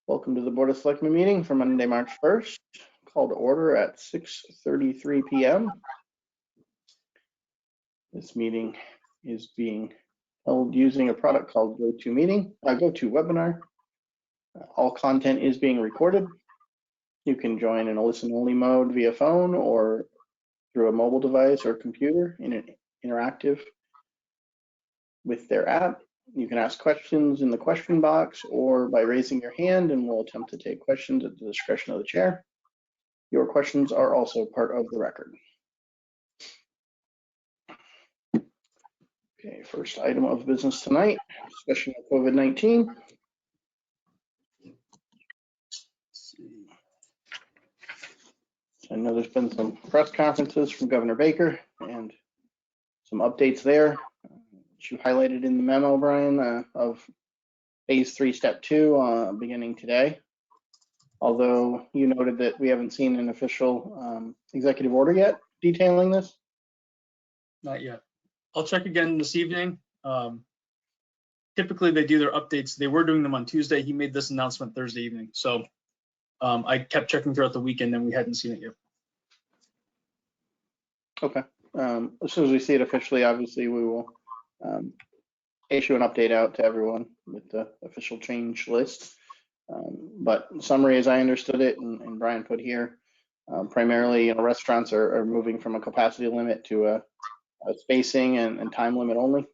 Welcome to the Board of Selectmen meeting for Monday, March 1st. Call to order at 6:33 p.m. This meeting is being held using a product called GoToWebinar. All content is being recorded. You can join in a listen-only mode via phone or through a mobile device or computer in an interactive with their app. You can ask questions in the question box or by raising your hand, and we'll attempt to take questions at the discretion of the chair. Your questions are also part of the record. Okay, first item of business tonight, discussion of COVID-19. I know there's been some press conferences from Governor Baker and some updates there. You highlighted in the memo, Brian, of phase 3, step 2, beginning today. Although you noted that we haven't seen an official executive order yet detailing this. Not yet. I'll check again this evening. Typically they do their updates. They were doing them on Tuesday. He made this announcement Thursday evening. So I kept checking throughout the weekend and we hadn't seen it yet. Okay. As soon as we see it officially, obviously we will issue an update out to everyone with the official change list. But in summary, as I understood it, and Brian put here, primarily, restaurants are moving from a capacity limit to a spacing and time limit only,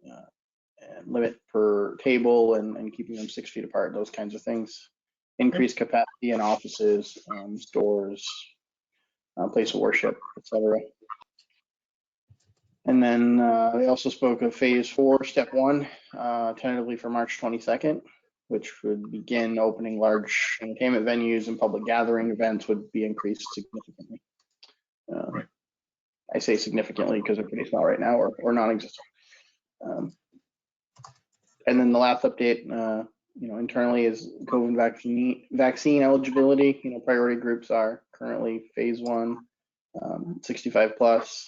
and limit per table and keeping them 6 feet apart, those kinds of things. Increased capacity in offices, stores, place of worship, etc. And then they also spoke of phase 4, step 1, tentatively for March 22nd, which would begin opening large entertainment venues and public gathering events would be increased significantly. Right. I say significantly because they're pretty small right now or non-existent. And then the last update, internally is COVID vaccine eligibility. Priority groups are currently phase 1, 65 plus,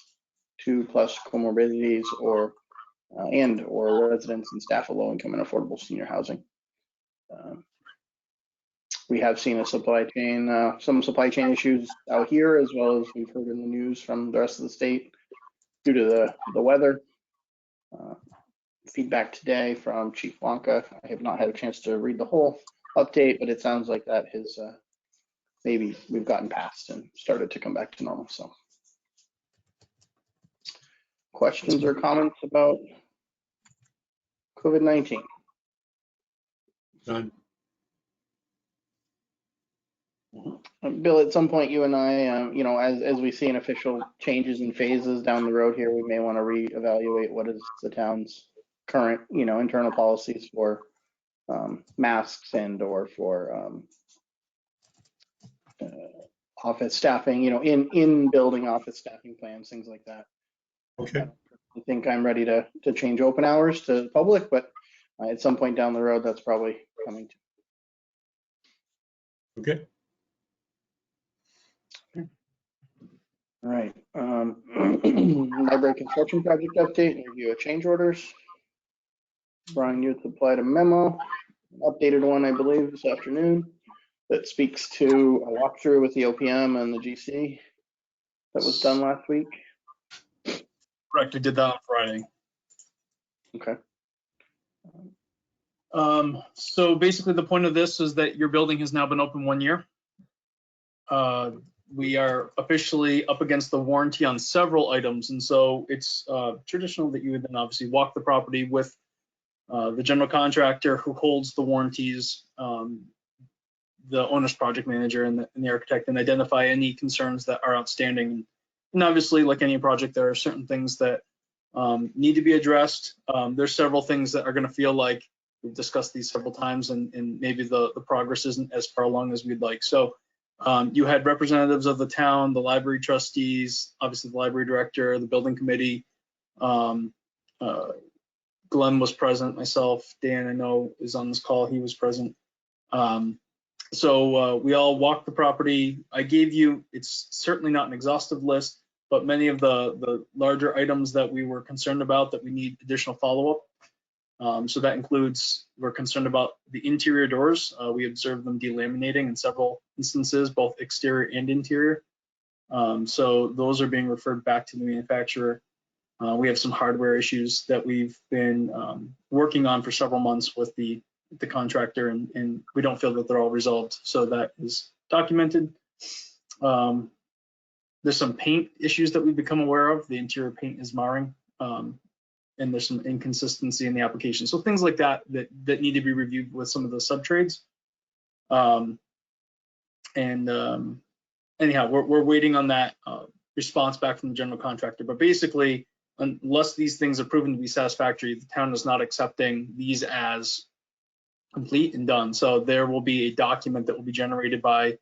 2+ comorbidities, or residents and staff of low-income and affordable senior housing. We have seen some supply chain issues out here, as well as we've heard in the news from the rest of the state due to the weather. Feedback today from Chief Wonka. I have not had a chance to read the whole update, but it sounds like that has maybe we've gotten past and started to come back to normal. So, questions or comments about COVID-19? None. Bill, at some point, you and I, as we see an official changes in phases down the road here, we may want to reevaluate what is the town's current, internal policies for masks and/or for office staffing, in building office staffing plans, things like that. Okay. I think I'm ready to change open hours to the public, but at some point down the road, that's probably coming to. Okay. All right. Library construction project update, review of change orders. Brian, you supplied a memo, an updated one, I believe, this afternoon, that speaks to a walkthrough with the OPM and the GC that was done last week. Correct, I did that on Friday. Okay. So basically the point of this is that your building has now been open 1 year. We are officially up against the warranty on several items, and so it's traditional that you would then obviously walk the property with the general contractor who holds the warranties, the owner's project manager and the architect, and identify any concerns that are outstanding. And obviously, like any project, there are certain things that need to be addressed. There's several things that are going to feel like we've discussed these several times, and maybe the progress isn't as far along as we'd like. So you had representatives of the town, the library trustees, obviously the library director, the building committee. Glenn was present, myself, Dan, I know, is on this call, he was present. So we all walked the property. I gave you, it's certainly not an exhaustive list, but many of the larger items that we were concerned about that we need additional follow-up. So that includes, we're concerned about the interior doors. We observed them delaminating in several instances, both exterior and interior. So those are being referred back to the manufacturer. We have some hardware issues that we've been working on for several months with the contractor, and we don't feel that they're all resolved. So that is documented. There's some paint issues that we've become aware of. The interior paint is marring, and there's some inconsistency in the application. So things like that need to be reviewed with some of the sub-trades. Anyhow, we're waiting on that response back from the general contractor. But basically, unless these things are proven to be satisfactory, the town is not accepting these as complete and done. So there will be a document that will be generated by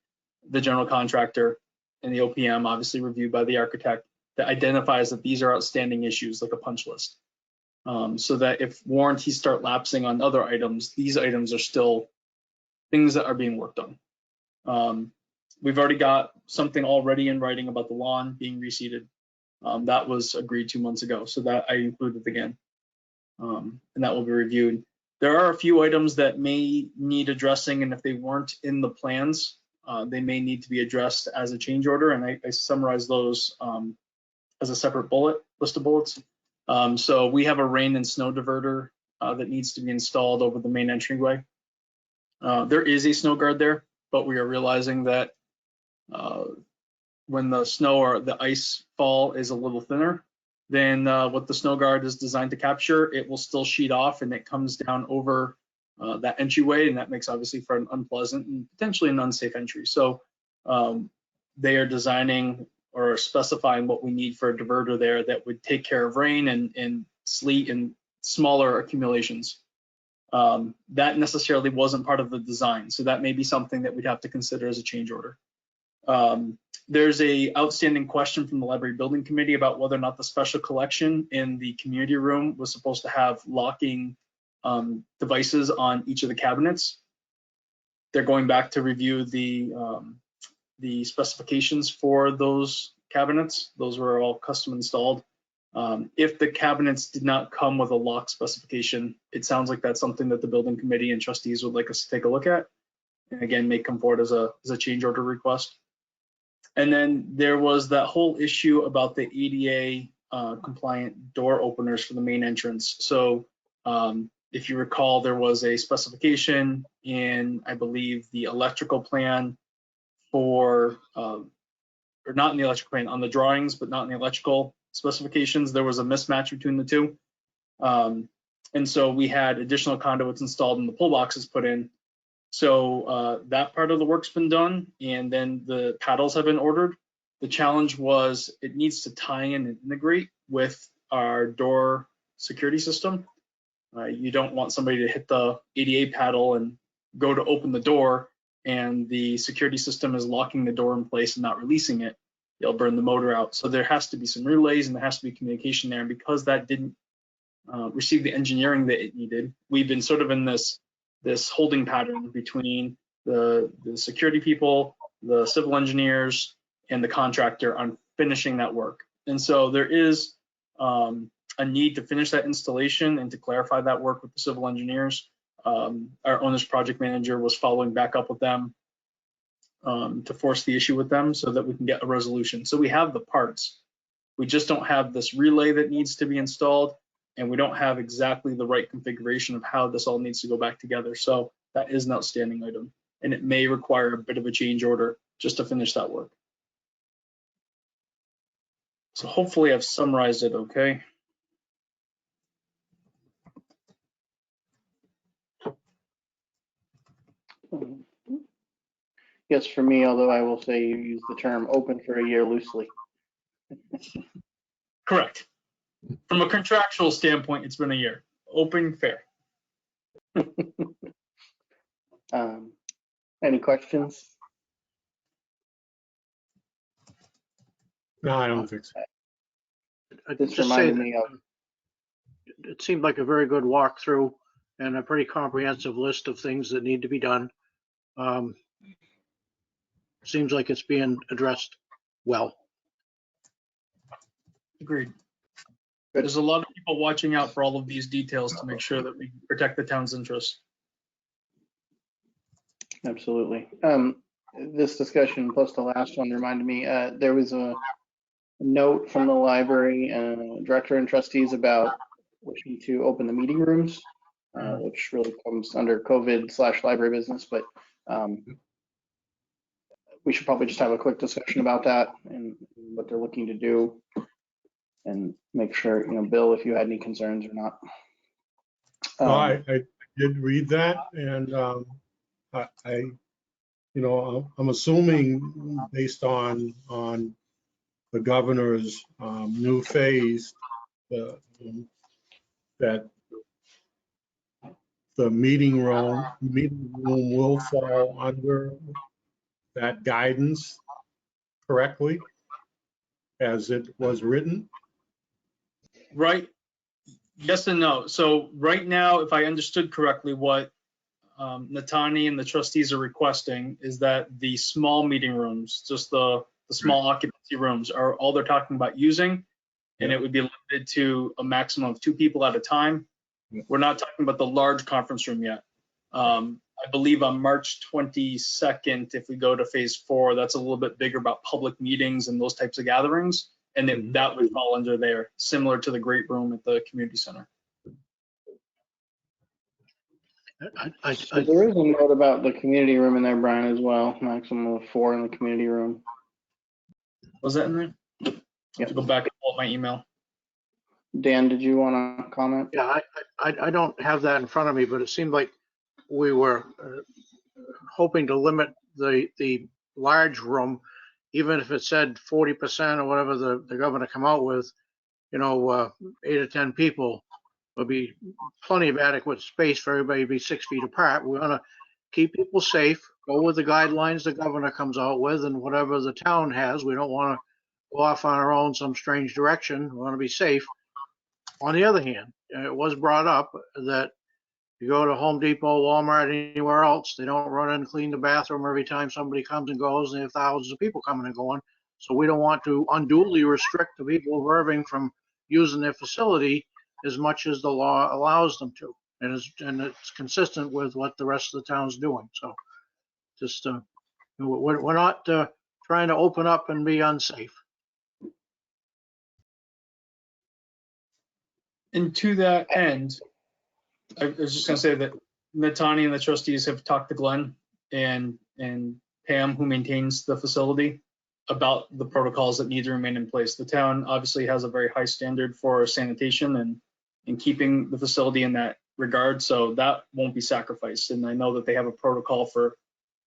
the general contractor and the OPM, obviously reviewed by the architect, that identifies that these are outstanding issues, like a punch list. So that if warranties start lapsing on other items, these items are still things that are being worked on. We've already got something already in writing about the lawn being reseeded. That was agreed 2 months ago, so that I included again, and that will be reviewed. There are a few items that may need addressing, and if they weren't in the plans, they may need to be addressed as a change order, and I summarized those as a separate list of bullets. So we have a rain and snow diverter that needs to be installed over the main entryway. There is a snow guard there, but we are realizing that when the snow or the ice fall is a little thinner than what the snow guard is designed to capture, it will still sheet off and it comes down over that entryway, and that makes obviously for an unpleasant and potentially an unsafe entry. So they are designing or specifying what we need for a diverter there that would take care of rain and sleet and smaller accumulations. That necessarily wasn't part of the design, so that may be something that we'd have to consider as a change order. There's a outstanding question from the library building committee about whether or not the special collection in the community room was supposed to have locking devices on each of the cabinets. They're going back to review the specifications for those cabinets. Those were all custom installed. If the cabinets did not come with a lock specification, it sounds like that's something that the building committee and trustees would like us to take a look at, and again, may come forward as a change order request. And then there was that whole issue about the ADA compliant door openers for the main entrance. So if you recall, there was a specification in, I believe, the electrical plan for, or not in the electrical plan, on the drawings, but not in the electrical specifications. There was a mismatch between the two. And so we had additional conduits installed and the pull boxes put in. So that part of the work's been done, and then the paddles have been ordered. The challenge was it needs to tie in and integrate with our door security system. You don't want somebody to hit the ADA paddle and go to open the door, and the security system is locking the door in place and not releasing it. You'll burn the motor out. So there has to be some relays and there has to be communication there. And because that didn't receive the engineering that it needed, we've been sort of in this holding pattern between the security people, the civil engineers, and the contractor on finishing that work. And so there is a need to finish that installation and to clarify that work with the civil engineers. Our owner's project manager was following back up with them to force the issue with them so that we can get a resolution. So we have the parts. We just don't have this relay that needs to be installed, and we don't have exactly the right configuration of how this all needs to go back together. So that is an outstanding item, and it may require a bit of a change order just to finish that work. So hopefully I've summarized it okay. Yes, for me, although I will say you use the term open for a year loosely. Correct. From a contractual standpoint, it's been a year. Open, fair. Any questions? No, I don't think so. This reminded me of. It seemed like a very good walkthrough and a pretty comprehensive list of things that need to be done. Seems like it's being addressed well. Agreed. There's a lot of people watching out for all of these details to make sure that we protect the town's interests. Absolutely. This discussion plus the last one reminded me, there was a note from the library director and trustees about wishing to open the meeting rooms, which really comes under COVID/library business, but we should probably just have a quick discussion about that and what they're looking to do, and make sure, Bill, if you had any concerns or not. No, I did read that, and I'm assuming based on the governor's new phase, that the meeting room will fall under that guidance correctly as it was written. Right. Yes and no. So right now, if I understood correctly, what Natani and the trustees are requesting is that the small meeting rooms, just the small occupancy rooms, are all they're talking about using, and it would be limited to a maximum of 2 people at a time. We're not talking about the large conference room yet. I believe on March 22nd, if we go to phase 4, that's a little bit bigger about public meetings and those types of gatherings. And that would fall under there, similar to the great room at the community center. So there is a note about the community room in there, Brian, as well. Maximum of 4 in the community room. Was that in there? Yeah. To go back and pull up my email. Dan, did you want to comment? Yeah, I don't have that in front of me, but it seemed like we were hoping to limit the large room, even if it said 40% or whatever the governor come out with, 8 or 10 people would be plenty of adequate space for everybody to be 6 feet apart. We want to keep people safe, go with the guidelines the governor comes out with, and whatever the town has. We don't want to go off on our own some strange direction. We want to be safe. On the other hand, it was brought up that you go to Home Depot, Walmart, anywhere else, they don't run and clean the bathroom every time somebody comes and goes, and they have thousands of people coming and going. So we don't want to unduly restrict the people of Irving from using their facility as much as the law allows them to. And it's consistent with what the rest of the town's doing. So just, we're not trying to open up and be unsafe. And to that end, I was just going to say that Natani and the trustees have talked to Glenn and Pam, who maintains the facility, about the protocols that need to remain in place. The town obviously has a very high standard for sanitation and keeping the facility in that regard, so that won't be sacrificed. And I know that they have a protocol for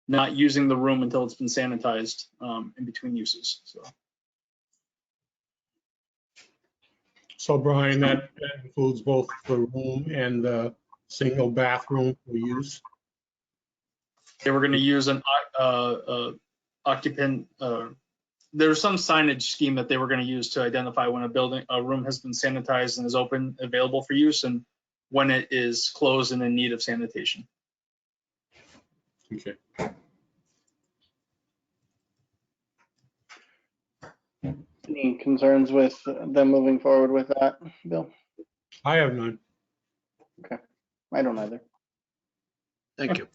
not using the room until it's been sanitized in between uses. So Brian, that includes both the room and the single bathroom for use? They were going to use an occupant. There's some signage scheme that they were going to use to identify when a room has been sanitized and is open, available for use, and when it is closed and in need of sanitation. Okay. Any concerns with them moving forward with that, Bill? I have none. Okay, I don't either. Thank you.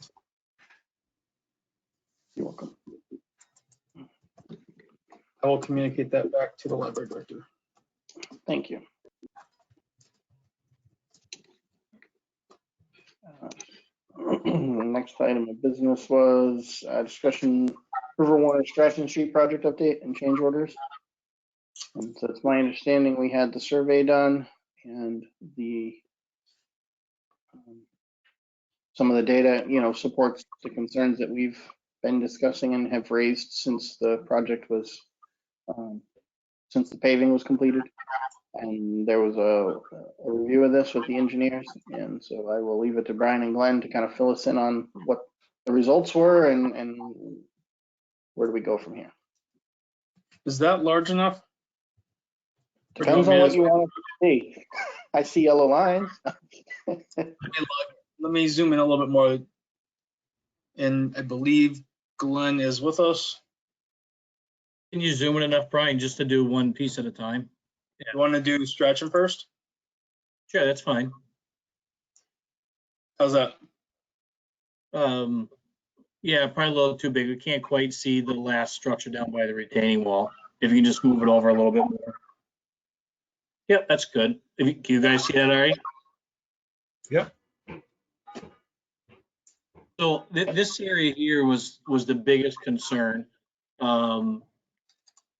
You're welcome. I will communicate that back to the library director. Thank you. Next item of business was discussion River Warner Stratton Street project update and change orders. So it's my understanding we had the survey done and some of the data, supports the concerns that we've been discussing and have raised since the project was, since the paving was completed. And there was a review of this with the engineers. And so I will leave it to Brian and Glenn to kind of fill us in on what the results were and where do we go from here. Is that large enough? Depends on what you want to see. I see yellow lines. Let me zoom in a little bit more. And I believe Glenn is with us. Can you zoom in enough, Brian, just to do one piece at a time? You want to do Stratton first? Sure, that's fine. How's that? Yeah, probably a little too big. We can't quite see the last structure down by the retaining wall. If you can just move it over a little bit more. Yep, that's good. Can you guys see that all right? Yep. So this area here was the biggest concern. And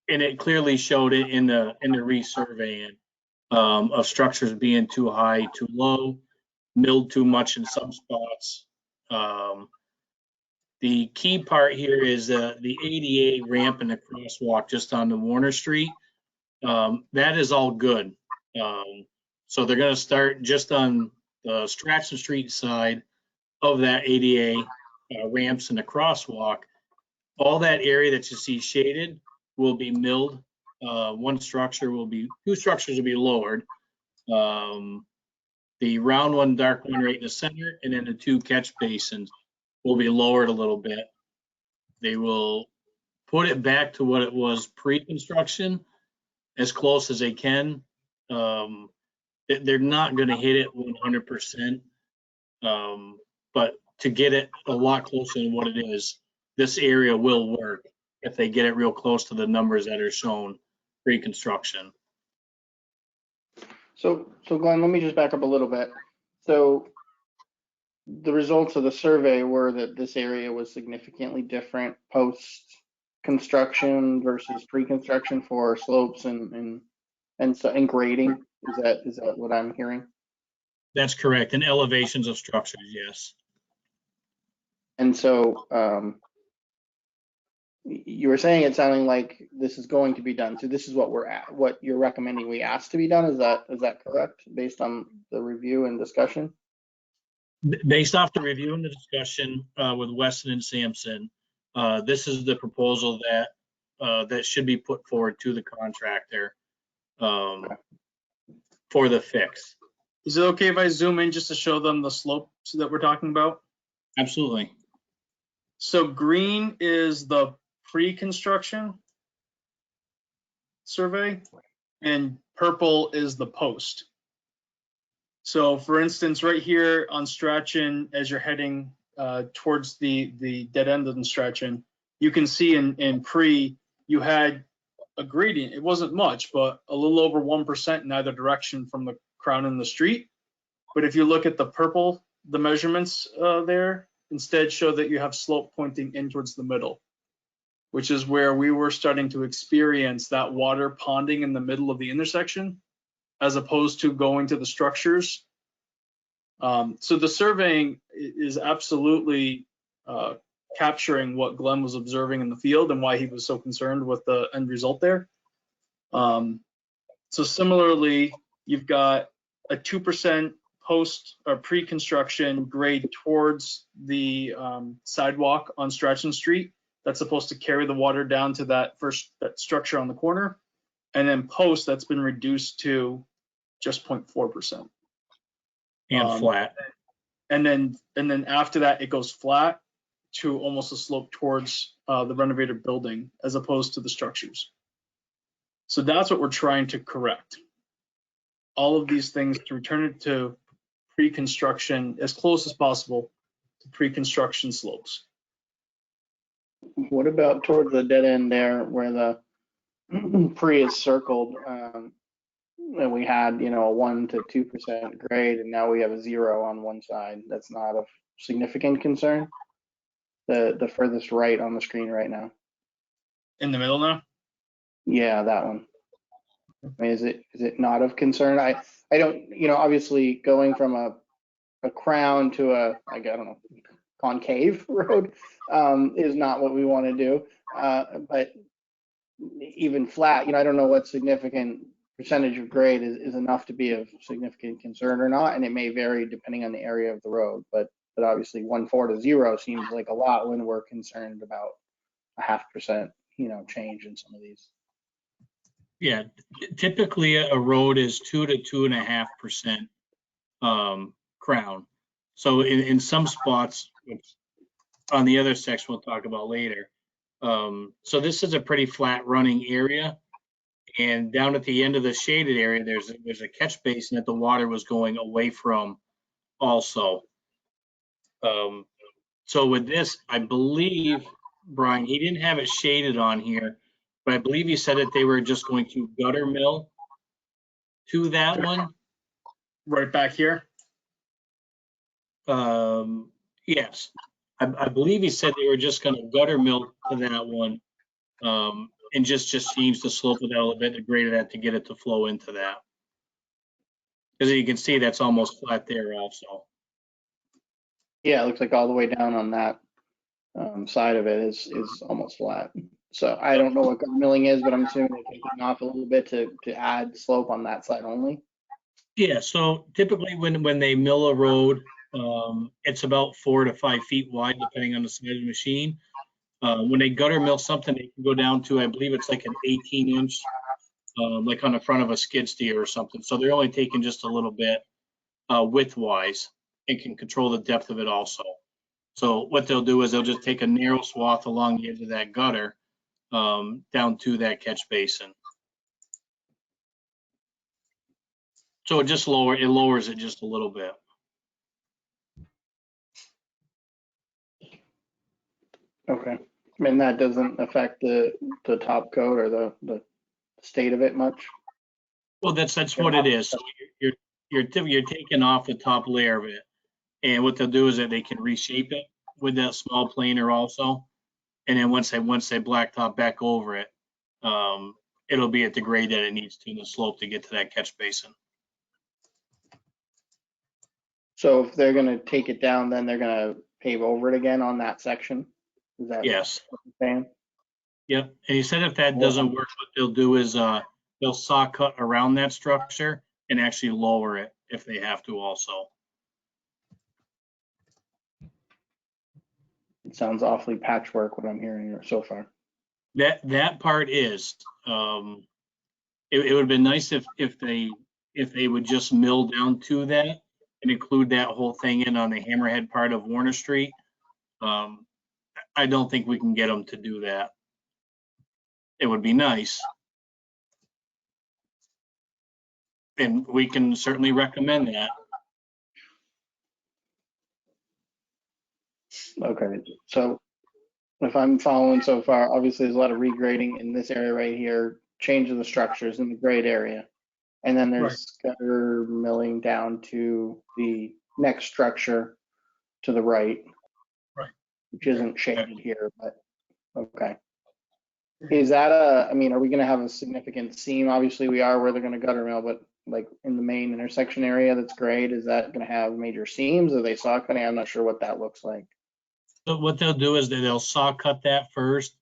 it clearly showed it in the resurveying of structures being too high, too low, milled too much in some spots. The key part here is the ADA ramp and the crosswalk just on the Warner Street. That is all good. So they're going to start just on the Stratton Street side of that ADA ramps and the crosswalk. All that area that you see shaded will be milled. Two structures will be lowered. The round one, dark one right in the center, and then the two catch basins will be lowered a little bit. They will put it back to what it was pre-construction, as close as they can. They're not going to hit it 100%, but to get it a lot closer than what it is, this area will work if they get it real close to the numbers that are shown pre-construction. So Glenn, let me just back up a little bit. So the results of the survey were that this area was significantly different post-construction versus pre-construction for slopes and grading. Is that what I'm hearing? That's correct. And elevations of structures, yes. And so you were saying it sounding like this is going to be done. So this is what what you're recommending we ask to be done. Is that correct based on the review and discussion? Based off the review and the discussion with Weston and Sampson, this is the proposal that should be put forward to the contractor for the fix. Is it okay if I zoom in just to show them the slopes that we're talking about? Absolutely. So green is the pre-construction survey and purple is the post. So for instance, right here on Strachan, as you're heading towards the dead end of Strachan, you can see in pre, you had a gradient. It wasn't much, but a little over 1% in either direction from the crown and the street. But if you look at the purple, the measurements there instead show that you have slope pointing in towards the middle, which is where we were starting to experience that water ponding in the middle of the intersection, as opposed to going to the structures. So the surveying is absolutely capturing what Glenn was observing in the field and why he was so concerned with the end result there. So similarly, you've got a 2% post or pre-construction grade towards the sidewalk on Strachan Street. That's supposed to carry the water down to that structure on the corner. And then post, that's been reduced to just 0.4%. And flat. And then after that, it goes flat to almost a slope towards the renovated building as opposed to the structures. So that's what we're trying to correct. All of these things to return it to pre-construction, as close as possible to pre-construction slopes. What about towards the dead end there where the pre is circled? And we had, a 1 to 2% grade, and now we have a 0 on one side. That's not of significant concern. The furthest right on the screen right now. In the middle now? Yeah, that one. I mean, is it not of concern? I don't, obviously going from a crown to I don't know, concave road is not what we want to do. But even flat, I don't know what significant percentage of grade is enough to be of significant concern or not, and it may vary depending on the area of the road. But obviously 1.4 to 0 seems like a lot when we're concerned about a 0.5%, change in some of these. Yeah, typically a road is 2 to 2.5% crown. So in some spots, which on the other section we'll talk about later. So this is a pretty flat running area, And down at the end of the shaded area, there's a catch basin that the water was going away from also. So with this, I believe, Brian, he didn't have it shaded on here, but I believe he said that they were just going to gutter mill to that one. Right back here. Yes, I believe he said they were just going to gutter mill to that one, and just change the slope of that a little bit, the grade of that to get it to flow into that. Because you can see that's almost flat there also. Yeah, it looks like all the way down on that side of it is almost flat. So I don't know what gutter milling is, but I'm assuming they're taking off a little bit to add slope on that side only. Yeah, so typically when they mill a road, it's about 4 to 5 feet wide, depending on the size of the machine. When they gutter mill something, they can go down to, I believe it's like an 18-inch, like on the front of a skid steer or something. So they're only taking just a little bit width-wise and can control the depth of it also. So what they'll do is they'll just take a narrow swath along the edge of that gutter down to that catch basin. So it lowers it just a little bit. Okay. And that doesn't affect the top coat or the state of it much? Well, that's what it is. So you're taking off the top layer of it, and what they'll do is that they can reshape it with that small planer also, and then once they blacktop back over it, it'll be at the grade that it needs to in the slope to get to that catch basin. So if they're gonna take it down, then they're gonna pave over it again on that section? Is that Yes. what you're saying? Yep. And he said if that doesn't work, what they'll do is they'll saw cut around that structure and actually lower it if they have to also. It sounds awfully patchwork what I'm hearing so far. That part is. It would have been nice if they would just mill down to that and include that whole thing in on the hammerhead part of Warner Street. I don't think we can get them to do that. It would be nice. And we can certainly recommend that. Okay, so if I'm following so far, obviously there's a lot of regrading in this area right here, changing the structures in the grade area. And then there's gutter milling down to the next structure to the right. Right. Which isn't shaded here, but okay. Is that I mean, are we gonna have a significant seam? Obviously we are where they're gonna gutter mill, but like in the main intersection area that's grade, is that gonna have major seams? Are they saw cutting? I'm not sure what that looks like. So what they'll do is they'll saw cut that first,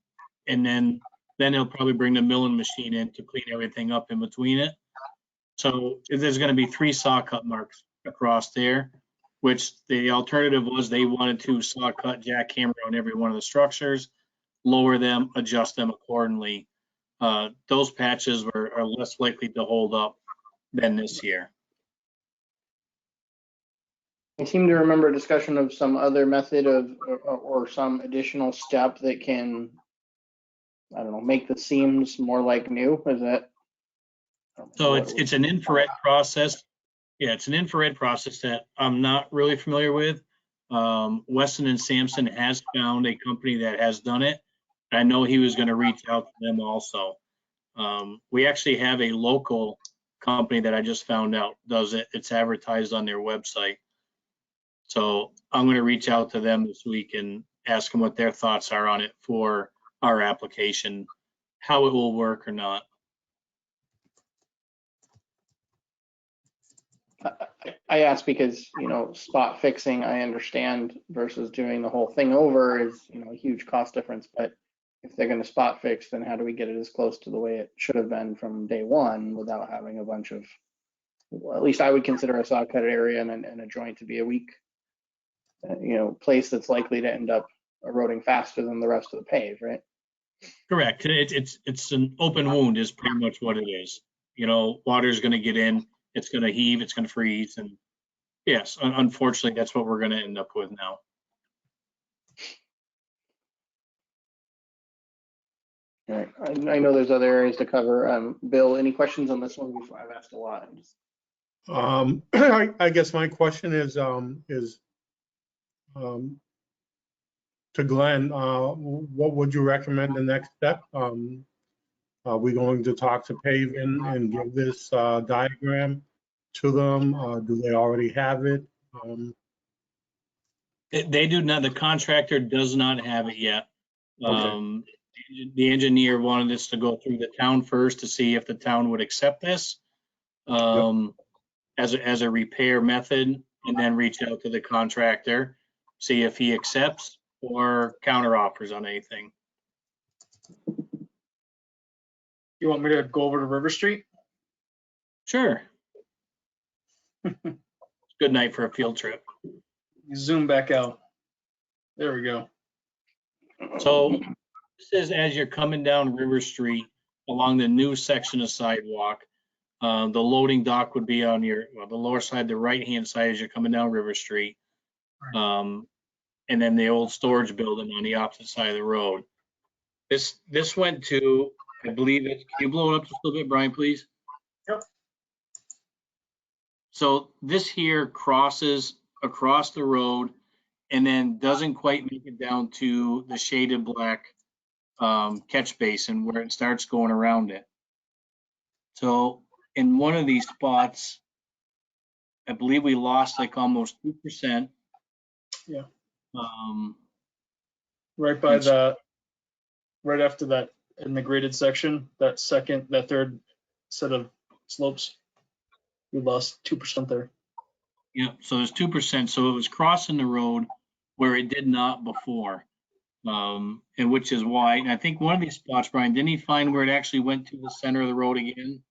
and then they'll probably bring the milling machine in to clean everything up in between it. So there's going to be 3 saw cut marks across there, which the alternative was they wanted to saw cut, jackhammer on every one of the structures, lower them, adjust them accordingly. Those patches are less likely to hold up than this year. I seem to remember a discussion of some other method of, or some additional step that can, I don't know, make the seams more like new. Is that? So it's an infrared process. Yeah, it's an infrared process that I'm not really familiar with. Weston and Sampson has found a company that has done it. I know he was going to reach out to them also. We actually have a local company that I just found out does it. It's advertised on their website. So I'm going to reach out to them this week and ask them what their thoughts are on it for our application, how it will work or not. I ask because, you know, spot fixing, I understand, versus doing the whole thing over is, you know, a huge cost difference. But if they're going to spot fix, then how do we get it as close to the way it should have been from day one without having a bunch of, well, at least I would consider a saw cut area and a joint to be a weak, you know, place that's likely to end up eroding faster than the rest of the pave, right? Correct. It's an open wound is pretty much what it is. You know, water is going to get in, it's going to heave, it's going to freeze, and yes, unfortunately, that's what we're going to end up with now. All right. I know there's other areas to cover. Bill, any questions on this one before? I've asked a lot. I guess my question is to Glenn, what would you recommend the next step? Are we going to talk to Pavin and give this diagram to them? Do they already have it? They do not, the contractor does not have it yet. Okay. The engineer wanted us to go through the town first to see if the town would accept this as a repair method, and then reach out to the contractor, see if he accepts or counter offers on anything. You want me to go over to River Street? Sure. Good night for a field trip. You zoom back out. There we go. So this is as you're coming down River Street along the new section of sidewalk. The loading dock would be on the lower side, the right-hand side as you're coming down River Street. And then the old storage building on the opposite side of the road. This went to, I believe it, can you blow it up just a little bit, Brian, please? Yep. So this here crosses across the road and then doesn't quite make it down to the shaded black catch basin where it starts going around it. So in one of these spots, I believe we lost like almost 2%. Yeah. Right by the, right after that, in the graded section, that third set of slopes, we lost 2% there. Yeah, so there's 2%. So it was crossing the road where it did not before. And which is why, and I think one of these spots, Brian, didn't he find where it actually went to the center of the road again?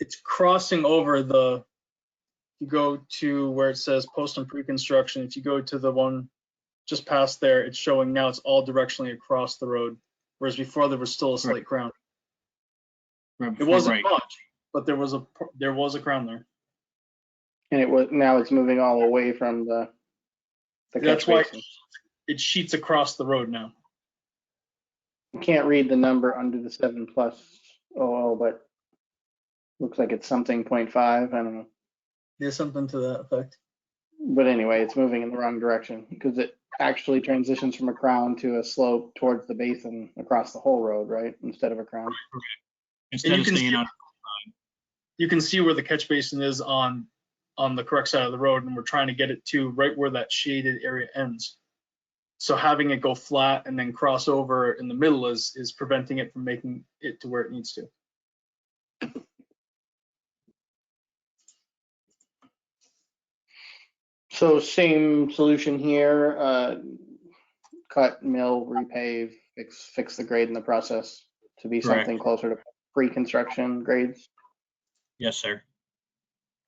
It's crossing over you go to where it says post and pre-construction. If you go to the one just past there, it's showing now it's all directionally across the road, whereas before there was still a slight crown. It wasn't much, but there was a crown there. And now it's moving all away from the That's why it sheets across the road now. You can't read the number under the 7+ OL, but looks like it's something 0.5. I don't know. There's something to that effect. But anyway, it's moving in the wrong direction because it actually transitions from a crown to a slope towards the basin across the whole road, right? Instead of a crown. Instead of staying on. You can see where the catch basin is on the correct side of the road, and we're trying to get it to right where that shaded area ends. So having it go flat and then cross over in the middle is preventing it from making it to where it needs to. So same solution here, cut, mill, repave, fix the grade in the process to be Correct. something closer to pre-construction grades. Yes, sir.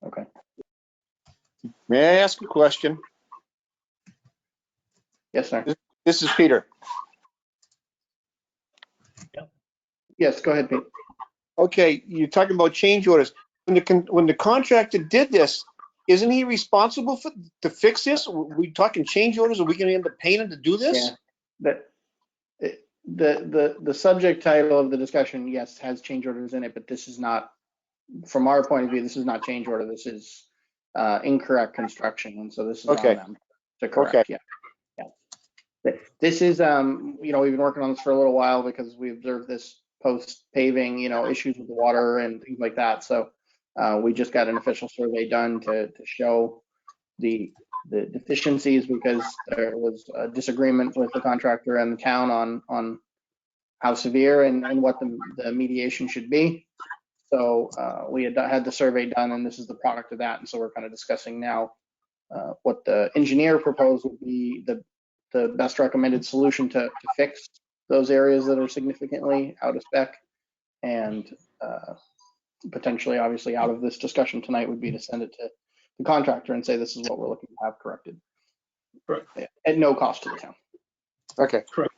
Okay. May I ask a question? Yes, sir. This is Peter. Yes, go ahead, Pete. Okay, you're talking about change orders. When the contractor did this, isn't he responsible to fix this? Are we talking change orders? Are we going to end up paying him to do this? Yeah. The subject title of the discussion, yes, has change orders in it, but this is not, from our point of view, this is not change order. This is incorrect construction, and so this is Okay. on them to correct. Okay. Yeah. This is, we've been working on this for a little while because we observed this post paving, issues with the water and things like that. So we just got an official survey done to show the deficiencies because there was a disagreement with the contractor and the town on how severe and what the mediation should be. So we had the survey done, and this is the product of that. And so we're kind of discussing now what the engineer proposed would be the best recommended solution to fix those areas that are significantly out of spec, and potentially, obviously, out of this discussion tonight would be to send it to the contractor and say this is what we're looking to have corrected. Correct. At no cost to the town. Okay. Correct.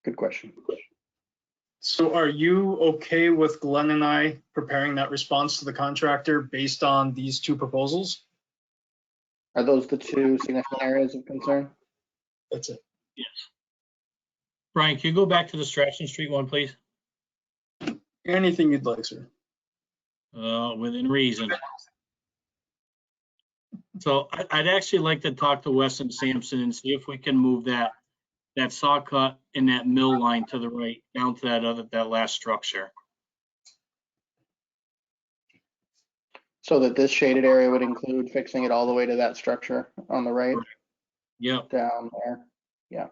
Good question. So are you okay with Glenn and I preparing that response to the contractor based on these two proposals? Are those the two significant areas of concern? That's it. Yes. Brian, can you go back to the Strachan Street one, please? Anything you'd like, sir. Within reason. So I'd actually like to talk to Weston Sampson and see if we can move that saw cut and that mill line to the right, down to that last structure. So that this shaded area would include fixing it all the way to that structure on the right, Yep. down there. Yeah.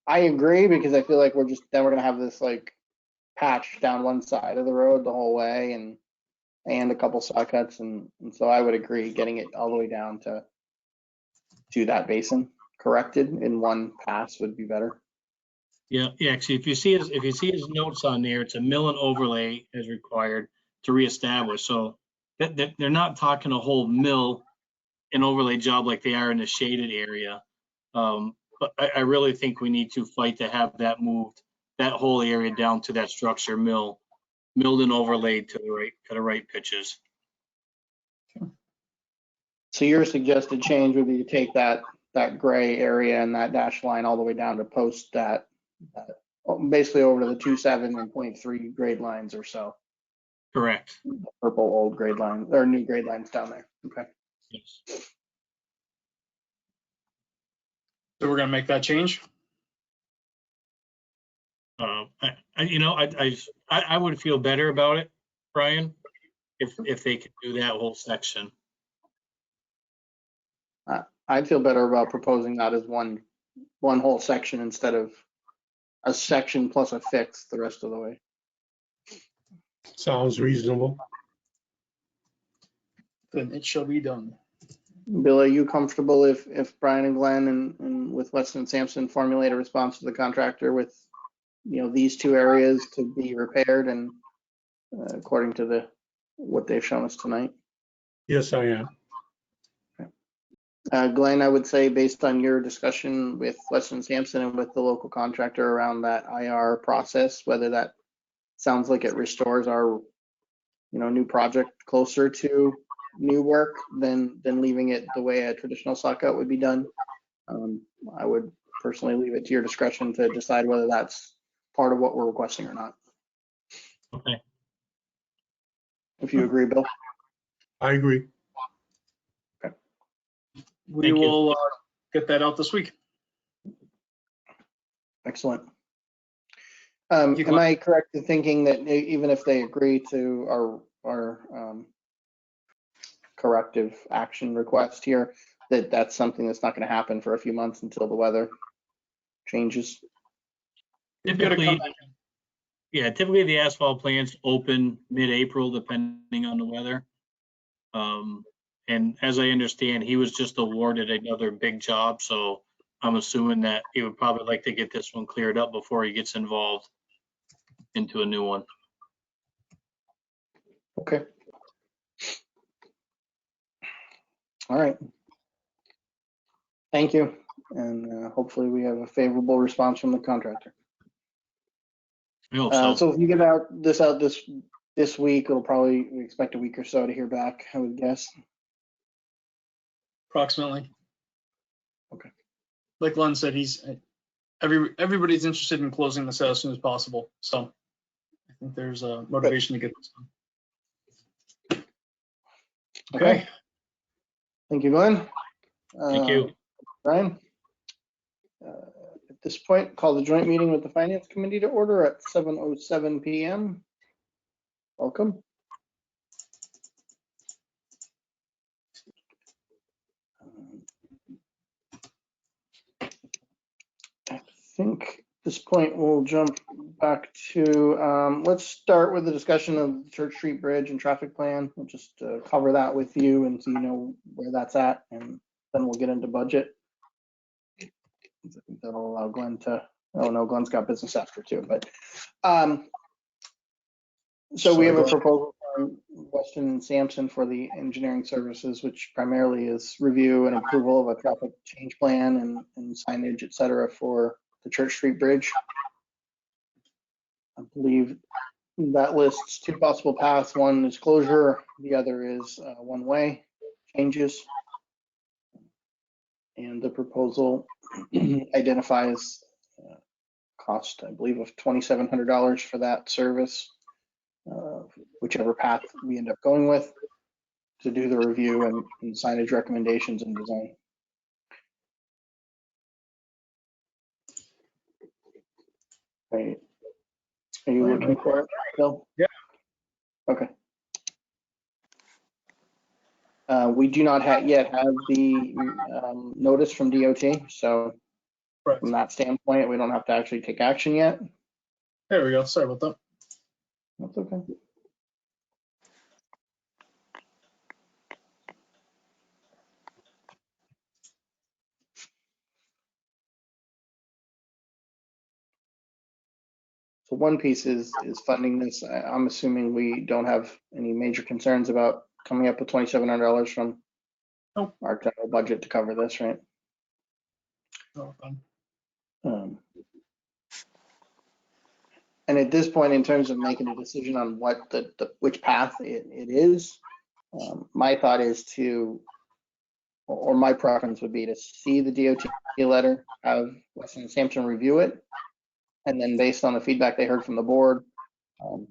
I agree, because I feel like we're gonna have this like patch down one side of the road the whole way, and a couple saw cuts, and so I would agree getting it all the way down to that basin corrected in one pass would be better. Yeah. Actually, if you see his notes on there, it's a mill and overlay as required to reestablish. So that they're not talking a whole mill and overlay job like they are in the shaded area. But I really think we need to fight to have that moved, that whole area down to that structure milled and overlaid to the right pitches. So your suggested change would be to take that gray area and that dash line all the way down to post that basically over to the 2.7 and 0.3 grade lines or so. Correct. Purple old grade line or new grade lines down there. Okay. Yes. So we're gonna make that change. I would feel better about it, Brian, if they could do that whole section. I'd feel better about proposing that as one whole section instead of a section plus a fix the rest of the way. Sounds reasonable. Then it shall be done. Bill, are you comfortable if Brian and Glenn and with Weston and Sampson formulate a response to the contractor with, these two areas to be repaired and according to what they've shown us tonight? Yes, I am. Glenn, I would say based on your discussion with Weston and Sampson and with the local contractor around that IR process, whether that sounds like it restores our, new project closer to new work than leaving it the way a traditional sock out would be done. I would personally leave it to your discretion to decide whether that's part of what we're requesting or not. Okay. If you agree, Bill. I agree. We Thank you. will get that out this week. Excellent. You Am I correct in thinking that even if they agree to our corrective action request here, that's something that's not going to happen for a few months until the weather changes? Typically the asphalt plants open mid-April, depending on the weather. And as I understand, he was just awarded another big job, so I'm assuming that he would probably like to get this one cleared up before he gets involved into a new one. Okay. All right. Thank you. And hopefully we have a favorable response from the contractor. I hope so. So if you get this week, we expect a week or so to hear back, I would guess. Approximately. Okay. Like Glenn said, everybody's interested in closing this out as soon as possible. So I think there's a motivation to get this done. Okay. Thank you, Glenn. Thank you. Brian. At this point, call the joint meeting with the Finance Committee to order at 7:07 p.m. Welcome. I think at this point we'll jump back to, let's start with the discussion of the Church Street Bridge and traffic plan. We'll just cover that with you and so you know where that's at, and then we'll get into budget. I think that'll allow Glenn to, oh no, Glenn's got business after too, but so we have a proposal from Weston and Sampson for the engineering services, which primarily is review and approval of a traffic change plan and signage, et cetera, for the Church Street Bridge. I believe that lists two possible paths. One is closure, the other is one-way changes. And the proposal identifies cost, I believe, of $2,700 for that service, whichever path we end up going with, to do the review and signage recommendations and design. Right. Are you looking for it, Bill? Yeah. Okay. We do not yet have the notice from DOT, so Correct. from that standpoint, we don't have to actually take action yet. There we go. Sorry about that. That's okay. So one piece is funding this. I'm assuming we don't have any major concerns about coming up with $2,700 from Nope. our general budget to cover this, right? No, fine. And at this point, in terms of making a decision on what which path it is, my thought is to, or my preference would be to see the DOT letter, have Weston and Sampson review it, and then based on the feedback they heard from the board,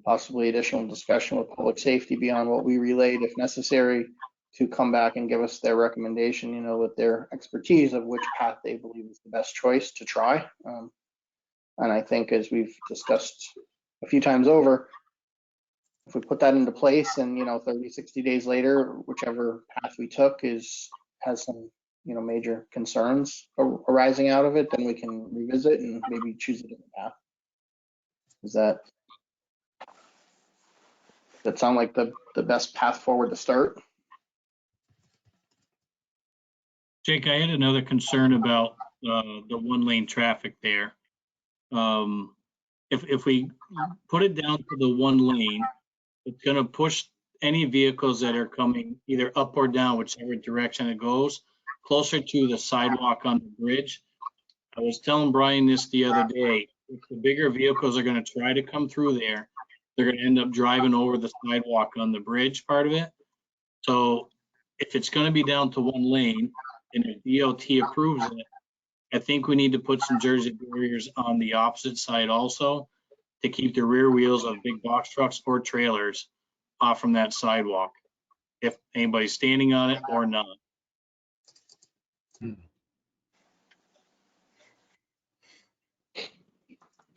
possibly additional discussion with public safety beyond what we relayed if necessary, to come back and give us their recommendation, you know, with their expertise of which path they believe is the best choice to try. And I think, as we've discussed a few times over, if we put that into place and, you know, 30, 60 days later, whichever path we took has some, you know, major concerns arising out of it, then we can revisit and maybe choose a different path. Does that sound like the best path forward to start? Jake, I had another concern about the one lane traffic there. If we put it down to the one lane, it's gonna push any vehicles that are coming either up or down, whichever direction it goes, closer to the sidewalk on the bridge. I was telling Brian this the other day, if the bigger vehicles are gonna try to come through there, they're gonna end up driving over the sidewalk on the bridge part of it. So if it's gonna be down to one lane, and if DOT approves it, I think we need to put some Jersey barriers on the opposite side also to keep the rear wheels of big box trucks or trailers off from that sidewalk, if anybody's standing on it or not.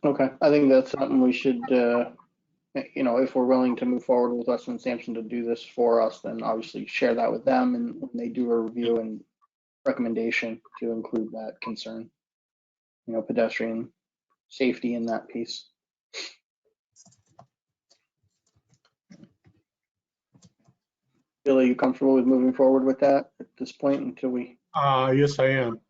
Okay, I think that's something we should, you know, if we're willing to move forward with Weston and Sampson to do this for us, then obviously share that with them, and when they do a review and recommendation, to include that concern, you know, pedestrian safety in that piece. Bill, are you comfortable with moving forward with that at this point until we? Yes, I am.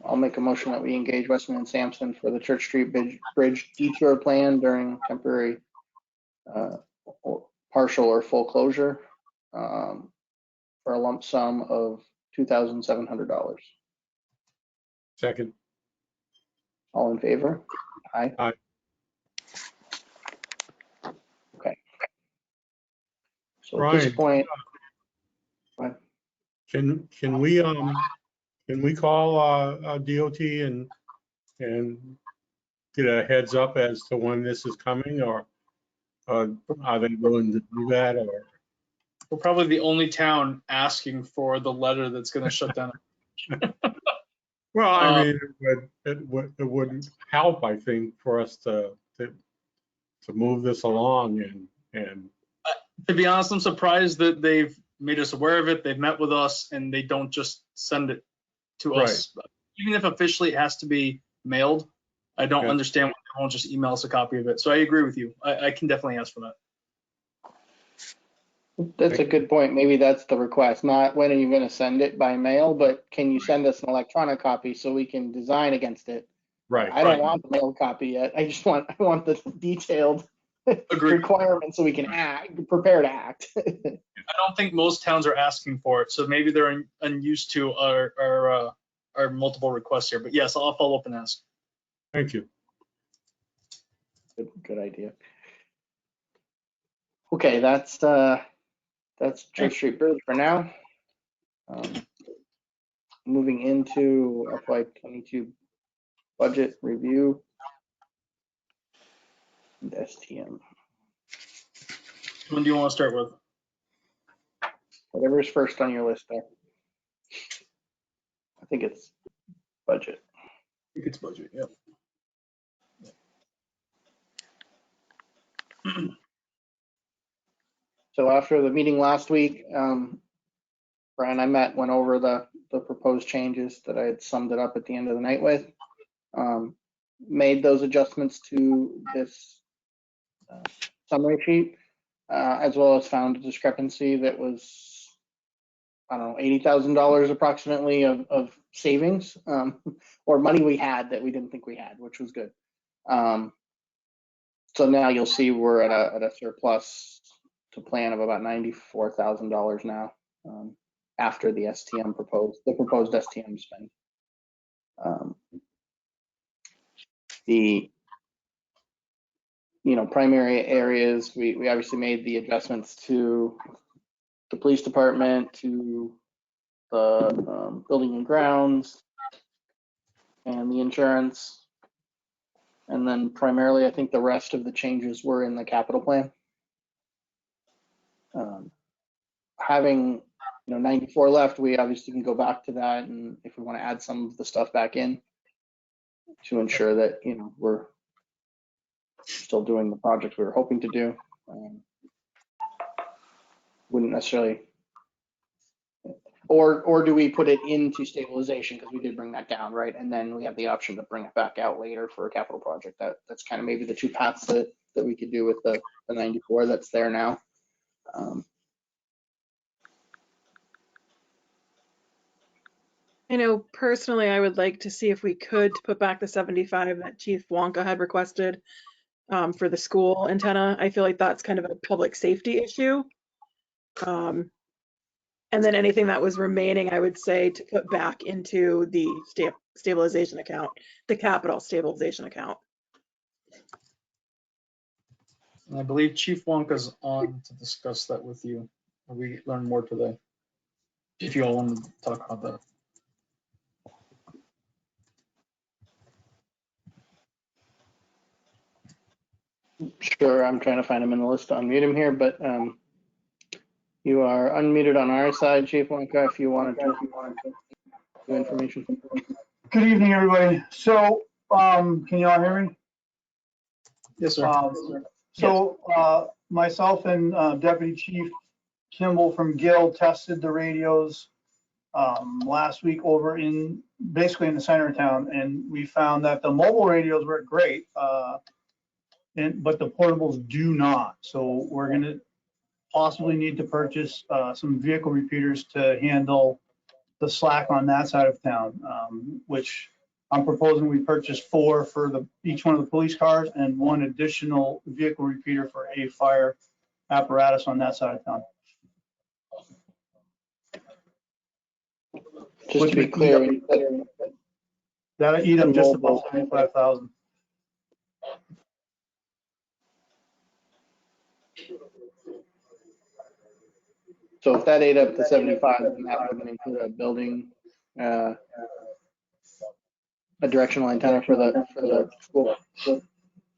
I'll make a motion that we engage Weston and Sampson for the Church Street Bridge detour plan during temporary, or partial or full closure, for a lump sum of $2,700. Second. All in favor? Aye. Aye. Okay. So at this Brian, point, can we call DOT and get a heads up as to when this is coming, or are they willing to do that? Or We're probably the only town asking for the letter that's going to shut down. well, I mean, it would help, I think, for us to move this along and. To be honest, I'm surprised that they've made us aware of it. They've met with us and they don't just send it to us. Even if officially it has to be mailed, I don't understand why they won't just email us a copy of it. So I agree with you. I can definitely ask for that. that's a good point. Maybe that's the request, not when are you going to send it by mail, but can you send us an electronic copy so we can design against it? Right. I don't want the mailed copy yet. I want the detailed requirements so we can prepare to act. I don't think most towns are asking for it, so maybe they're unused to our multiple requests here. But yes, I'll follow up and ask. Thank you. Good idea. Okay, that's Church Street Bridge for now. Moving into FY22 budget review and STM. When do you want to start with? Whatever's first on your list there. I think it's budget. I think it's budget, yep. So after the meeting last week, Brian, I went over the proposed changes that I had summed it up at the end of the night with. Made those adjustments to this summary sheet, as well as found a discrepancy that was, I don't know, $80,000 approximately of savings, or money we had that we didn't think we had, which was good. So now you'll see we're at a surplus to plan of about $94,000 now, after the proposed STM spend. The primary areas, we obviously made the adjustments to the police department, to the building and grounds, and the insurance. And then primarily, I think the rest of the changes were in the capital plan. Having 94 left, we obviously can go back to that, and if we want to add some of the stuff back in to ensure that we're still doing the project we were hoping to do. Wouldn't necessarily, or do we put it into stabilization because we did bring that down, right? And then we have the option to bring it back out later for a capital project. That's kind of maybe the two paths that we could do with the 94 that's there now. I know personally, I would like to see if we could put back the 75 that Chief Wonka had requested for the school antenna. I feel like that's kind of a public safety issue. And then anything that was remaining, I would say to put back into the stabilization account, the capital stabilization account. And I believe Chief Wonka's on to discuss that with you. We learned more today. If you all want to talk about that. Sure, I'm trying to find him in the list to unmute him here, but you are unmuted on our side, Chief Wonka, if you wanted to do information. Good evening, everybody. So, can you all hear me? Yes, sir. Myself and Deputy Chief Kimball from Gill tested the radios last week over basically in the center of town, and we found that the mobile radios work great, but the portables do not. So we're going to possibly need to purchase some vehicle repeaters to handle the slack on that side of town, which I'm proposing we purchase 4 for each one of the police cars and 1 additional vehicle repeater for a fire apparatus on that side of town. Just to be clear, That'll eat up just about 75,000. so if that ate up to 75, then that would include a building, a directional antenna for the school.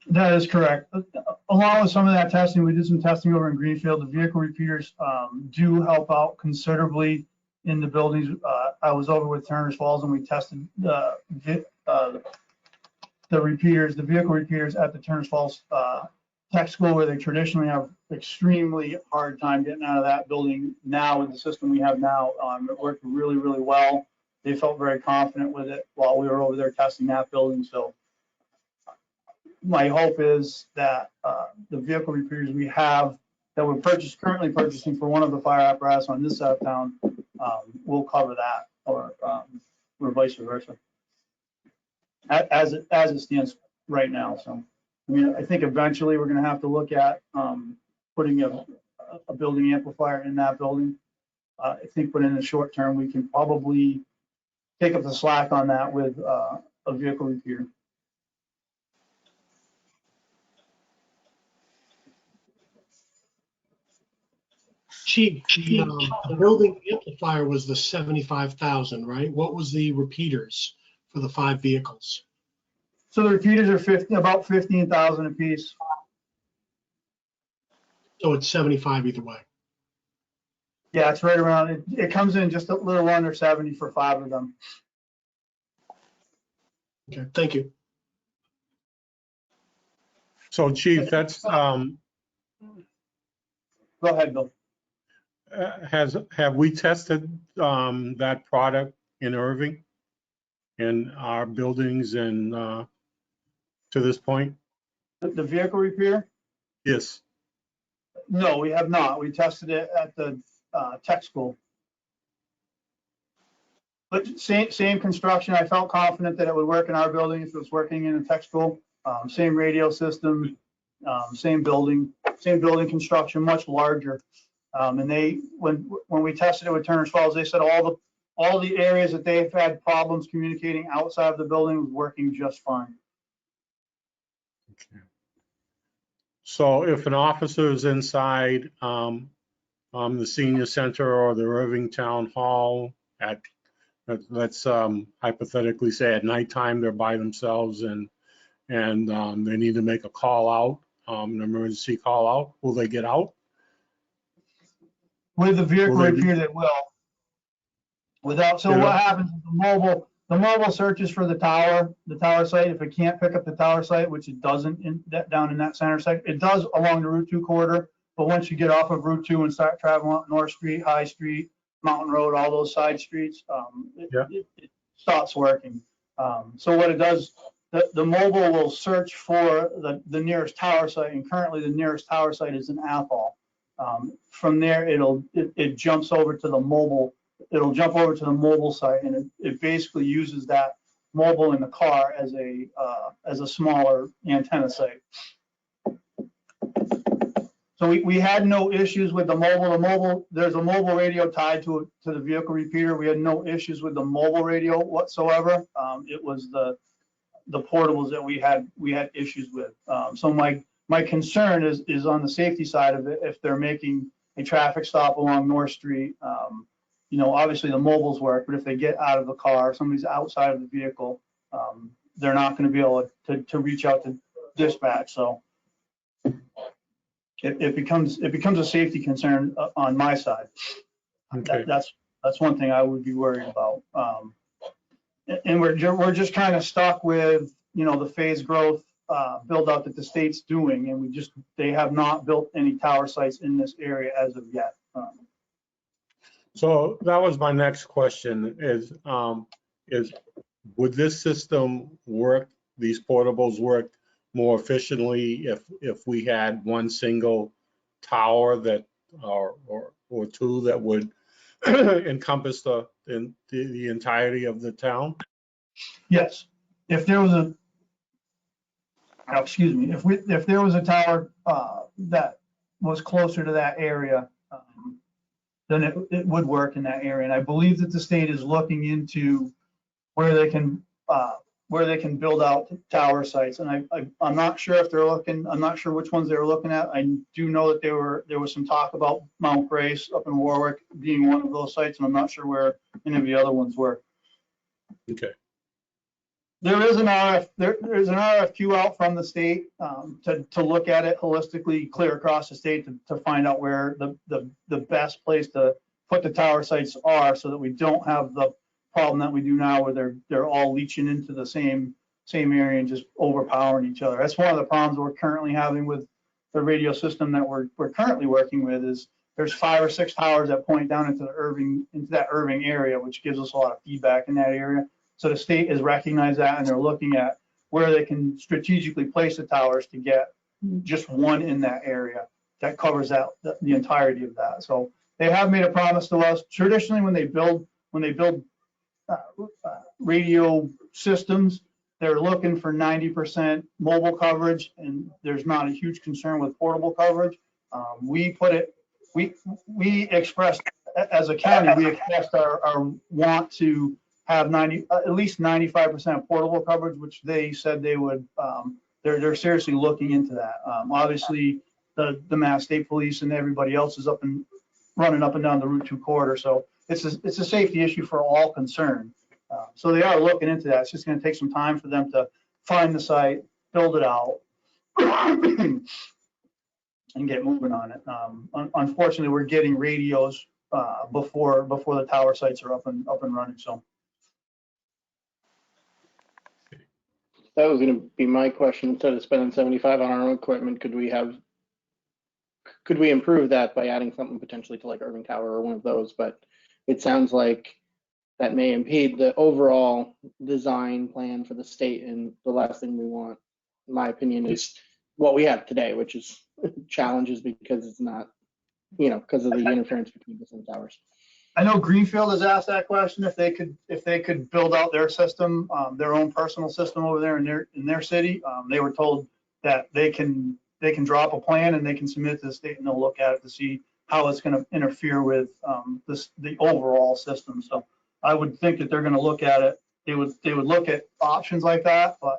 That is correct. Along with some of that testing, we did some testing over in Greenfield. The vehicle repeaters do help out considerably in the buildings. I was over with Turner's Falls and we tested the repeaters, the vehicle repeaters at the Turner's Falls tech school, where they traditionally have extremely hard time getting out of that building. Now with the system we have now, it worked really, really well. They felt very confident with it while we were over there testing that building. So my hope is that the vehicle repeaters we have that we're currently purchasing for one of the fire apparatus on this side of town will cover that, or vice versa, as it stands right now. So, I mean, I think eventually we're going to have to look at putting a building amplifier in that building. I think, but in the short term, we can probably take up the slack on that with a vehicle repeater. Chief, the building amplifier was the 75,000, right? What was the repeaters for the 5 vehicles? So the repeaters are about 15,000 a piece. So it's 75 either way. Yeah, it's right around, it comes in just a little under 70 for 5 of them. Okay, thank you. So Chief, that's, Go ahead, Bill. have we tested that product in Irving? In our buildings and to this point? The vehicle repair? Yes. No, we have not. We tested it at the tech school. But same construction. I felt confident that it would work in our building if it was working in a tech school. Same radio system, same building construction, much larger. And they, when we tested it with Turner's Falls, they said all the areas that they've had problems communicating outside of the building was working just fine. Okay. So if an officer is inside the senior center or the Irving Town Hall at, let's hypothetically say at nighttime, they're by themselves and they need to make a call out, an emergency call out, will they get out? With the vehicle Will they be- repair, they will. Without, so Yeah. what happens is the mobile searches for the tower site. If it can't pick up the tower site, which it doesn't down in that center site, it does along the Route 2 corridor. But once you get off of Route 2 and start traveling up North Street, High Street, Mountain Road, all those side streets, it stops working. So what it does, the mobile will search for the nearest tower site, and currently the nearest tower site is in Athol. From there, it jumps over to the mobile. It'll jump over to the mobile site, and it basically uses that mobile in the car as a smaller antenna site. So we had no issues with the mobile. There's a mobile radio tied to the vehicle repeater. We had no issues with the mobile radio whatsoever. It was the portables that we had issues with. So my concern is on the safety side of it. If they're making a traffic stop along North Street, obviously the mobiles work, but if they get out of the car, somebody's outside of the vehicle, they're not going to be able to reach out to dispatch. So it becomes a safety concern on my side. Okay. That's one thing I would be worried about. And we're just kind of stuck with, the phase growth build out that the state's doing, and they have not built any tower sites in this area as of yet. So that was my next question is would this system work, these portables work more efficiently if we had one single tower that or two that would encompass the entirety of the town? Yes, if there was if there was a tower that was closer to that area, then it would work in that area. And I believe that the state is looking into where they can build out tower sites. And I'm not sure if I'm not sure which ones they were looking at. I do know that there was some talk about Mount Grace up in Warwick being one of those sites, and I'm not sure where any of the other ones were. Okay. There is there's an RFQ out from the state to look at it holistically, clear across the state to find out where the best place to put the tower sites are, so that we don't have the problem that we do now where they're all leaching into the same area and just overpowering each other. That's one of the problems we're currently having with the radio system that we're currently working with. Is there's 5 or 6 towers that point down into that Irving area, which gives us a lot of feedback in that area. So the state has recognized that, and they're looking at where they can strategically place the towers to get just one in that area that covers the entirety of that. So they have made a promise to us. Traditionally, when they build radio systems, they're looking for 90% mobile coverage, and there's not a huge concern with portable coverage. We expressed, as a county, we expressed our want to have at least 95% portable coverage, which they said they would. They're seriously looking into that. Obviously, the Mass State Police and everybody else is up in running up and down the Route 2 corridor. So it's a safety issue for all concerned. So they are looking into that. It's just going to take some time for them to find the site, build it out, and get moving on it. Unfortunately, we're getting radios before the tower sites are up and running. So That was going to be my question. Instead of spending 75 on our own equipment, could we improve that by adding something potentially to like Irving Tower or one of those? But it sounds like that may impede the overall design plan for the state, and the last thing we want, in my opinion, is what we have today, which is challenges because it's not, because of the interference between the same towers. I know Greenfield has asked that question, if they could build out their system, their own personal system over there in their city. They were told that they can drop a plan and they can submit it to the state and they'll look at it to see how it's going to interfere with the overall system. So I would think that they're going to look at it. They would look at options like that, but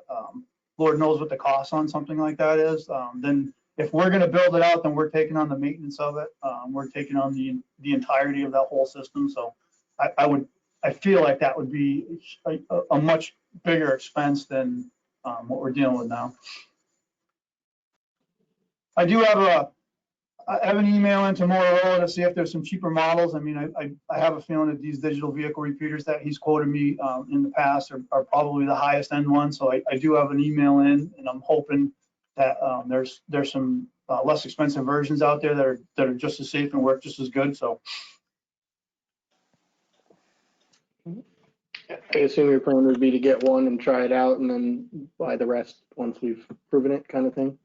Lord knows what the cost on something like that is. Then if we're going to build it out, then we're taking on the maintenance of it. We're taking on the entirety of that whole system. So I feel like that would be a much bigger expense than what we're dealing with now. I do have an email into Motorola to see if there's some cheaper models. I mean, I have a feeling that these digital vehicle repeaters that he's quoted me in the past are probably the highest end ones. So I do have an email in, and I'm hoping that there's some less expensive versions out there that are just as safe and work just as good. So I assume your plan would be to get one and try it out and then buy the rest once we've proven it, kind of thing.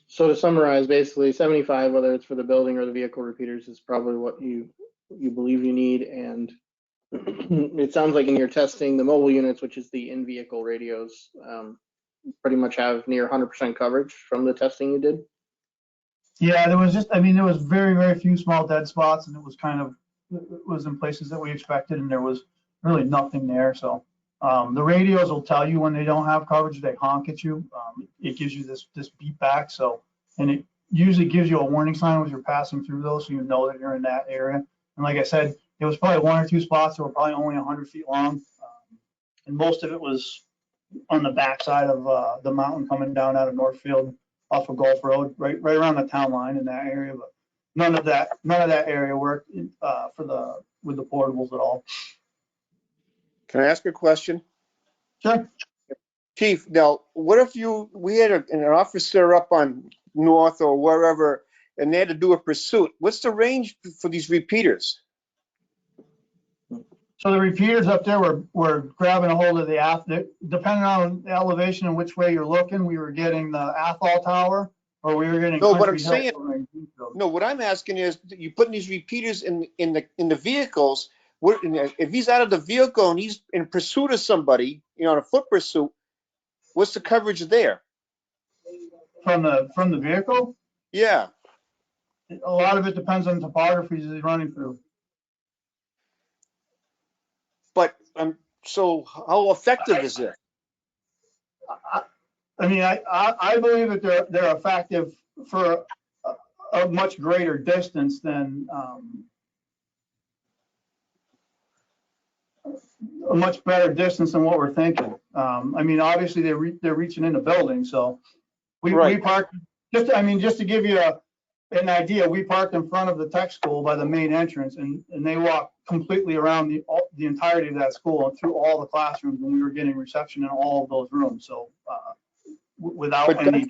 So to summarize, basically 75, whether it's for the building or the vehicle repeaters, is probably what you believe you need. And it sounds like in your testing, the mobile units, which is the in-vehicle radios, pretty much have near 100% coverage from the testing you did. yeah, there was very, very few small dead spots, and it was in places that we expected, and there was really nothing there. So the radios will tell you when they don't have coverage. They honk at you. It gives you this beep back. So, and it usually gives you a warning sign as you're passing through those, so you know that you're in that area. And like I said, it was probably one or two spots that were probably only 100 feet long, and most of it was on the backside of the mountain coming down out of Northfield off of Gulf Road, right around the town line in that area. But none of that area worked with the portables at all. Can I ask a question? Sure. Chief, now, what if we had an officer up on North or wherever, and they had to do a pursuit? What's the range for these repeaters? So the repeaters up there were grabbing a hold of depending on the elevation and which way you're looking, we were getting the Athol Tower, or we were getting. No, what I'm saying, no, what I'm asking is, you putting these repeaters in the vehicles. If he's out of the vehicle and he's in pursuit of somebody, on a foot pursuit, what's the coverage there? From the vehicle? Yeah. A lot of it depends on topography he's running through. But so how effective is it? I mean, I believe that they're effective for a much greater distance than a much better distance than what we're thinking. I mean, obviously they're reaching into buildings, so we parked just to give you an idea. We parked in front of the tech school by the main entrance, and they walked completely around the entirety of that school and through all the classrooms, and we were getting reception in all of those rooms. So without any.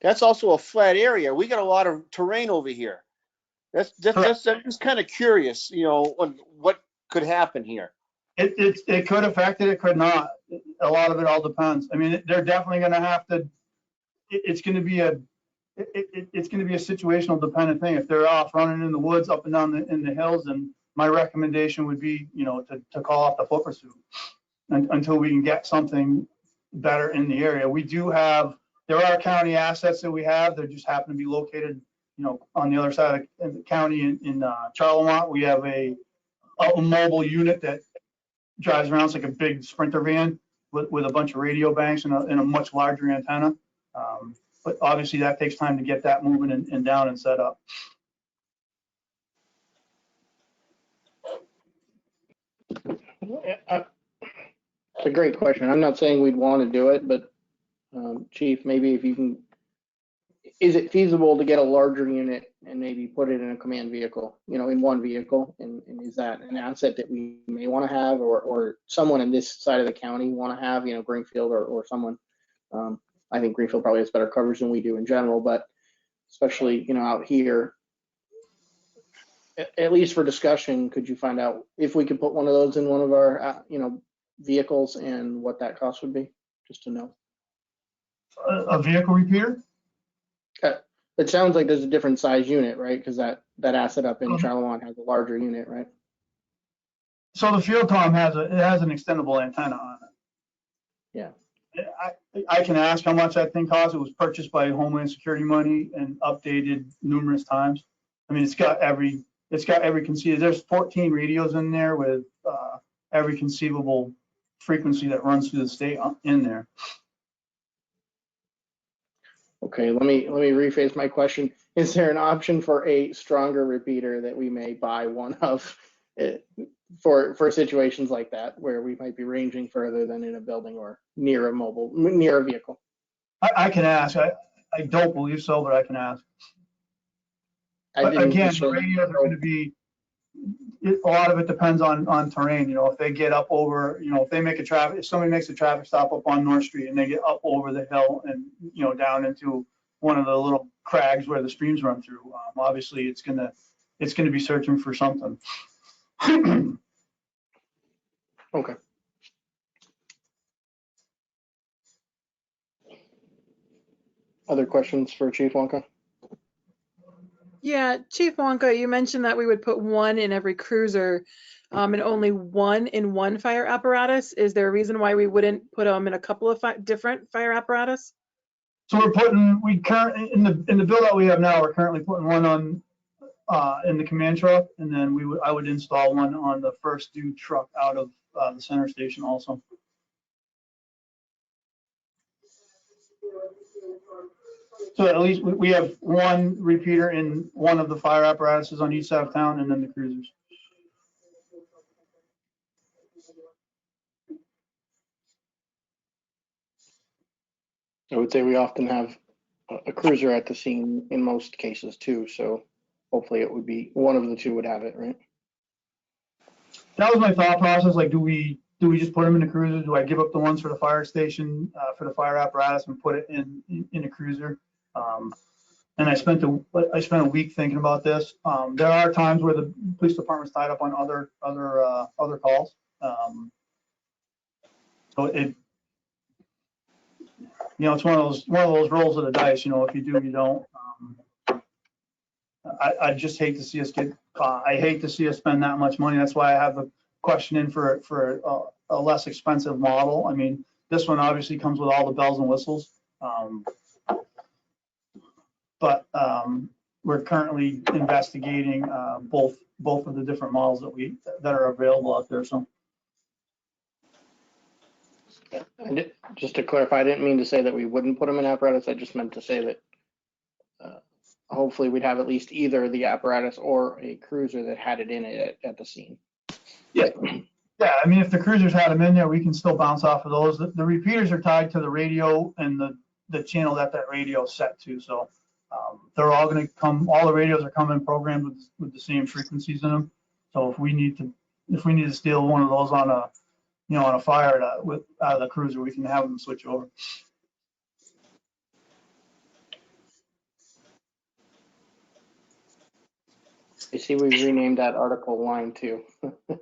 That's also a flat area. We got a lot of terrain over here. That's just kind of curious, on what could happen here. It could affect it. It could not. A lot of it all depends. I mean, they're definitely going to have to. It's going to be a situational dependent thing. If they're off running in the woods up and down in the hills, then my recommendation would be, to call off the foot pursuit until we can get something better in the area. There are county assets that we have. They just happen to be located, on the other side of the county in Charlemont. We have a mobile unit that drives around. It's like a big Sprinter van with a bunch of radio banks and a much larger antenna. But obviously that takes time to get that moving and down and set up. It's a great question. I'm not saying we'd want to do it, but Chief, maybe if you can, is it feasible to get a larger unit and maybe put it in a command vehicle, in one vehicle? And is that an asset that we may want to have, or someone in this side of the county want to have, Greenfield or someone? I think Greenfield probably has better coverage than we do in general, but especially, out here, at least for discussion, could you find out if we could put one of those in one of our, vehicles and what that cost would be, just to know? A vehicle repeater? It sounds like there's a different size unit, right? Because that asset up in Charlemont has a larger unit, right? So the field tom has an extendable antenna on it. Yeah. I can ask how much that thing costs. It was purchased by Homeland Security money and updated numerous times. I mean, it's got every conceivable. There's 14 radios in there with every conceivable frequency that runs through the state in there. Okay, let me rephrase my question. Is there an option for a stronger repeater that we may buy one of for situations like that where we might be ranging further than in a building or near a vehicle? I can ask. I don't believe so, but I can ask. But again, the radios are going to be, a lot of it depends on terrain. If they get up over, if somebody makes a traffic stop up on North Street and they get up over the hill and, down into one of the little crags where the streams run through, obviously it's going to be searching for something. Okay. Other questions for Chief Wonka? Yeah, Chief Wonka, you mentioned that we would put one in every cruiser and only one in one fire apparatus. Is there a reason why we wouldn't put them in a couple of different fire apparatus? So we currently in the build out we have now, we're currently putting one on in the command truck, and then I would install one on the first due truck out of the center station also. So at least we have one repeater in one of the fire apparatuses on each side of town, and then the cruisers. I would say we often have a cruiser at the scene in most cases too, so hopefully it would be one of the two would have it, right? That was my thought process. Like, do we just put them in the cruiser? Do I give up the ones for the fire station for the fire apparatus and put it in a cruiser? And I spent a week thinking about this. There are times where the police department's tied up on other calls. So it's one of those rolls of the dice. If you do, you don't. I just hate to see us I hate to see us spend that much money. That's why I have a question in for a less expensive model. I mean, this one obviously comes with all the bells and whistles. But we're currently investigating both of the different models that are available out there. So, Just to clarify, I didn't mean to say that we wouldn't put them in apparatus. I just meant to say that hopefully we'd have at least either the apparatus or a cruiser that had it in it at the scene. yeah. I mean, if the cruisers had them in there, we can still bounce off of those. The repeaters are tied to the radio and the channel that radio is set to. So. They're all going to come. All the radios are coming programmed with the same frequencies in them. So if we need to steal one of those on a fire out of the cruiser, we can have them switch over. I see we renamed that article line to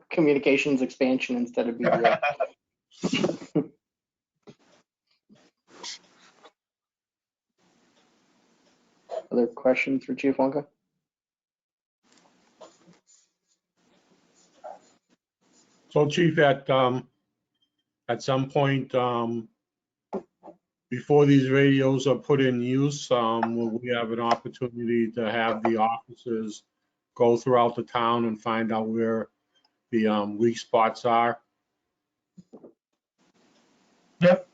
communications expansion instead of BDO. Other questions for Chief Wonka? So Chief, at some point, before these radios are put in use, will we have an opportunity to have the officers go throughout the town and find out where the weak spots are? Yep.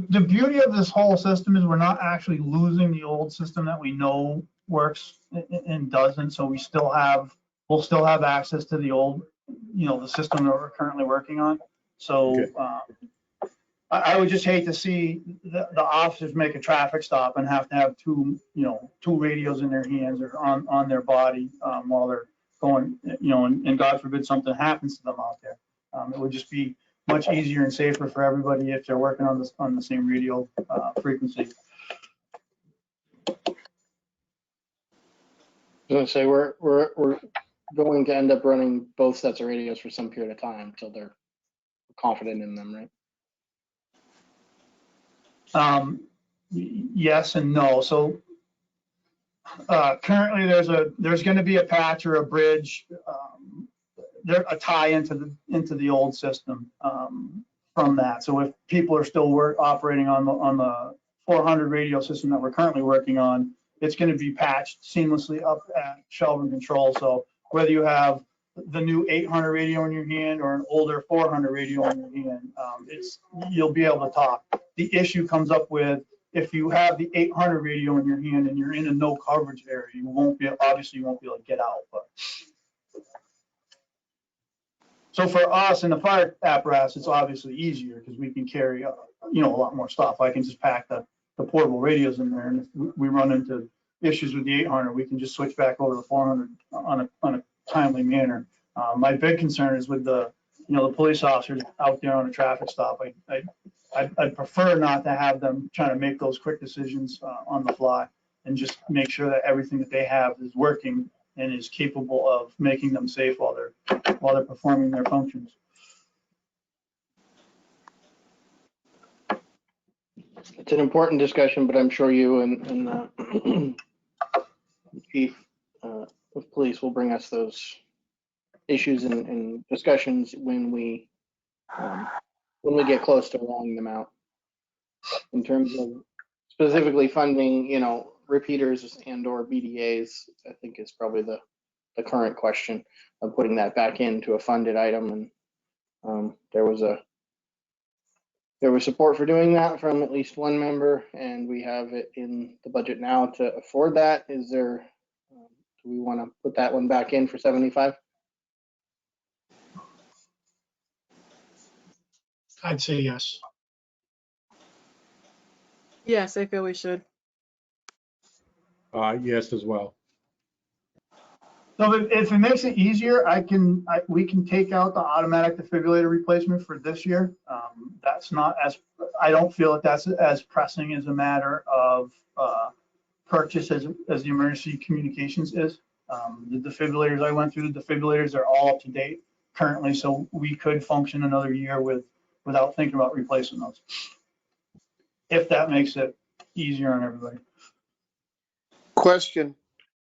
The beauty of this whole system is we're not actually losing the old system that we know works and doesn't. So we'll still have access to the old, the system that we're currently working on. So I would just hate to see the officers make a traffic stop and have to have two radios in their hands or on their body while they're going, and God forbid something happens to them out there. It would just be much easier and safer for everybody if they're working on the same radio frequency. I was gonna say we're going to end up running both sets of radios for some period of time until they're confident in them, right? Yes and no. So currently there's going to be a patch or a bridge, a tie into the old system from that. So if people are still operating on the 400 radio system that we're currently working on, it's going to be patched seamlessly up at Shelburne Control. So whether you have the new 800 radio in your hand or an older 400 radio in your hand, you'll be able to talk. The issue comes up with if you have the 800 radio in your hand and you're in a no coverage area, you won't be able to get out. But so for us in the fire apparatus, it's obviously easier because we can carry a lot more stuff. I can just pack the portable radios in there, and if we run into issues with the 800, we can just switch back over to 400 on a timely manner. My big concern is with the police officers out there on a traffic stop. I'd prefer not to have them trying to make those quick decisions on the fly, and just make sure that everything that they have is working and is capable of making them safe while they're performing their functions. It's an important discussion, but I'm sure you and Chief of Police will bring us those issues and discussions when we get close to rolling them out. In terms of specifically funding, repeaters and/or BDAs, I think is probably the current question of putting that back into a funded item. And there was support for doing that from at least one member, and we have it in the budget now to afford that. Do we want to put that one back in for 75? I'd say yes. Yes, I feel we should. Yes, as well. So if it makes it easier, we can take out the automatic defibrillator replacement for this year. I don't feel that's as pressing as a matter of purchase as the emergency communications is. The defibrillators I went through, the defibrillators are all up to date currently, so we could function another year without thinking about replacing those. If that makes it easier on everybody. Question,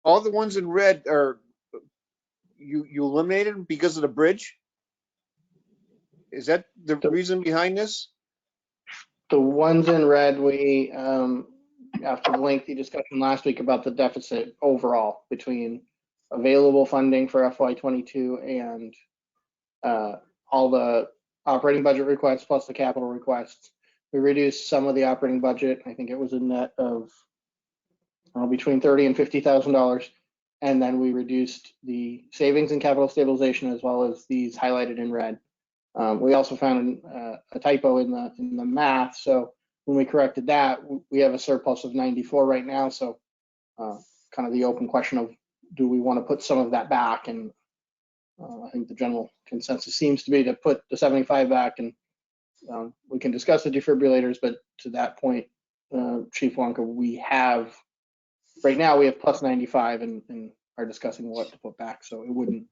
all the ones in red are, you eliminated them because of the bridge? Is that the reason behind this? The ones in red, we, after the lengthy discussion last week about the deficit overall between available funding for FY22 and all the operating budget requests plus the capital requests, we reduced some of the operating budget. I think it was a net of between $30,000 and $50,000. And then we reduced the savings and capital stabilization as well as these highlighted in red. We also found a typo in the math. So when we corrected that, we have a surplus of 94 right now. So kind of the open question of, do we want to put some of that back? And I think the general consensus seems to be to put the 75 back, and we can discuss the defibrillators, but to that point, Chief Wonka, right now we have plus 95 and are discussing what to put back. So it wouldn't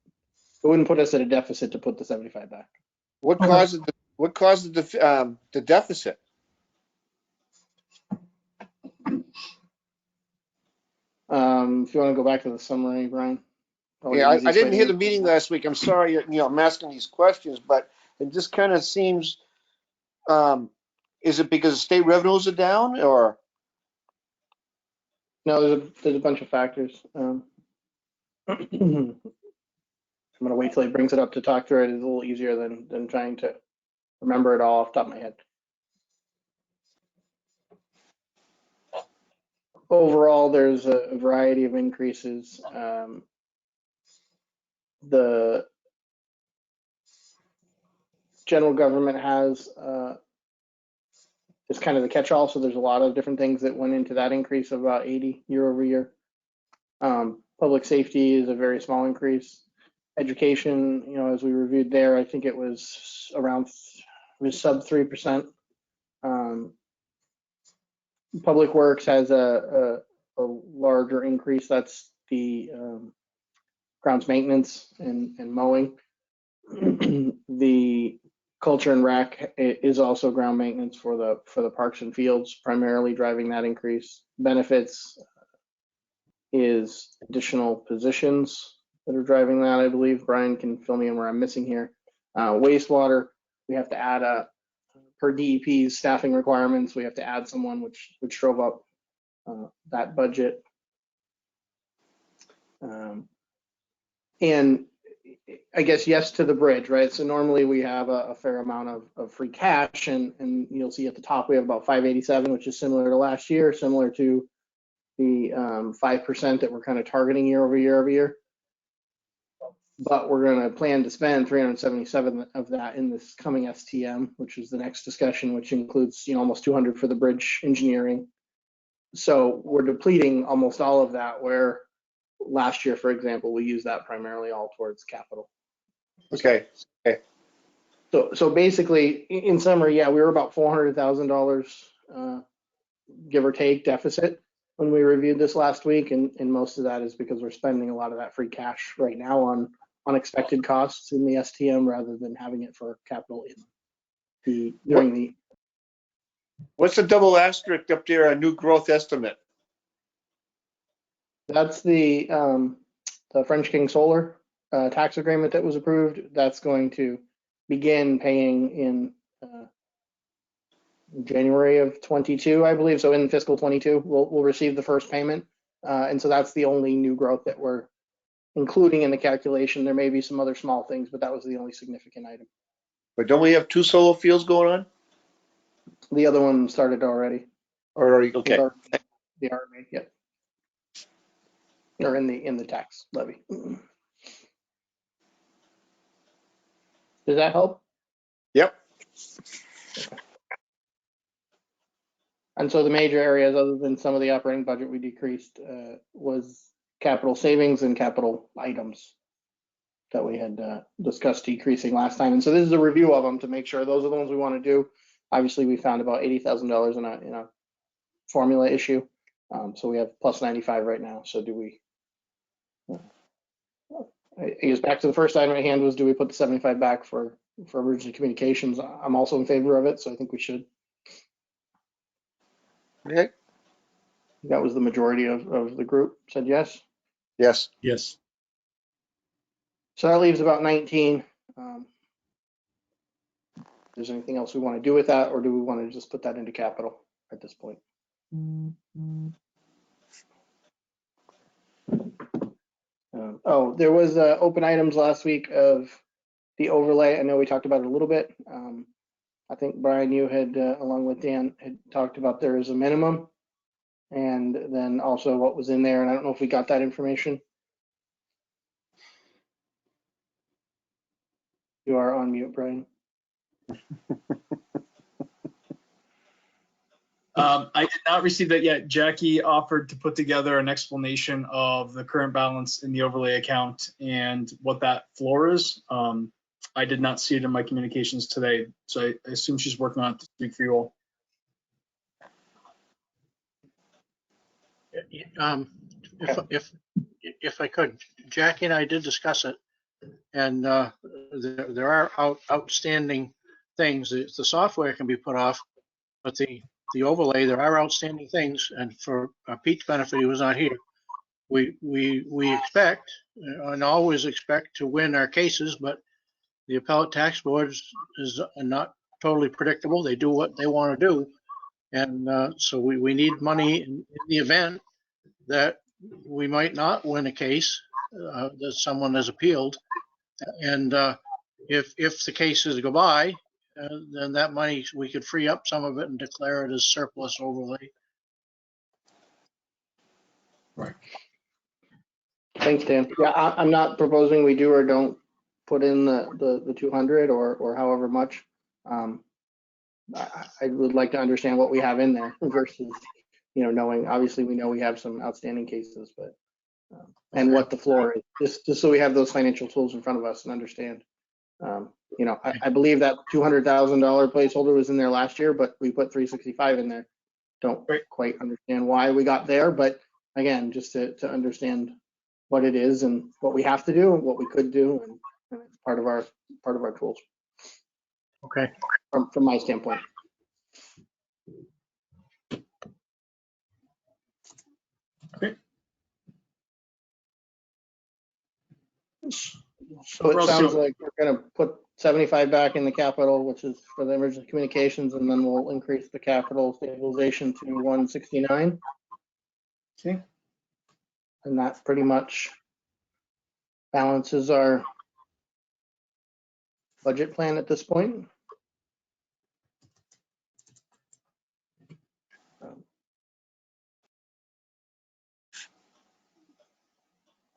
put us at a deficit to put the 75 back. What caused the deficit? If you want to go back to the summary, Brian. Yeah, I didn't hear the meeting last week. I'm sorry, I'm asking these questions, but it just kind of seems, is it because state revenues are down, or? No, there's a bunch of factors. I'm going to wait till he brings it up to talk through it. It's a little easier than trying to remember it all off the top of my head. overall, there's a variety of increases. The general government has is kind of the catch-all, so there's a lot of different things that went into that increase of about 80 year over year. Public safety is a very small increase. Education, you know, as we reviewed there, I think it was around, it was sub 3%. Public Works has a larger increase. That's the grounds maintenance and mowing. The Culture and Rec is also ground maintenance for the parks and fields, primarily driving that increase. Benefits is additional positions that are driving that, I believe. Brian can fill me in where I'm missing here. Wastewater, we have to add per DEP's staffing requirements, we have to add someone, which drove up that budget. And I guess yes to the bridge, right? So normally we have a fair amount of free cash, and you'll see at the top we have about 587, which is similar to last year, similar to the 5% that we're kind of targeting year over year. But we're going to plan to spend 377 of that in this coming STM, which is the next discussion, which includes, you know, almost 200 for the bridge engineering. So we're depleting almost all of that, where last year, for example, we used that primarily all towards capital. Okay. Okay. So basically, in summary, yeah, we were about $400,000, give or take, deficit when we reviewed this last week, and most of that is because we're spending a lot of that free cash right now on unexpected costs in the STM rather than having it for capital during the. What's the double asterisk up there, a new growth estimate? That's the French King Solar tax agreement that was approved. That's going to begin paying in January of 22, I believe. So in fiscal 22, we'll receive the first payment. And so that's the only new growth that we're including in the calculation. There may be some other small things, but that was the only significant item. But don't we have 2 solar fields going on? The other one started already. Or, okay. The RMA, yeah. Or in the tax levy. Does that help? Yep. And so the major areas, other than some of the operating budget we decreased, was capital savings and capital items that we had discussed decreasing last time. And so this is a review of them to make sure those are the ones we want to do. Obviously, we found about $80,000 in a formula issue. So we have plus 95 right now. So do we? I guess back to the first item at hand was, do we put the 75 back for emergency communications? I'm also in favor of it, so I think we should. Okay. That was the majority of the group said yes. Yes. Yes. So that leaves about 19. Is there anything else we want to do with that, or do we want to just put that into capital at this point? There was open items last week of the overlay. I know we talked about it a little bit. I think Brian, you had, along with Dan, had talked about there is a minimum, and then also what was in there. And I don't know if we got that information. You are on mute, Brian. I did not receive that yet. Jackie offered to put together an explanation of the current balance in the overlay account and what that floor is. I did not see it in my communications today, so I assume she's working on it to speak for you all. If I could, Jackie and I did discuss it, and there are outstanding things. The software can be put off, but the overlay, there are outstanding things. And for Pete's benefit, he was not here. We expect and always expect to win our cases, but the appellate tax board is not totally predictable. They do what they want to do, and so we need money in the event that we might not win a case that someone has appealed. And if the cases go by, then that money, we could free up some of it and declare it as surplus overlay. Thanks, Dan. Yeah, I'm not proposing we do or don't put in the 200 or however much. I would like to understand what we have in there versus, knowing, obviously we know we have some outstanding cases, but, and what the floor is, just so we have those financial tools in front of us and understand. I believe that $200,000 placeholder was in there last year, but we put 365 in there. Don't quite understand why we got there, but again, just to understand what it is and what we have to do and what we could do, and it's part of our tools. Okay. From my standpoint. Okay. So it sounds like we're going to put 75 back in the capital, which is for the emergency communications, and then we'll increase the capital stabilization to 169. Okay. And that pretty much balances our budget plan at this point.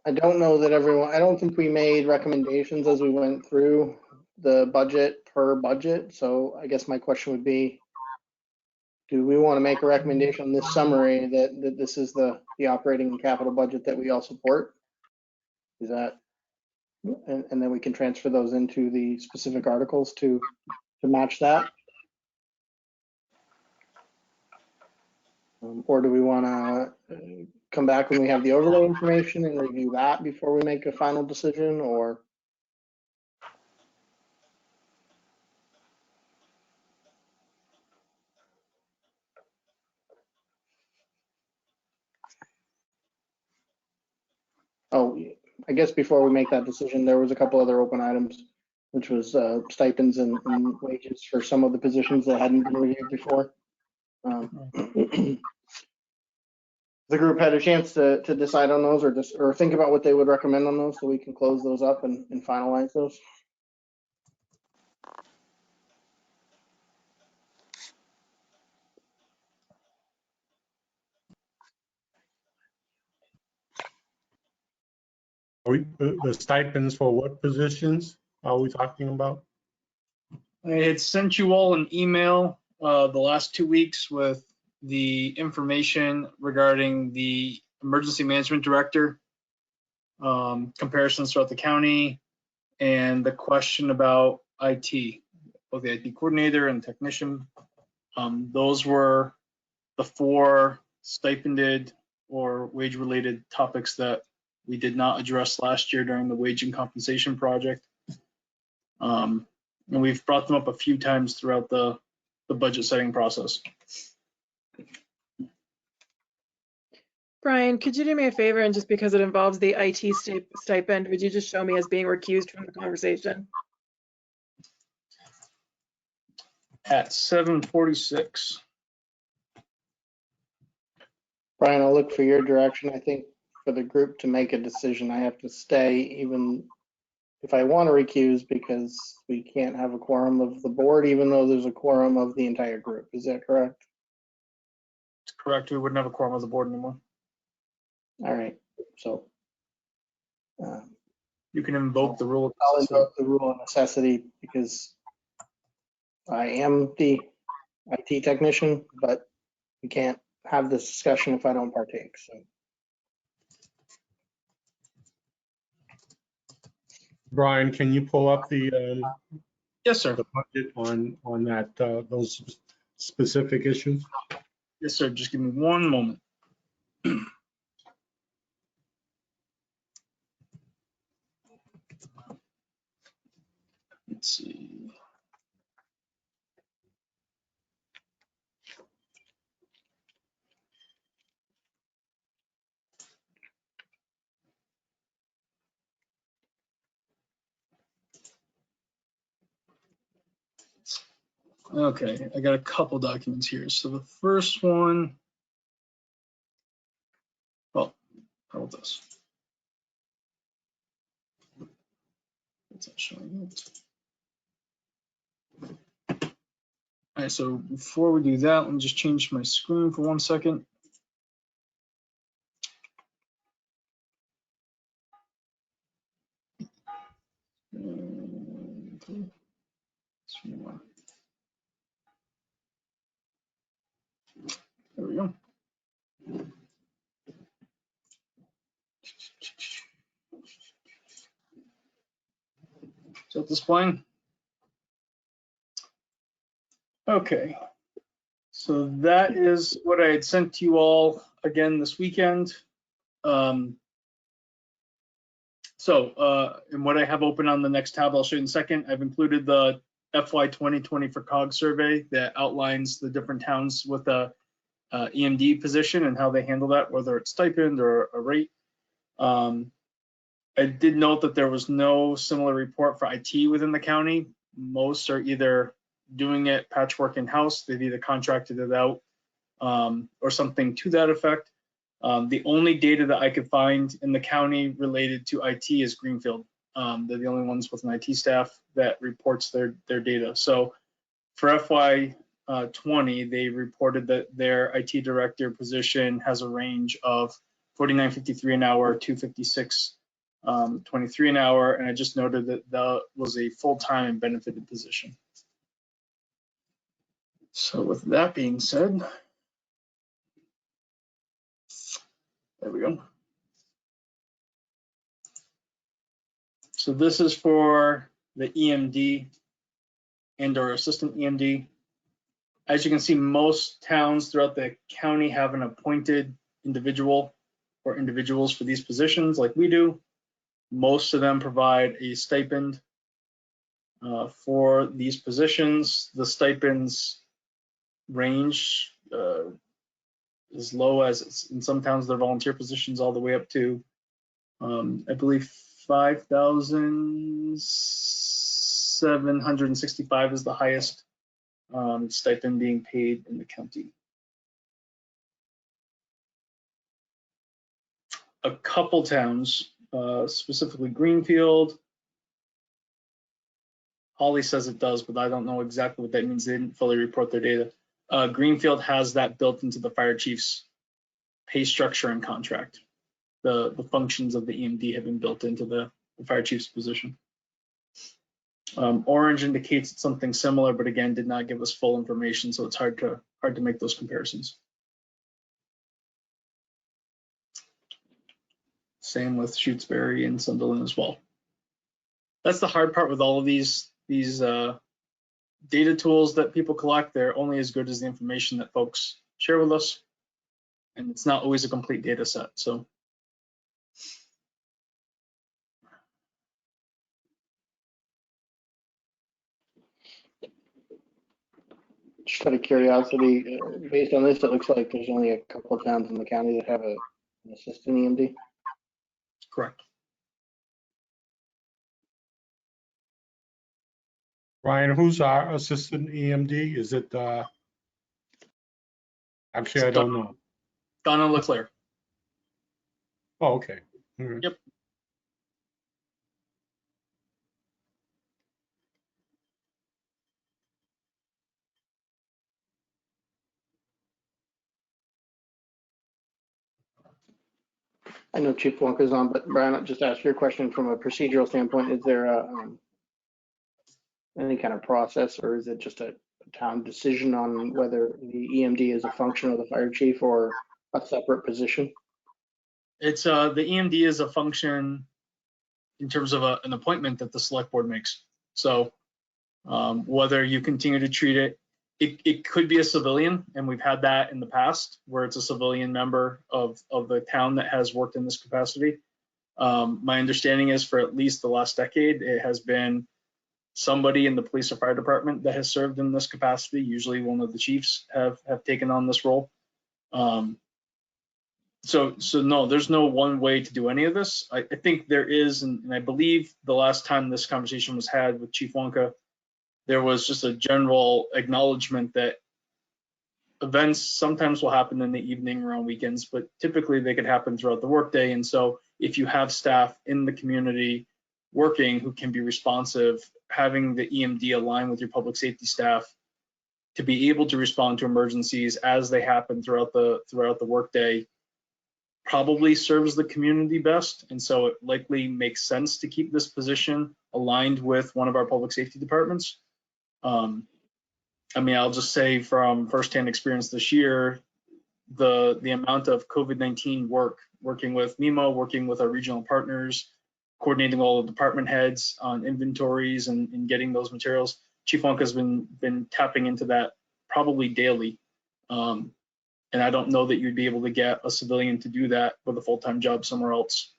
I don't know that I don't think we made recommendations as we went through the budget per budget. So I guess my question would be, do we want to make a recommendation on this summary that this is the operating and capital budget that we all support? Is that, and then we can transfer those into the specific articles to match that? Or do we want to come back when we have the overlay information and review that before we make a final decision, or? Oh, I guess before we make that decision, there was a couple other open items, which was stipends and wages for some of the positions that hadn't been reviewed before. The group had a chance to decide on those or think about what they would recommend on those, so we can close those up and finalize those. The stipends for what positions are we talking about? I had sent you all an email the last 2 weeks with the information regarding the emergency management director, comparisons throughout the county, and the question about IT, both the IT coordinator and technician. Those were the 4 stipended or wage-related topics that we did not address last year during the wage and compensation project. And we've brought them up a few times throughout the budget setting process. Brian, could you do me a favor, and just because it involves the IT stipend, would you just show me as being recused from the conversation? At 7:46. Brian, I'll look for your direction. I think for the group to make a decision, I have to stay even if I want to recuse, because we can't have a quorum of the board, even though there's a quorum of the entire group. Is that correct? It's correct. We wouldn't have a quorum of the board anymore. All right. So you can invoke the rule of I'll invoke the rule of necessity because I am the IT technician, but we can't have this discussion if I don't partake. So. Brian, can you pull up the yes, sir. The budget on that those specific issues? Yes, sir. Just give me one moment. Let's see. Okay, I got a couple documents here. So the first one, well, how about this? It's not showing it. All right, so before we do that, let me just change my screen for 1 second. There we go. Is that displaying? Okay. So that is what I had sent to you all again this weekend. And what I have open on the next tab, I'll show you in a second. I've included the FY 2020 for COG survey that outlines the different towns with a EMD position and how they handle that, whether it's stipend or a rate. I did note that there was no similar report for IT within the county. Most are either doing it patchwork in-house, they've either contracted it out or something to that effect. The only data that I could find in the county related to IT is Greenfield. They're the only ones with an IT staff that reports their data. So for FY 20, they reported that their IT director position has a range of $49.53 an hour to $56.23 an hour, and I just noted that that was a full-time and benefited position. So with that being said, there we go. So this is for the EMD and or assistant EMD. As you can see, most towns throughout the county have an appointed individual or individuals for these positions like we do. Most of them provide a stipend for these positions. The stipends range as low as, in some towns, they're volunteer positions, all the way up to, I believe, $5,765 is the highest stipend being paid in the county. A couple towns, specifically Greenfield. Holly says it does, but I don't know exactly what that means. They didn't fully report their data. Greenfield has that built into the fire chief's pay structure and contract. The functions of the EMD have been built into the fire chief's position. Orange indicates it's something similar, but again, did not give us full information, so it's hard to make those comparisons. Same with Shutesbury and Sunderland as well. That's the hard part with all of these data tools that people collect. They're only as good as the information that folks share with us, and it's not always a complete data set. So just out of curiosity, based on this, it looks like there's only a couple of towns in the county that have an assistant EMD. correct. Ryan, who's our assistant EMD? Is it, actually, I don't know. Donna Leclerc. Oh, okay. All right. Yep. I know Chief Wonka's on, but Brian, I'll just ask your question from a procedural standpoint. Is there any kind of process, or is it just a town decision on whether the EMD is a function of the fire chief or a separate position? It's the EMD is a function in terms of an appointment that the select board makes. So whether you continue to treat it, it could be a civilian, and we've had that in the past where it's a civilian member of the town that has worked in this capacity. My understanding is for at least the last decade, it has been somebody in the police or fire department that has served in this capacity. Usually one of the chiefs have taken on this role. So no, there's no one way to do any of this. I think there is, and I believe the last time this conversation was had with Chief Wonka, there was just a general acknowledgement that events sometimes will happen in the evening or on weekends, but typically they could happen throughout the workday. And so if you have staff in the community working who can be responsive, having the EMD align with your public safety staff to be able to respond to emergencies as they happen throughout the workday probably serves the community best. And so it likely makes sense to keep this position aligned with one of our public safety departments. I mean, I'll just say from firsthand experience this year, the amount of COVID-19 work, working with NEMO, working with our regional partners, coordinating all the department heads on inventories and getting those materials. Chief Wonka's been tapping into that probably daily. And I don't know that you'd be able to get a civilian to do that with a full-time job somewhere else,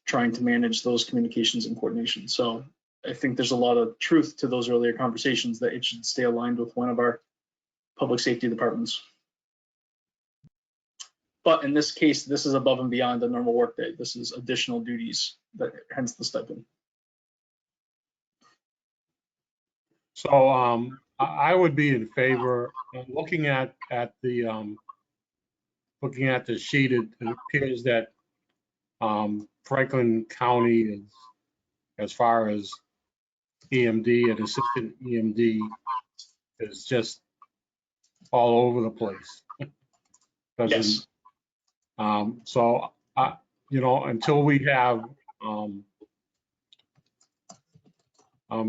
trying to manage those communications and coordination. So I think there's a lot of truth to those earlier conversations that it should stay aligned with one of our public safety departments. But in this case, this is above and beyond a normal workday. This is additional duties, that hence the stipend. So I would be in favor of looking at the sheet. It appears that Franklin County is, as far as EMD and assistant EMD, is just all over the place. Yes. So you know, until we have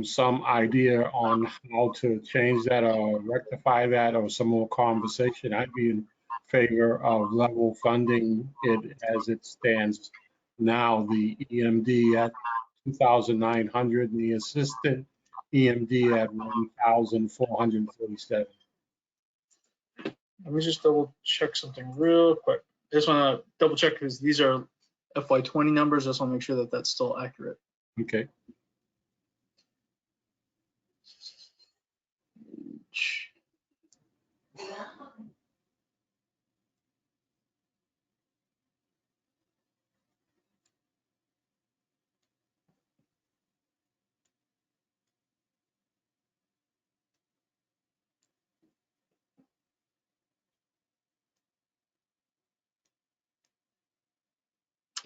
some idea on how to change that or rectify that, or some more conversation, I'd be in favor of level funding it as it stands now, the EMD at 2,900 and the assistant EMD at 1,447. Let me just double check something real quick. I just want to double check because these are FY20 numbers. I just want to make sure that that's still accurate. Okay.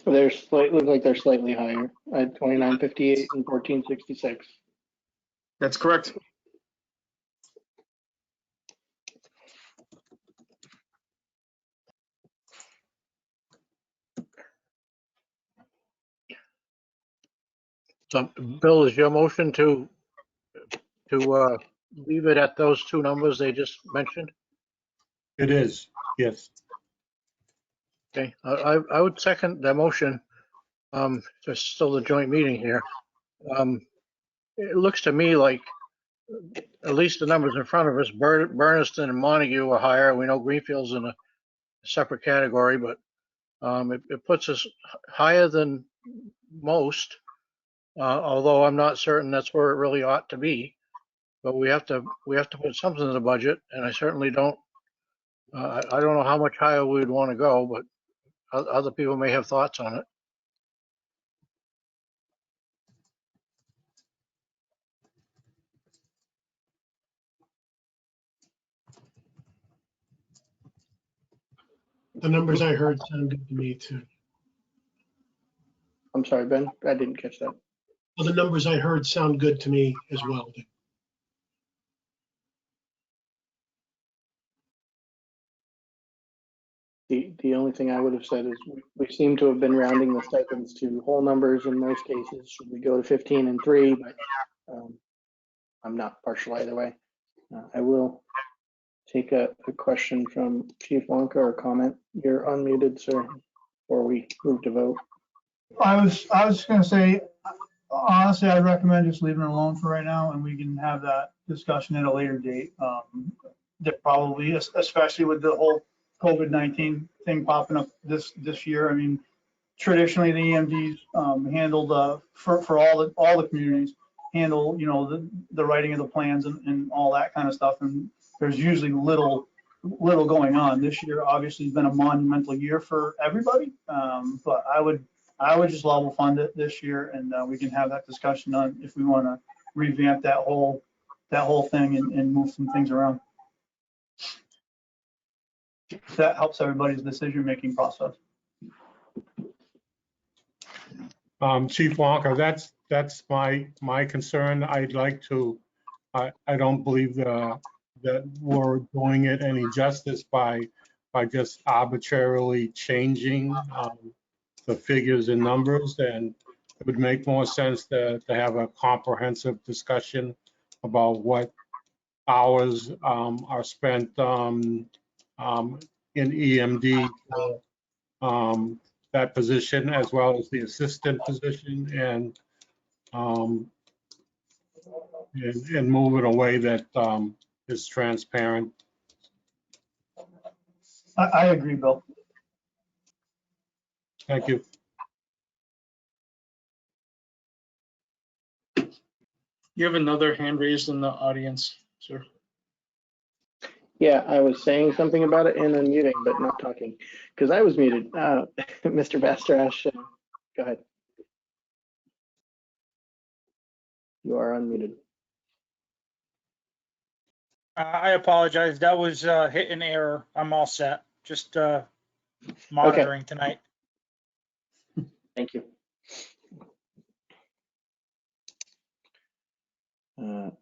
Look like they're slightly higher at 2958 and 1466. That's correct. So, Bill, is your motion to leave it at those two numbers they just mentioned? It is, yes. Okay, I would second the motion. There's still the joint meeting here. It looks to me like at least the numbers in front of us, Berniston and Montague are higher. We know Greenfield's in a separate category, but it puts us higher than most, although I'm not certain that's where it really ought to be. But we have to put something in the budget, and I certainly don't. I don't know how much higher we would want to go, but other people may have thoughts on it. The numbers I heard sound good to me too. I'm sorry, Ben, I didn't catch that. Well, the numbers I heard sound good to me as well. The only thing I would have said is we seem to have been rounding the stipends to whole numbers in most cases. Should we go to 15 and 3? But I'm not partial either way. I will take a question from Chief Wonka or comment. You're unmuted, sir, before we move to vote. I was just gonna say, honestly, I'd recommend just leaving it alone for right now, and we can have that discussion at a later date. That probably, especially with the whole COVID-19 thing popping up this year. I mean, traditionally the EMDs handled for all the communities handle, you know, the writing of the plans and all that kind of stuff. And there's usually little going on. This year obviously has been a monumental year for everybody. But I would just level fund it this year, and we can have that discussion on if we want to revamp that whole thing and move some things around. That helps everybody's decision-making process. Chief Wonka, that's my concern. I'd like to, I don't believe that we're doing it any justice by by just arbitrarily changing the figures and numbers, and it would make more sense to have a comprehensive discussion about what hours are spent in EMD for that position, as well as the assistant position, and move in a way that is transparent. I agree, Bill. Thank you. You have another hand raised in the audience, sir. Yeah, I was saying something about it and unmuting, but not talking, because I was muted. Mr. Bastrash, go ahead. You are unmuted. I apologize. That was hit an error. I'm all set. Just monitoring tonight. Thank you.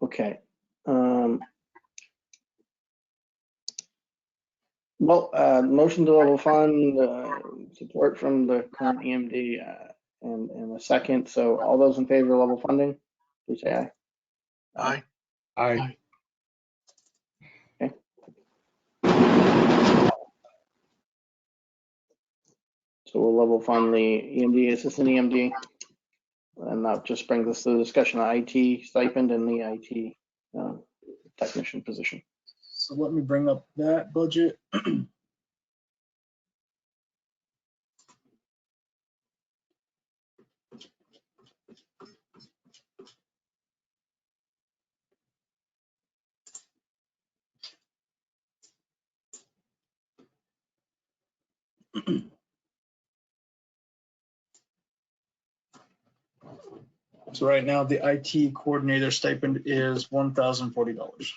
Okay. Motion to level fund, support from the current EMD, and a second. So all those in favor of level funding, please say aye. Aye. Aye. So we'll level fund the EMD, assistant EMD. And that just brings us to the discussion of IT stipend and the IT technician position. So let me bring up that budget. So right now, the IT coordinator stipend is $1,040.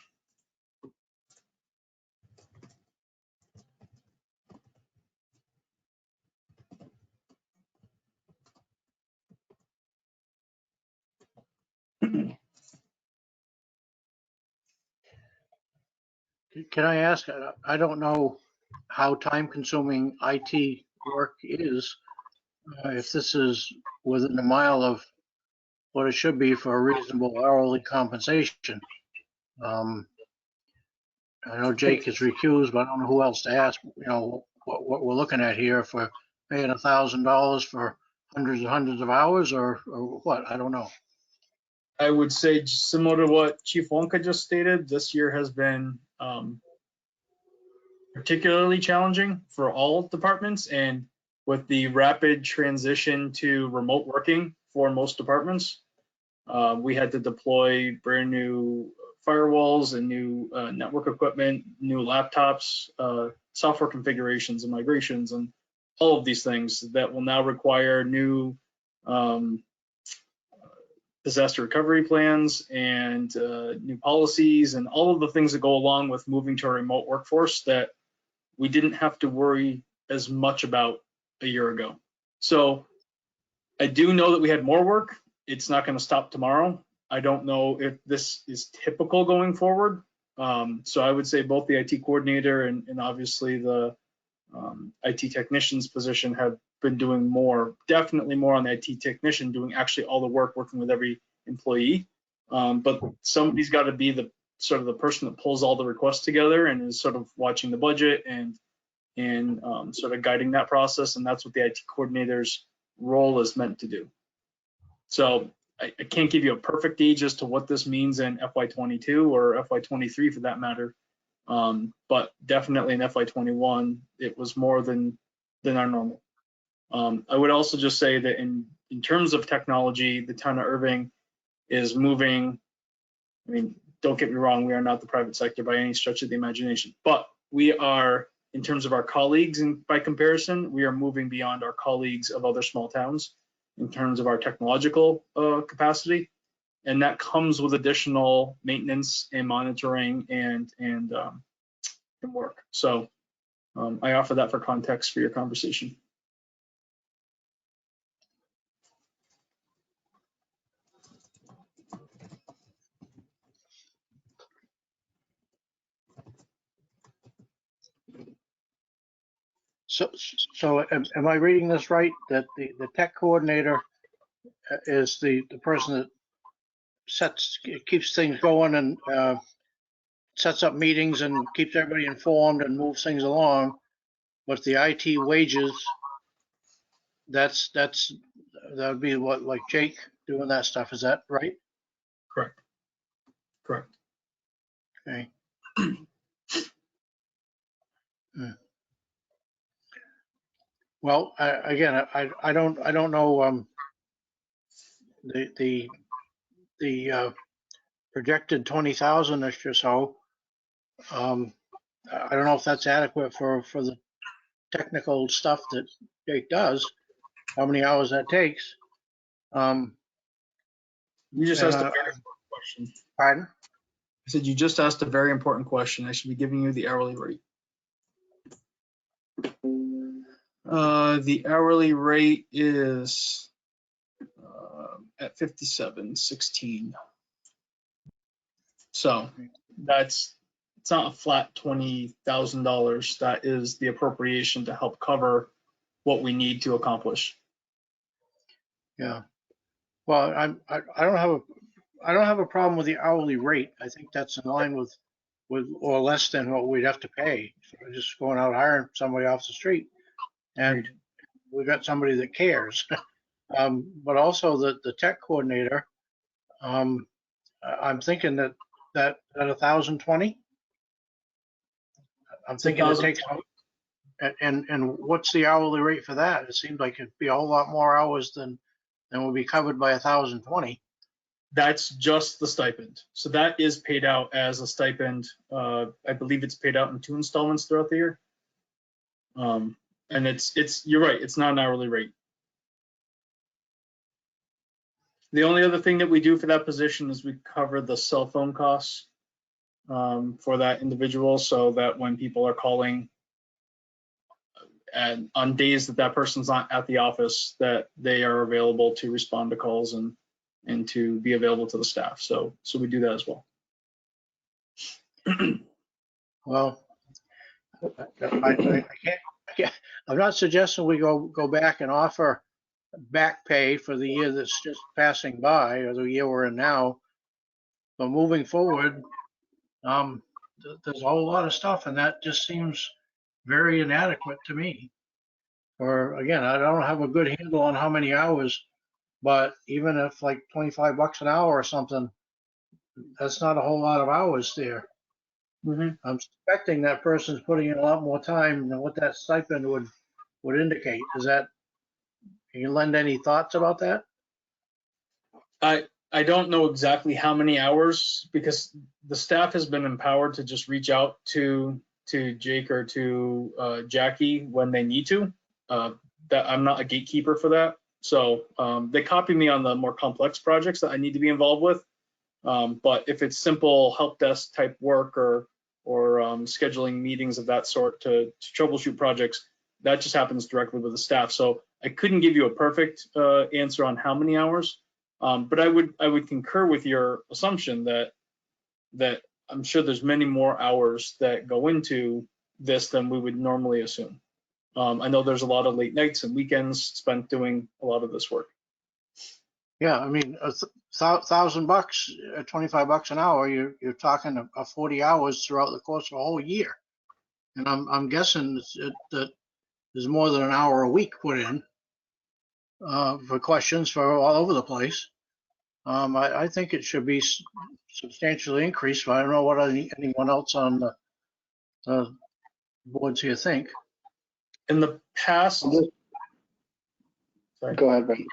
Can I ask, I don't know how time consuming IT work is. If this is within a mile of what it should be for a reasonable hourly compensation. I know Jake is recused, but I don't know who else to ask, what we're looking at here for paying $1,000 for hundreds and hundreds of hours or what? I don't know. I would say similar to what Chief Wonka just stated, this year has been particularly challenging for all departments, and with the rapid transition to remote working for most departments, we had to deploy brand new firewalls and new network equipment, new laptops, software configurations and migrations, and all of these things that will now require new disaster recovery plans and new policies and all of the things that go along with moving to a remote workforce that we didn't have to worry as much about a year ago. So I do know that we had more work. It's not going to stop tomorrow. I don't know if this is typical going forward. So I would say both the IT coordinator and obviously the IT technician's position have been doing more, definitely more on the IT technician, doing actually all the work, working with every employee. But somebody's got to be the sort of the person that pulls all the requests together and is sort of watching the budget and sort of guiding that process. And that's what the IT coordinator's role is meant to do. So I can't give you a perfect age as to what this means in FY22 or FY23 for that matter. But definitely in FY21, it was more than our normal. I would also just say that in terms of technology, the town of Irving is moving. I mean, don't get me wrong, we are not the private sector by any stretch of the imagination, but we are, in terms of our colleagues, and by comparison, we are moving beyond our colleagues of other small towns in terms of our technological capacity. And that comes with additional maintenance and monitoring and work. So I offer that for context for your conversation. So am I reading this right? That the tech coordinator is the person that keeps things going and sets up meetings and keeps everybody informed and moves things along. But the IT wages, that would be what, like Jake doing that stuff. Is that right? Correct. Correct. Okay. Well, again, I don't know the projected 20,000-ish or so. I don't know if that's adequate for the technical stuff that Jake does. How many hours that takes? You just And, asked a very important question. Pardon? I said you just asked a very important question. I should be giving you the hourly rate. The hourly rate is at 57.16. So it's not a flat $20,000. That is the appropriation to help cover what we need to accomplish. Yeah. Well, I don't have a problem with the hourly rate. I think that's in line with or less than what we'd have to pay. So we're just going out hiring somebody off the street, and we got somebody that cares. But also the tech coordinator. I'm thinking that 1,020. I'm thinking it takes. And what's the hourly rate for that? It seems like it'd be a whole lot more hours than will be covered by 1,020. That's just the stipend. So that is paid out as a stipend. I believe it's paid out in 2 installments throughout the year. And you're right, it's not an hourly rate. The only other thing that we do for that position is we cover the cell phone costs for that individual, so that when people are calling and on days that person's not at the office, that they are available to respond to calls and to be available to the staff. So we do that as well. Well, I can't. I'm not suggesting we go back and offer back pay for the year that's just passing by or the year we're in now. But moving forward, there's a whole lot of stuff, and that just seems very inadequate to me. Or again, I don't have a good handle on how many hours, but even if like $25 an hour or something, that's not a whole lot of hours there. Mm-hmm. I'm suspecting that person's putting in a lot more time than what that stipend would indicate. Is that, can you lend any thoughts about that? I don't know exactly how many hours, because the staff has been empowered to just reach out to Jake or to Jackie when they need to. That I'm not a gatekeeper for that. So they copy me on the more complex projects that I need to be involved with. But if it's simple help desk type work or scheduling meetings of that sort to troubleshoot projects, that just happens directly with the staff. So I couldn't give you a perfect answer on how many hours, but I would concur with your assumption that I'm sure there's many more hours that go into this than we would normally assume. I know there's a lot of late nights and weekends spent doing a lot of this work. Yeah, I mean, $1,000, $25 an hour, you're talking 40 hours throughout the course of a whole year. And I'm guessing that there's more than an hour a week put in for questions for all over the place. I think it should be substantially increased, but I don't know what anyone else on the boards here think. In the past, sorry. Go ahead, Ben.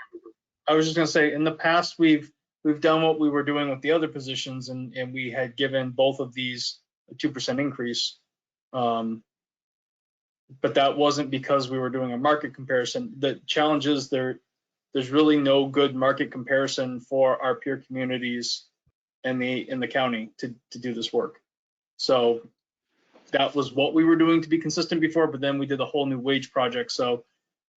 I was just going to say, in the past, we've done what we were doing with the other positions, and we had given both of these a 2% increase. But that wasn't because we were doing a market comparison. The challenge is there's really no good market comparison for our peer communities in the county to do this work. So that was what we were doing to be consistent before, but then we did a whole new wage project. So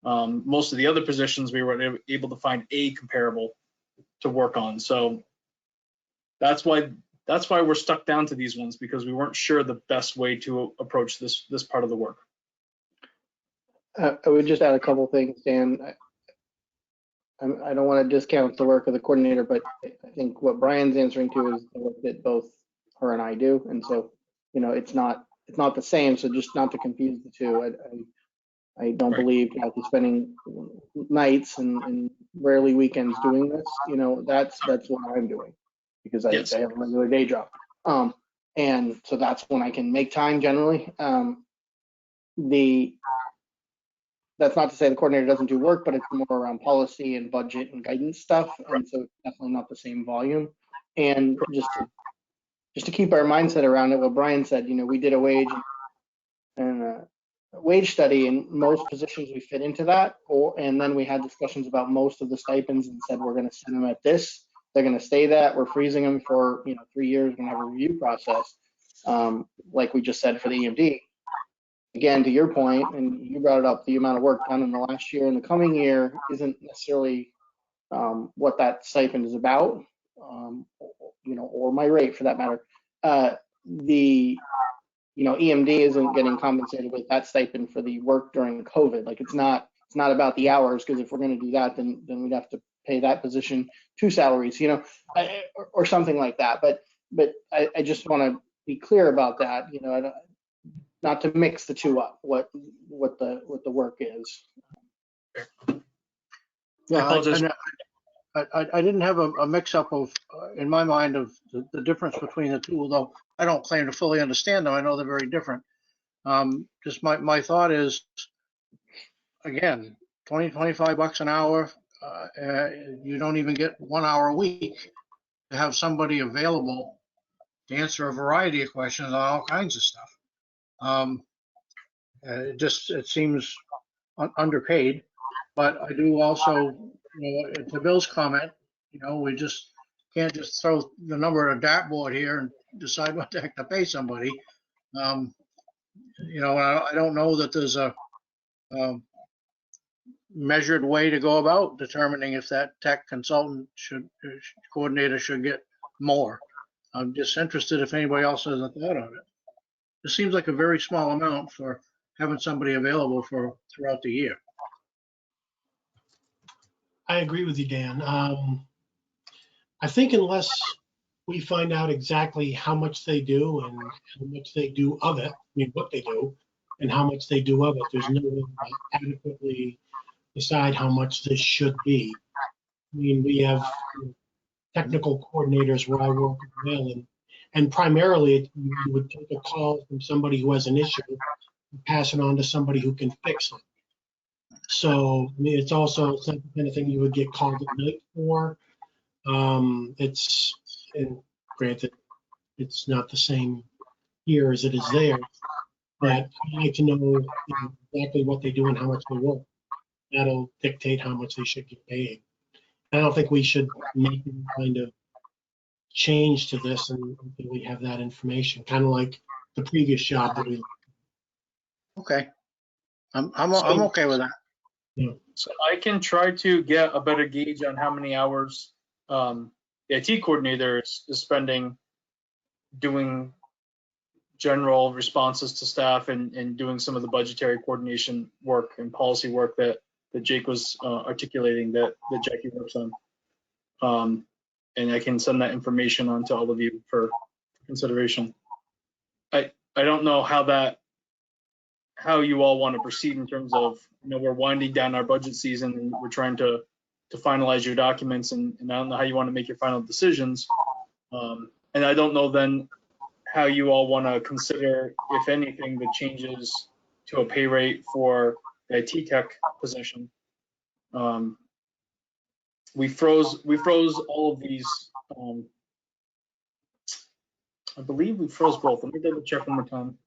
most of the other positions we were able to find a comparable to work on. So that's why we're stuck down to these ones, because we weren't sure the best way to approach this part of the work. I would just add a couple things, Dan. I don't want to discount the work of the coordinator, but I think what Brian's answering to is the work that both her and I do. And so, it's not the same. So just not to confuse the two. I don't Right. believe Kathy's spending nights and rarely weekends doing this. That's what I'm doing because I Yes. have a regular day job. And so that's when I can make time generally. That's not to say the coordinator doesn't do work, but it's more around policy and budget and guidance stuff. And so it's definitely not the same volume. And just to keep our mindset around it, what Brian said, we did a wage study, and most positions we fit into that. And then we had discussions about most of the stipends and said, we're going to send them at this. They're going to stay that. We're freezing them for 3 years. We're going to have a review process, like we just said for the EMD. Again, to your point, and you brought it up, the amount of work done in the last year and the coming year isn't necessarily what that stipend is about, or my rate for that matter. The EMD isn't getting compensated with that stipend for the work during COVID. Like it's not about the hours, because if we're going to do that, then we'd have to pay that position 2 salaries, or something like that. But I just want to be clear about that. Not to mix the two up, what the work is. Yeah, apologize. I didn't have a mix-up of, in my mind, of the difference between the two, although I don't claim to fully understand them. I know they're very different. Just my thought is, again, 25 bucks an hour. You don't even get 1 hour a week to have somebody available to answer a variety of questions on all kinds of stuff. It seems underpaid, but I do also, to Bill's comment, we just can't just throw the number at a dartboard here and decide what the heck to pay somebody. I don't know that there's a measured way to go about determining if that tech consultant coordinator should get more. I'm just interested if anybody else has a thought on it. It seems like a very small amount for having somebody available for throughout the year. I agree with you, Dan. I think unless we find out exactly how much they do and how much they do of it, what they do and how much they do of it, there's no way to adequately decide how much this should be. We have technical coordinators where I work as well, and primarily you would take a call from somebody who has an issue and pass it on to somebody who can fix it. So it's not the kind of thing you would get called at night for. And granted, it's not the same here as it is there, but I like to know exactly what they do and how much they work. That'll dictate how much they should get paid. I don't think we should make any kind of change to this until we have that information, kind of like the previous job that we. Okay, I'm okay with that. Yeah. So I can try to get a better gauge on how many hours the IT coordinator is spending doing general responses to staff and doing some of the budgetary coordination work and policy work that Jake was articulating that Jackie works on. And I can send that information on to all of you for consideration. I don't know how you all want to proceed in terms of, we're winding down our budget season and we're trying to finalize your documents, and I don't know how you want to make your final decisions. And I don't know then how you all want to consider, if anything, the changes to a pay rate for the IT tech position. We froze all of these. I believe we froze both. Let me double check one more time.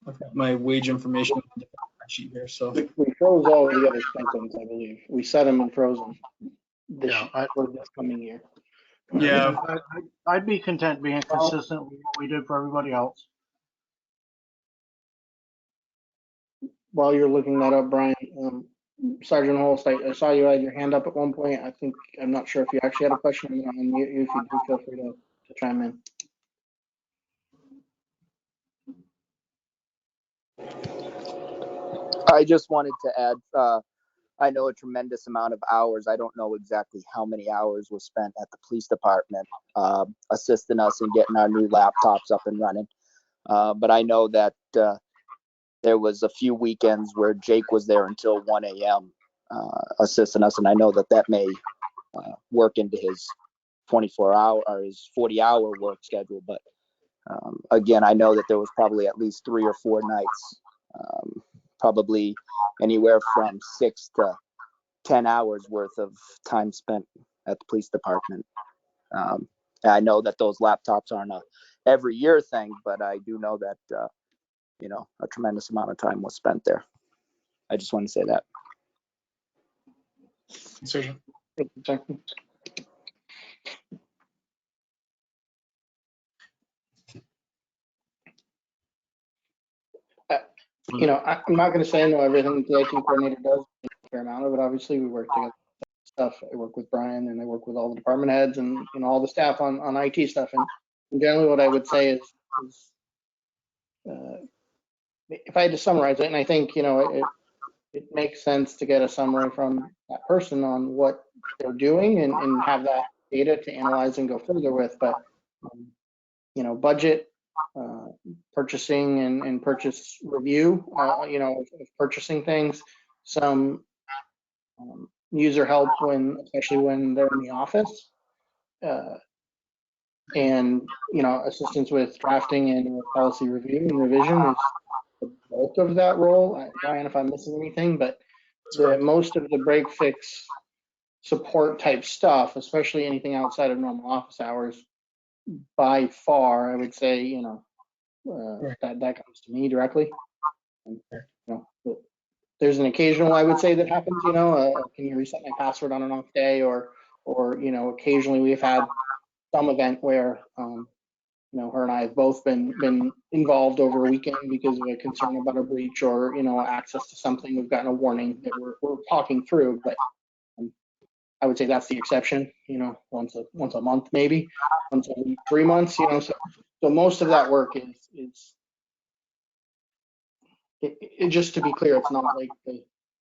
I've got my wage information on the sheet here. So We froze all of the other stipends, I believe. We set them and froze them for this coming year. yeah, I'd be content being consistent with what we did for everybody else. While you're looking that up, Brian, Sergeant Holst, I saw you had your hand up at one point. I'm not sure if you actually had a question. I'm going to unmute you. If you do, feel free to chime in. I just wanted to add, I know a tremendous amount of hours. I don't know exactly how many hours were spent at the police department assisting us in getting our new laptops up and running. But I know that there was a few weekends where Jake was there until 1 a.m. Assisting us, and I know that that may work into his 24-hour or his 40-hour work schedule. But again, I know that there was probably at least 3 or 4 nights, probably anywhere from 6 to 10 hours worth of time spent at the police department. I know that those laptops aren't a every year thing, but I do know that a tremendous amount of time was spent there. I just want to say that. Sergeant. I'm not going to say I know everything the IT coordinator does. A fair amount of it, obviously, we work together. Stuff. I work with Brian, and I work with all the department heads and all the staff on IT stuff. And generally, what I would say is if I had to summarize it, and I think it makes sense to get a summary from that person on what they're doing and have that data to analyze and go further with. But budget, purchasing and purchase review, of purchasing things, some user help especially when they're in the office, and assistance with drafting and with policy review and revision is the bulk of that role. Brian, if I'm missing anything, but most of the break fix support type stuff, especially anything outside of normal office hours, by far, I would say, that comes to me directly. There's an occasional, I would say, that happens, can you reset my password on an off day, or occasionally we've had some event where, her and I have both been involved over a weekend because of a concern about a breach or, access to something. We've gotten a warning that we're talking through, but I would say that's the exception, once a month, maybe once every 3 months, so most of that work is just to be clear, it's not like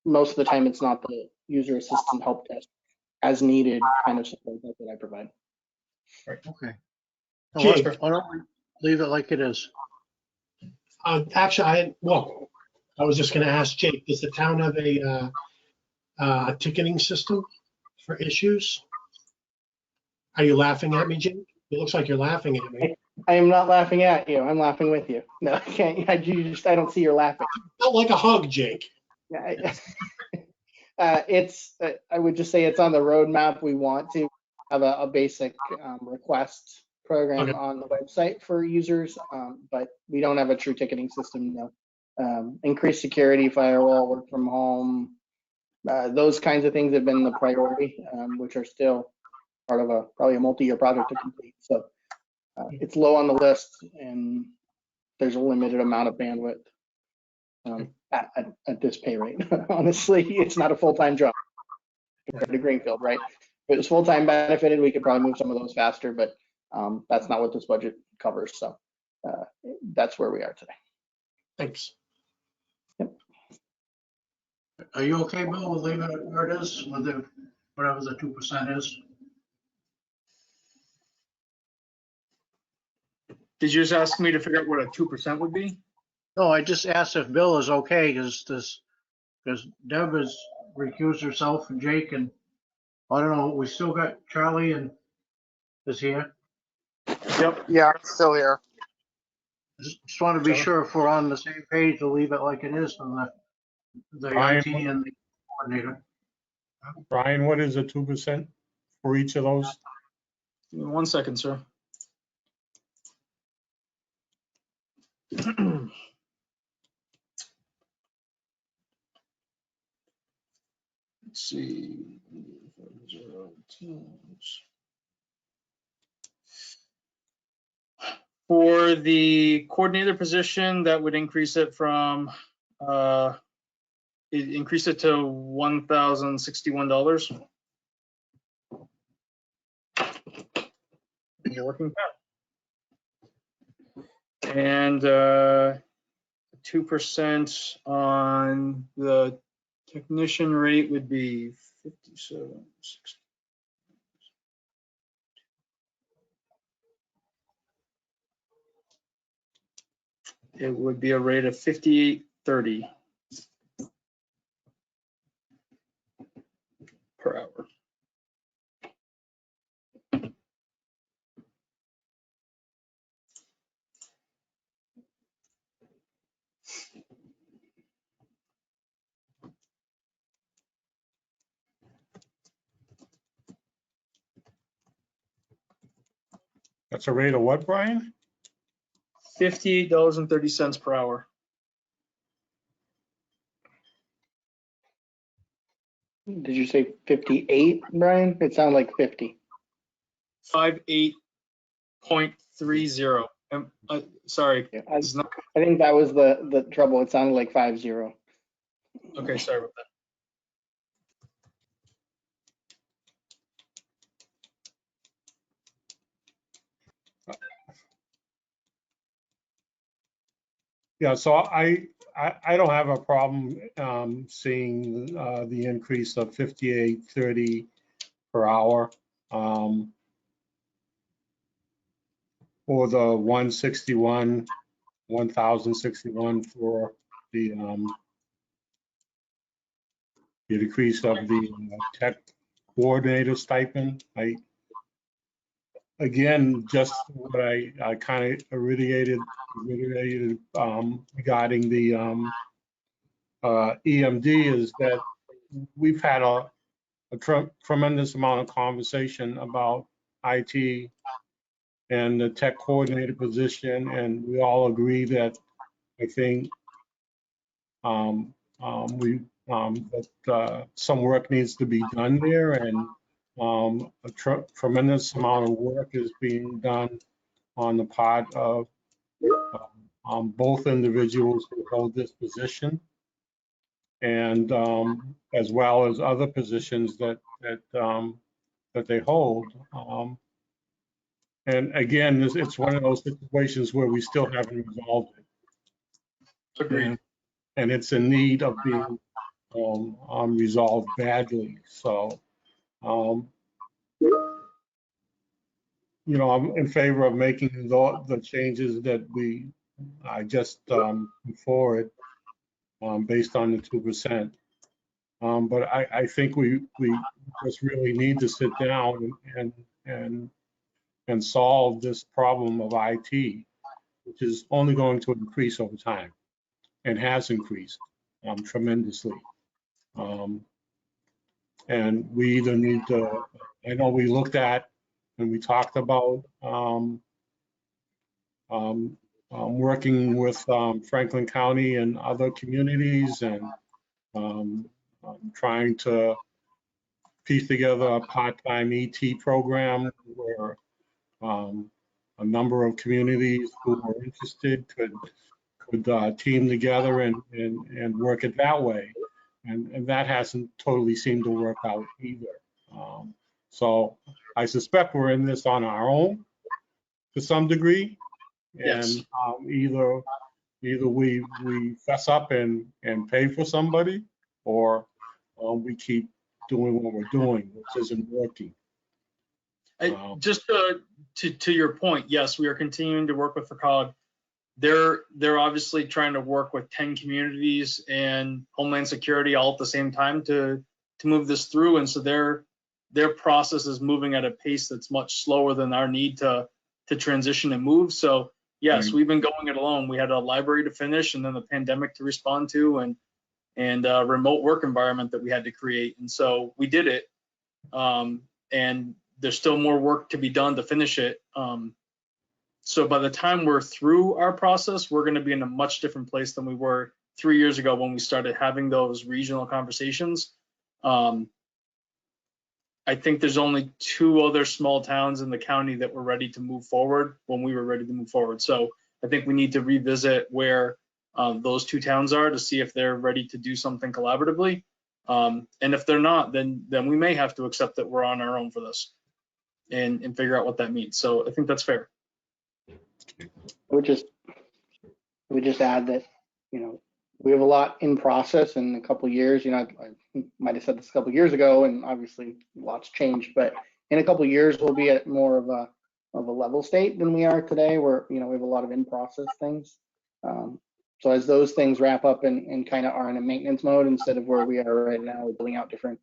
most of the time it's not the user assistant help desk as needed kind of support that I provide. Okay. Jake. Why don't we leave it like it is? Actually, I was just going to ask Jake, does the town have a ticketing system for issues? Are you laughing at me, Jake? It looks like you're laughing at me. I am not laughing at you. I'm laughing with you. No, I can't. I don't see your laughing. Not like a hug, Jake. Yeah, I would just say it's on the roadmap. We want to have a basic request program on the website for users, but we don't have a true ticketing system. Increased security, firewall, work from home, those kinds of things have been the priority, which are still part of probably a multi-year project to complete. So it's low on the list, and there's a limited amount of bandwidth at this pay rate. Honestly, it's not a full-time job compared to Greenfield, right? If it was full-time benefited, we could probably move some of those faster, but that's not what this budget covers. So that's where we are today. Thanks. Yep. Are you okay, Bill, with leaving it where it is, with whatever the 2% is? Did you just ask me to figure out what a 2% would be? No, I just asked if Bill is okay, because Deb has recused herself and Jake, and I don't know, we still got Charlie and is here. Yep. Yeah, I'm still here. Just want to be sure if we're on the same page to leave it like it is for the Brian, IT and the coordinator. Brian, what is the 2% for each of those? Give me 1 second, sir. Let's see. For the coordinator position, that would increase it from increase it to $1,061. You're working. And 2% on the technician rate would be 57. It would be a rate of 58.30 per hour. That's a rate of what, Brian? $58.30 per hour. Did you say 58, Brian? It sounded like 50. 58.30. Sorry. Yeah, It's not, I think that was the trouble. It sounded like 50. okay, sorry about that. Yeah, so I don't have a problem seeing the increase of 58.30 per hour, or the 1,061 for the decrease of the tech coordinator stipend. Again, just what I kind of reiterated regarding the EMD is that we've had a tremendous amount of conversation about IT and the tech coordinator position, and we all agree that I think that some work needs to be done there, and a tremendous amount of work is being done on the part of both individuals who hold this position, and as well as other positions that they hold. And again, it's one of those situations where we still haven't resolved it. Agreed. And it's in need of being resolved badly. So, I'm in favor of making the changes that I just put forward based on the 2%. But I think we just really need to sit down and solve this problem of IT, which is only going to increase over time and has increased tremendously. And we either need to, I know we looked at and we talked about working with Franklin County and other communities, and trying to piece together a part-time ET program where a number of communities who are interested could team together and work it that way. And that hasn't totally seemed to work out either. So I suspect we're in this on our own to some degree. Yes. And either we fess up and pay for somebody, or we keep doing what we're doing, which isn't working. Just to your point, yes, we are continuing to work with FCOG. They're obviously trying to work with 10 communities and Homeland Security all at the same time to move this through, and so their process is moving at a pace that's much slower than our need to transition and move. So yes, Right. We've been going it alone. We had a library to finish, and then the pandemic to respond to, and a remote work environment that we had to create, and so we did it. And there's still more work to be done to finish it. So by the time we're through our process, we're going to be in a much different place than we were 3 years ago when we started having those regional conversations. I think there's only 2 other small towns in the county that were ready to move forward when we were ready to move forward. So I think we need to revisit where those 2 towns are to see if they're ready to do something collaboratively. And if they're not, then we may have to accept that we're on our own for this and figure out what that means. So I think that's fair. We just add that you know, we have a lot in process in a couple of years. You know, I might have said this a couple of years ago, and obviously lots changed, but in a couple of years, we'll be at more of a level state than we are today, where, you know, we have a lot of in process things. So as those things wrap up and kind of are in a maintenance mode instead of where we are right now, building out different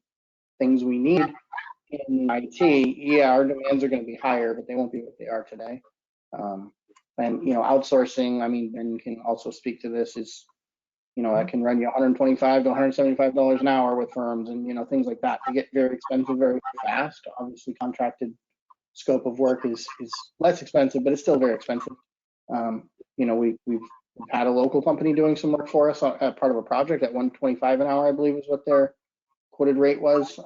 things we need in IT, yeah, our demands are going to be higher, but they won't be what they are today. And, you know, outsourcing, I mean, Ben can also speak to this, is, you know, I can run you $125 to $175 an hour with firms, and, you know, things like that. They get very expensive very fast. Obviously, contracted scope of work is less expensive, but it's still very expensive. You know, we've had a local company doing some work for us on part of a project at $125 an hour, I believe is what their quoted rate was.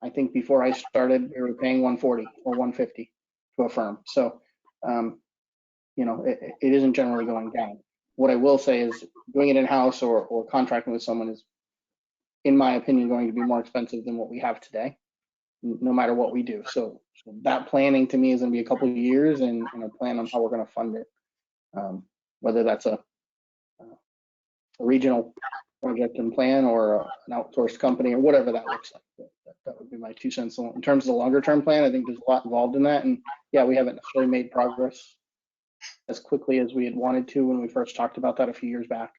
I think before I started, we were paying $140 or $150 to a firm. So, you know, it isn't generally going down. What I will say is doing it in-house or contracting with someone is, in my opinion, going to be more expensive than what we have today, no matter what we do. So that planning to me is going to be a couple of years, and a plan on how we're going to fund it. Whether that's a regional project and plan or an outsourced company or whatever that looks like. That would be my 2 cents. So in terms of the longer term plan, I think there's a lot involved in that. And yeah, we haven't necessarily made progress as quickly as we had wanted to when we first talked about that a few years back.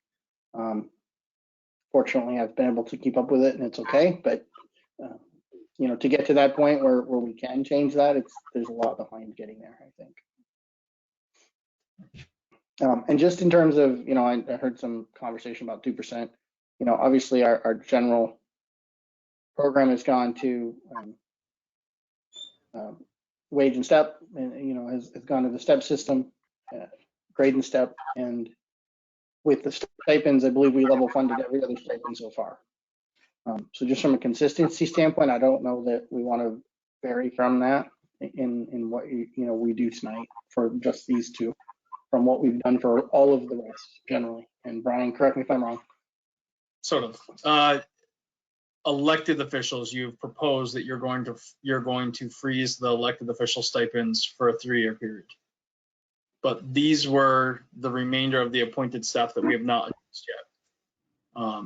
Fortunately, I've been able to keep up with it, and it's okay. But you know, to get to that point where we can change that, there's a lot behind getting there, I think. And just in terms of, you know, I heard some conversation about 2%. You know, obviously our general program has gone to wage and step, and, you know, has gone to the step system, grade and step, and with the stipends, I believe we level funded every other stipend so far. So just from a consistency standpoint, I don't know that we want to vary from that in what you know we do tonight for just these two, from what we've done for all of the rest generally. And Brian, correct me if I'm wrong. Sort of. Elected officials, you've proposed that you're going to freeze the elected official stipends for a 3-year period. But these were the remainder of the appointed staff that we have not used yet.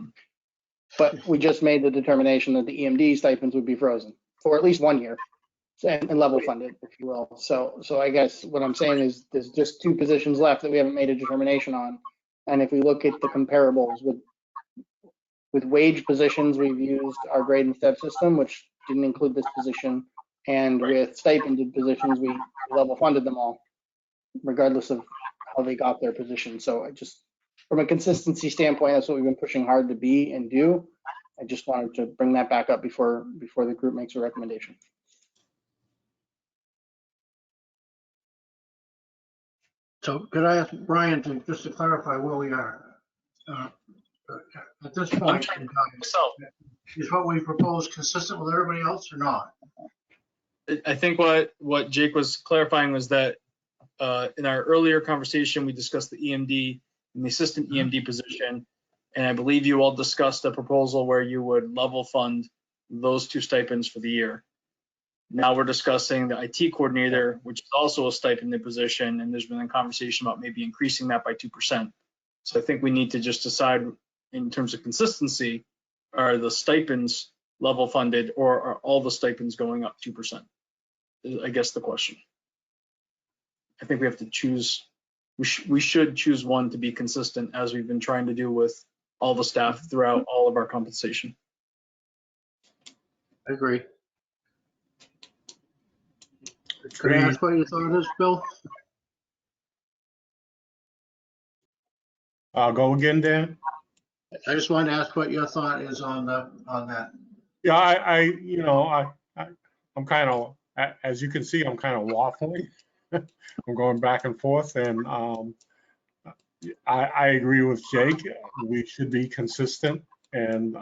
But we just made the determination that the EMD stipends would be frozen for at least 1 year and level funded, if you will. So I guess what I'm saying is there's just 2 positions left that we haven't made a determination on. And if we look at the comparables with wage positions, we've used our grade and step system, which didn't include this position. And with stipended positions, we level funded them all, regardless of how they got their position. So I just, from a consistency standpoint, that's what we've been pushing hard to be and do. I just wanted to bring that back up before the group makes a recommendation. So could I ask Brian just to clarify where we are? At this point, is what we propose consistent with everybody else or not? I think what Jake was clarifying was that in our earlier conversation, we discussed the EMD and the assistant EMD position. And I believe you all discussed a proposal where you would level fund those 2 stipends for the year. Now we're discussing the IT coordinator, which is also a stipended position. And there's been a conversation about maybe increasing that by 2%. So I think we need to just decide in terms of consistency, are the stipends level funded or are all the stipends going up 2%? I guess the question. I think we have to choose, we should choose one to be consistent, as we've been trying to do with all the staff throughout all of our compensation. I agree. Could I ask what you thought of this, Bill? Go again, Dan. I just wanted to ask what your thought is on that. Yeah, you know, I'm kind of, as you can see, I'm kind of waffling. I'm going back and forth, and I agree with Jake. We should be consistent, and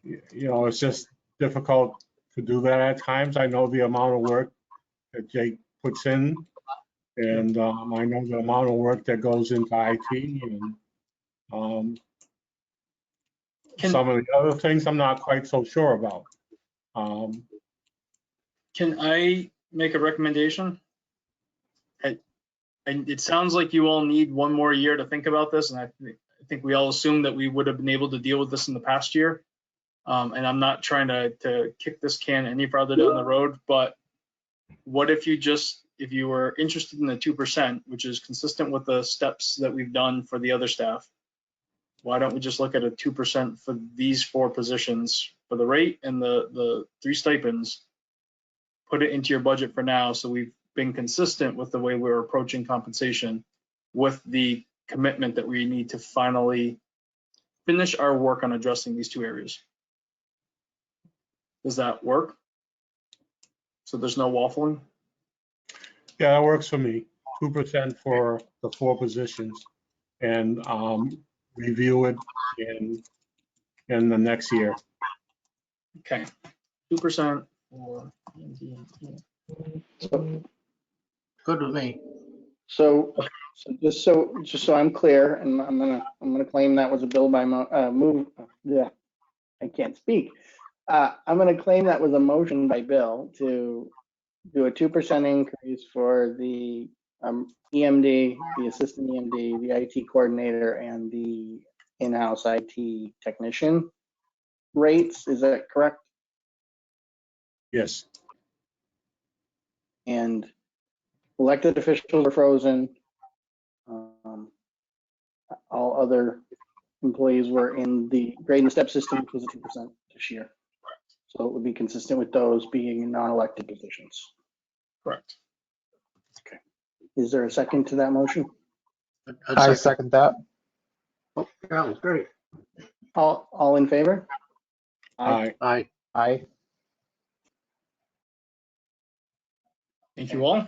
you know, it's just difficult to do that at times. I know the amount of work that Jake puts in, and I know the amount of work that goes into IT, and some of the other things I'm not quite so sure about. Can I make a recommendation? and it sounds like you all need one more year to think about this, and I think we all assumed that we would have been able to deal with this in the past year. And I'm not trying to kick this can any farther down the road, but what if you were interested in the 2%, which is consistent with the steps that we've done for the other staff, why don't we just look at a 2% for these 4 positions for the rate and the 3 stipends, put it into your budget for now, so we've been consistent with the way we're approaching compensation with the commitment that we need to finally finish our work on addressing these 2 areas. Does that work? So there's no waffling? Yeah, that works for me. 2% for the 4 positions, and review it in the next year. Okay, 2% for. So, Good with me. so just so I'm clear, and I'm gonna claim that was a bill by move. Yeah, I can't speak. I'm gonna claim that was a motion by Bill to do a 2% increase for the EMD, the assistant EMD, the IT coordinator, and the in-house IT technician rates. Is that correct? Yes. And elected officials are frozen. All other employees were in the grade and step system, which was a 2% this year. So it would be consistent with those being non-elected positions. Correct. Okay. Is there a second to that motion? I second that. Oh, that was great. All in favor? Aye. Aye. Aye. Thank you all.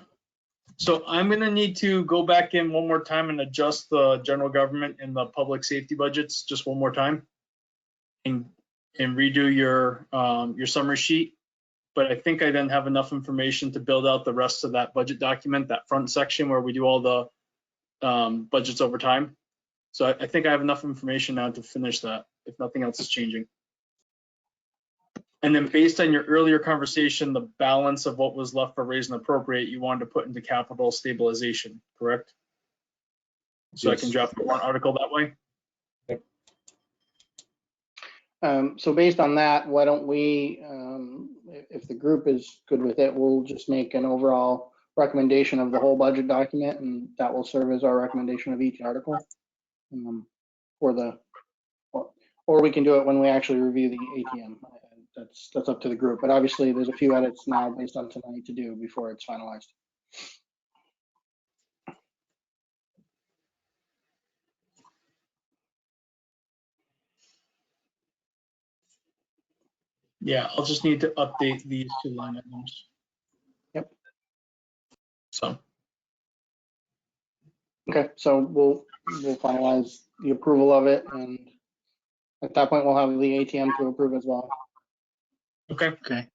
So I'm gonna need to go back in one more time and adjust the general government and the public safety budgets just one more time and redo your summary sheet. But I think I then have enough information to build out the rest of that budget document, that front section where we do all the budgets over time. So I think I have enough information now to finish that, if nothing else is changing. And then based on your earlier conversation, the balance of what was left for raise and appropriate, you wanted to put into capital stabilization, correct? So Yes. I can draft the warrant article that way? So based on that, why don't we, if the group is good with it, we'll just make an overall recommendation of the whole budget document, and that will serve as our recommendation of each article. Or we can do it when we actually review the ATM. That's up to the group, but obviously there's a few edits now based on tonight to do before it's finalized. Yeah, I'll just need to update these 2 line items. Yep. So. Okay, so we'll finalize the approval of it, and at that point we'll have the ATM to approve as well. Okay. Okay.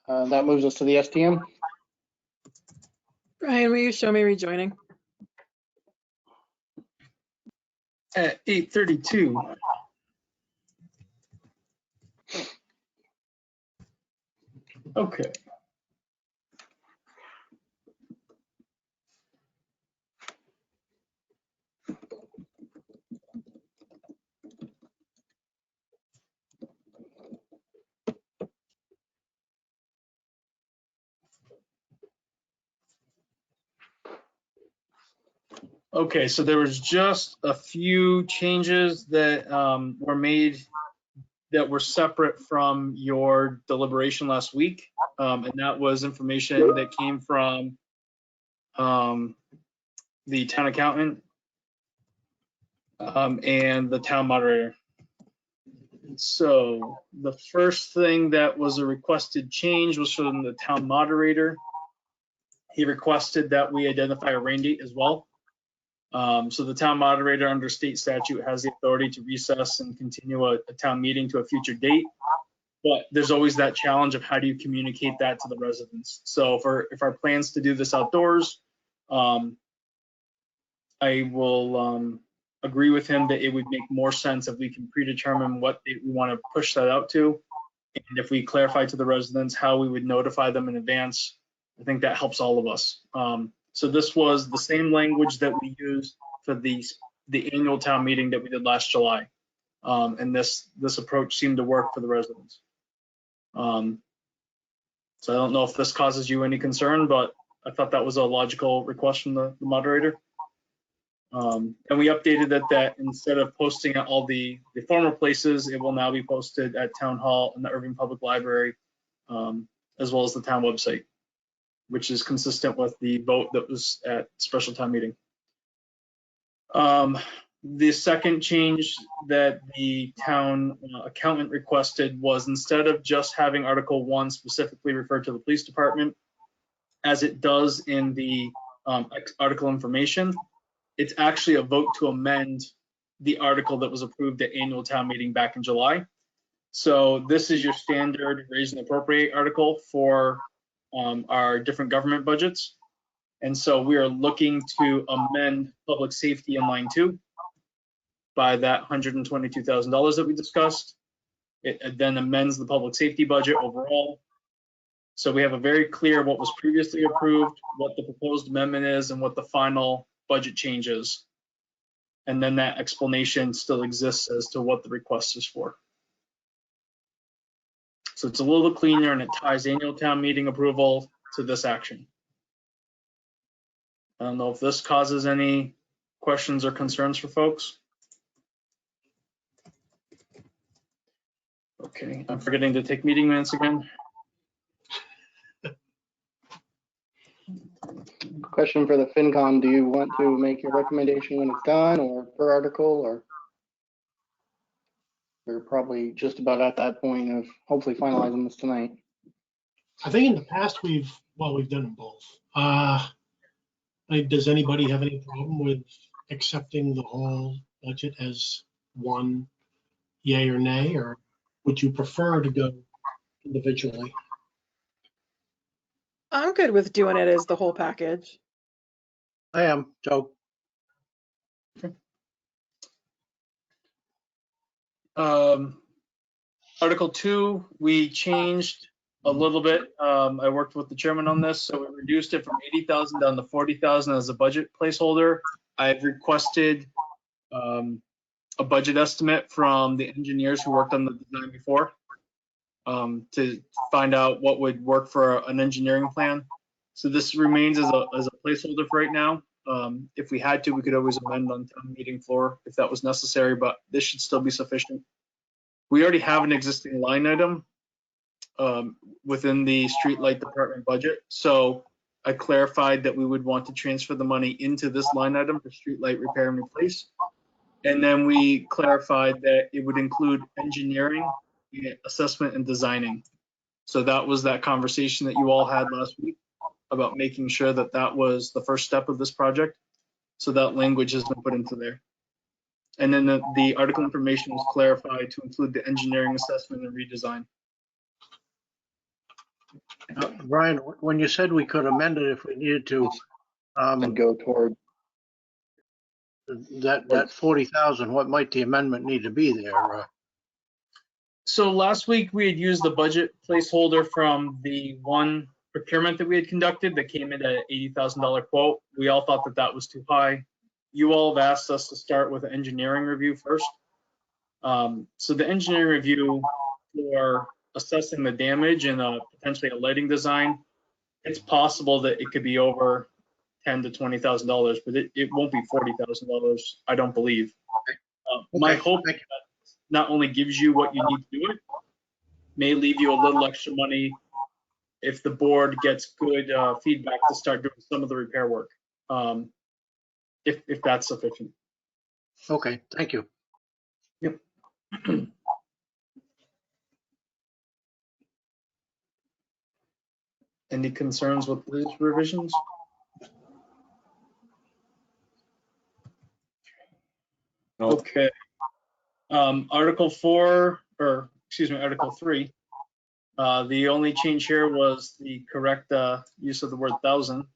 That moves us to the STM. Brian, will you show me rejoining? At 8:32. Okay. Okay, so there was just a few changes that were made that were separate from your deliberation last week. And that was information that came from the town accountant and the town moderator. So the first thing that was a requested change was from the town moderator. He requested that we identify a rain date as well. So the town moderator under state statute has the authority to recess and continue a town meeting to a future date. But there's always that challenge of how do you communicate that to the residents. So if our plans to do this outdoors, I will agree with him that it would make more sense if we can predetermine what date we want to push that out to. And if we clarify to the residents how we would notify them in advance, I think that helps all of us. So this was the same language that we used for the annual town meeting that we did last July. And this approach seemed to work for the residents. So I don't know if this causes you any concern, but I thought that was a logical request from the moderator. And we updated it that instead of posting at all the former places, it will now be posted at Town Hall and the Irving Public Library, as well as the town website, which is consistent with the vote that was at special town meeting. The second change that the town accountant requested was instead of just having Article 1 specifically refer to the police department, as it does in the article information, it's actually a vote to amend the article that was approved at annual town meeting back in July. So this is your standard raise and appropriate article for our different government budgets. And so we are looking to amend public safety in line 2 by that $122,000 that we discussed. It then amends the public safety budget overall. So we have a very clear what was previously approved, what the proposed amendment is, and what the final budget change is. And then that explanation still exists as to what the request is for. So it's a little cleaner and it ties annual town meeting approval to this action. I don't know if this causes any questions or concerns for folks. Okay, I'm forgetting to take meeting minutes again. Question for the FinCom, do you want to make your recommendation when it's done or per article, or we're probably just about at that point of hopefully finalizing this tonight? I think in the past we've done them both. Does anybody have any problem with accepting the whole budget as one, yay or nay, or would you prefer to go individually? I'm good with doing it as the whole package. I am, Joe. Article 2, we changed a little bit. I worked with the chairman on this, so we reduced it from 80,000 down to 40,000 as a budget placeholder. I've requested a budget estimate from the engineers who worked on the design before to find out what would work for an engineering plan. So this remains as a placeholder for right now. If we had to, we could always amend on town meeting floor if that was necessary, but this should still be sufficient. We already have an existing line item within the streetlight department budget. So I clarified that we would want to transfer the money into this line item for streetlight repair and replace. And then we clarified that it would include engineering, assessment, and designing. So that was that conversation that you all had last week about making sure that that was the first step of this project. So that language has been put into there. And then the article information was clarified to include the engineering assessment and redesign. Brian, when you said we could amend it if we needed to, And go toward, that 40,000, what might the amendment need to be there? So last week we had used the budget placeholder from the one procurement that we had conducted that came in at an $80,000 quote. We all thought that that was too high. You all have asked us to start with an engineering review first. So the engineering review for assessing the damage and potentially a lighting design, it's possible that it could be over $10,000 to $20,000, but it won't be $40,000, I don't believe. My hope is that not only gives you what you need to do it, may leave you a little extra money if the board gets good feedback to start doing some of the repair work, if that's sufficient. Okay, thank you. Yep. Any concerns with these revisions? Okay. Article 4, or excuse me, Article 3. The only change here was the correct use of the word 1,000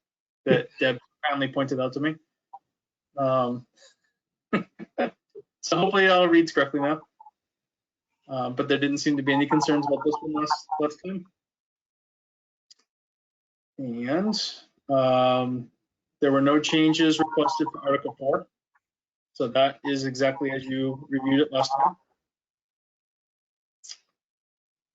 that Deb kindly pointed out to me. So hopefully it all reads correctly now. But there didn't seem to be any concerns about this one last time. And There were no changes requested for Article 4. So that is exactly as you reviewed it last time.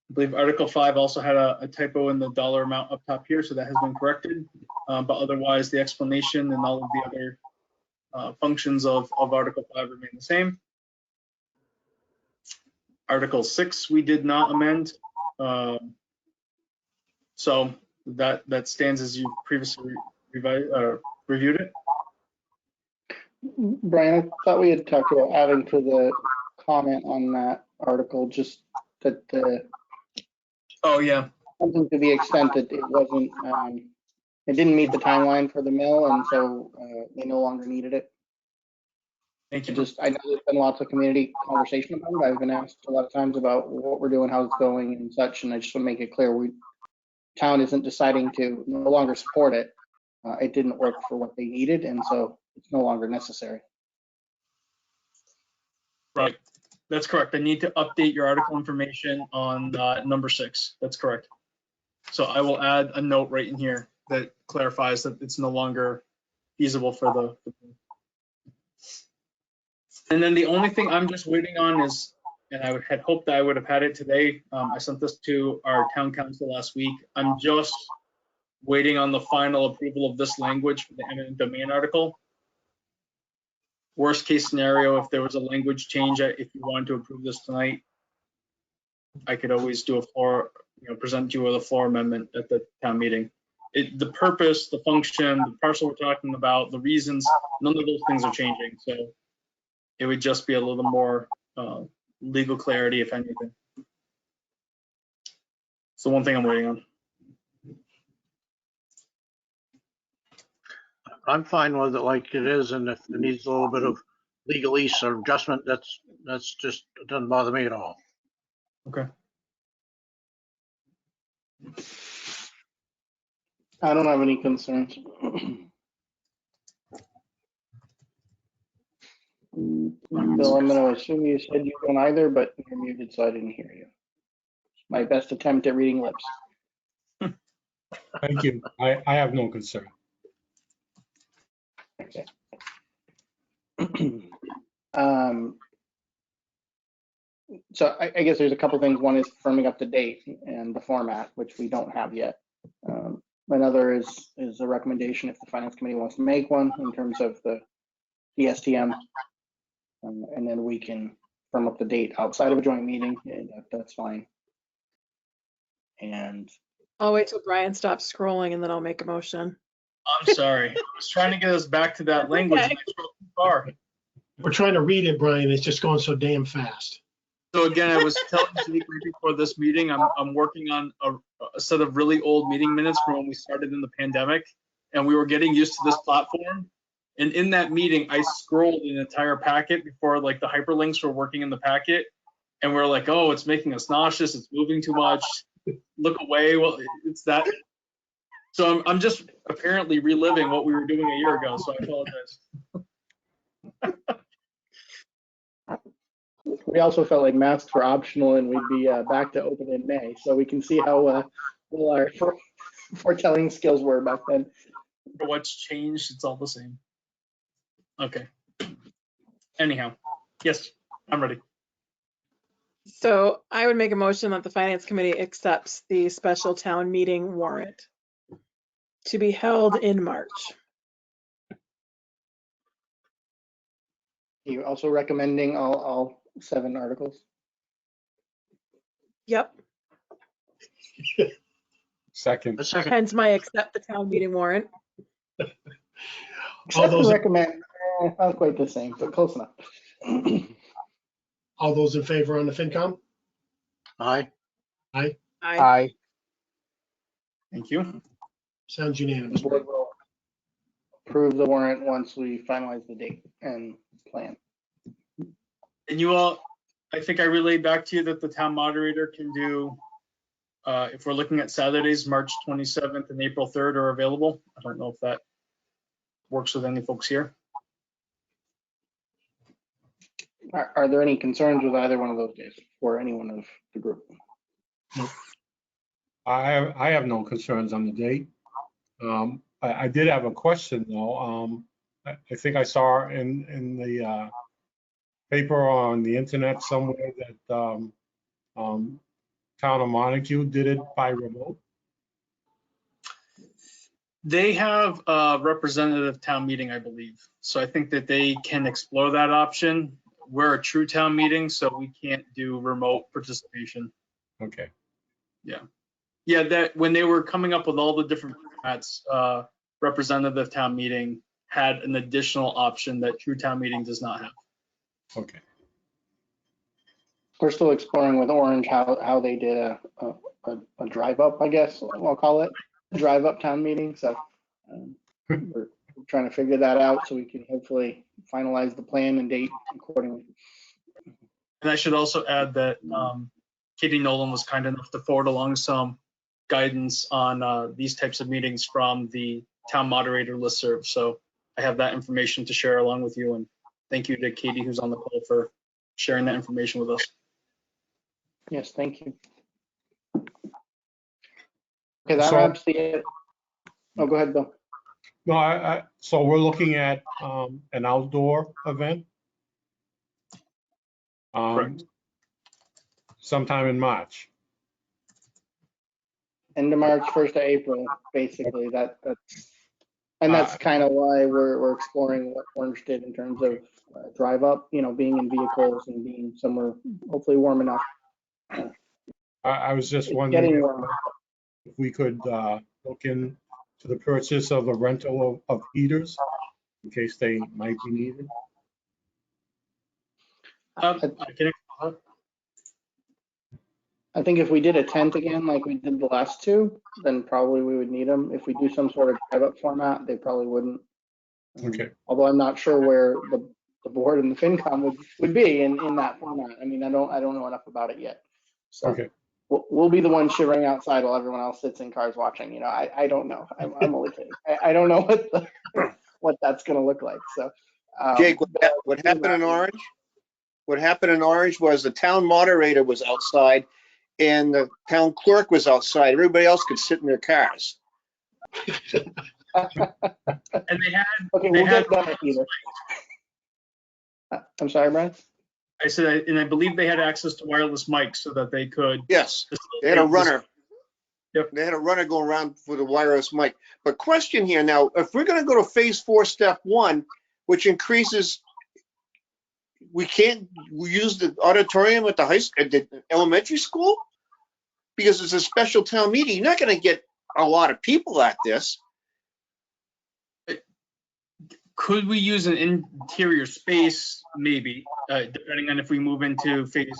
I believe Article 5 also had a typo in the dollar amount up top here, so that has been corrected. But otherwise, the explanation and all of the other functions of Article 5 remain the same. Article 6, we did not amend. So that stands as you previously reviewed it. Brian, I thought we had talked about adding to the comment on that article, just that Oh, yeah. something to the extent that it wasn't, it didn't meet the timeline for the mill, and so they no longer needed it. Thank you. I know there's been lots of community conversation about it. I've been asked a lot of times about what we're doing, how it's going and such, and I just want to make it clear, town isn't deciding to no longer support it. It didn't work for what they needed, and so it's no longer necessary. Right. That's correct. I need to update your article information on number 6. That's correct. So I will add a note right in here that clarifies that it's no longer feasible for the. And then the only thing I'm just waiting on is, and I had hoped that I would have had it today. I sent this to our town council last week. I'm just waiting on the final approval of this language for the eminent domain article. Worst case scenario, if there was a language change, if you wanted to approve this tonight, I could always do a floor, present you with a floor amendment at the town meeting. The purpose, the function, the parcel we're talking about, the reasons, none of those things are changing. So it would just be a little more legal clarity, if anything. It's the one thing I'm waiting on. I'm fine with it like it is, and if it needs a little bit of legalese or adjustment, that's just, it doesn't bother me at all. Okay. I don't have any concerns. Bill, I'm going to assume you said you don't either, but you're muted, so I didn't hear you. My best attempt at reading lips. Thank you. I have no concern. Okay. So I guess there's a couple things. One is firming up the date and the format, which we don't have yet. Another is a recommendation if the finance committee wants to make one in terms of the STM, and then we can firm up the date outside of a joint meeting. And that's fine. And I'll wait till Brian stops scrolling and then I'll make a motion. I'm sorry. I was trying to get us back to that language and I scrolled too far. We're trying to read it, Brian. It's just going so damn fast. So again, I was telling Jake right before this meeting, I'm working on a set of really old meeting minutes from when we started in the pandemic, and we were getting used to this platform. And in that meeting, I scrolled an entire packet before like the hyperlinks were working in the packet, and we're like, oh, it's making us nauseous. It's moving too much. Look away. Well, it's that. So I'm just apparently reliving what we were doing a year ago. So I apologize. we also felt like masks were optional and we'd be back to open in May. So we can see how well our foretelling skills were back then. For what's changed, it's all the same. Okay. Anyhow, yes, I'm ready. So I would make a motion that the finance committee accepts the special town meeting warrant to be held in March. You also recommending all 7 articles? Yep. Second. A second. Hence my accept the town meeting warrant. All those, recommend, not quite the same, but close enough. all those in favor on the FinCom? Aye. Aye. Aye. Thank you. Sounds The unanimous. board will approve the warrant once we finalize the date and plan. And you all, I think I relayed back to you that the town moderator can do, if we're looking at Saturdays, March 27th and April 3rd are available. I don't know if that works with any folks here. Are there any concerns with either one of those days for anyone of the group? I have no concerns on the date. I did have a question though. I think I saw in the paper on the internet somewhere that Town of Montague did it by remote. They have a representative town meeting, I believe. So I think that they can explore that option. We're a true town meeting, so we can't do remote participation. Okay. Yeah, that when they were coming up with all the different formats, representative town meeting had an additional option that true town meeting does not have. Okay. We're still exploring with Orange how they did a drive up, I guess I'll call it, drive up town meeting. So we're trying to figure that out so we can hopefully finalize the plan and date accordingly. And I should also add that Katie Nolan was kind enough to forward along some guidance on these types of meetings from the town moderator listserv. So I have that information to share along with you. And thank you to Katie, who's on the call, for sharing that information with us. Yes, thank you. Okay, that So- wraps the. Oh, go ahead, Bill. No, so we're looking at an outdoor event. Correct. Sometime in March. End of March, 1st of April, basically. That's kind of why we're exploring what Orange did in terms of drive up, being in vehicles and being somewhere hopefully warm enough. I was just It's wondering getting warmer. if we could look into the purchase of the rental of heaters in case they might be needed. I can I think if we did a tent again, like we did the last two, then probably we would need them. If we do some sort of drive up format, they probably wouldn't. Okay. Although I'm not sure where the board and the FinCom would be in that format. I mean, I don't know enough about it yet. So Okay. we'll be the ones shivering outside while everyone else sits in cars watching. I don't know. I'm only kidding. I don't know what that's going to look like. So Jake, what happened in Orange? What happened in Orange was the town moderator was outside and the town clerk was outside. Everybody else could sit in their cars. And they had. Okay, we'll get that either. I'm sorry, Brian. I said, and I believe they had access to wireless mics so that they could. Yes, they had a runner. Yep. They had a runner going around for the wireless mic. But question here now, if we're going to go to phase 4, step 1, which increases, we can't use the auditorium at the elementary school because it's a special town meeting. You're not going to get a lot of people at this. Could we use an interior space? Maybe, depending on if we move into phase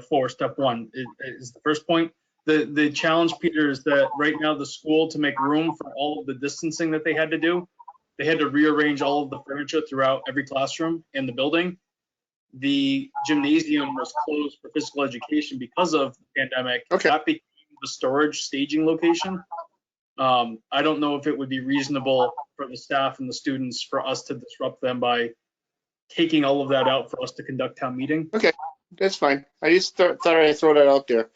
4, step 1 is the first point. The challenge, Peter, is that right now the school, to make room for all of the distancing that they had to do, they had to rearrange all of the furniture throughout every classroom in the building. The gymnasium was closed for physical education because of the pandemic. Okay. That became the storage staging location. I don't know if it would be reasonable for the staff and the students for us to disrupt them by taking all of that out for us to conduct town meeting. Okay, that's fine. I just thought I'd throw that out there.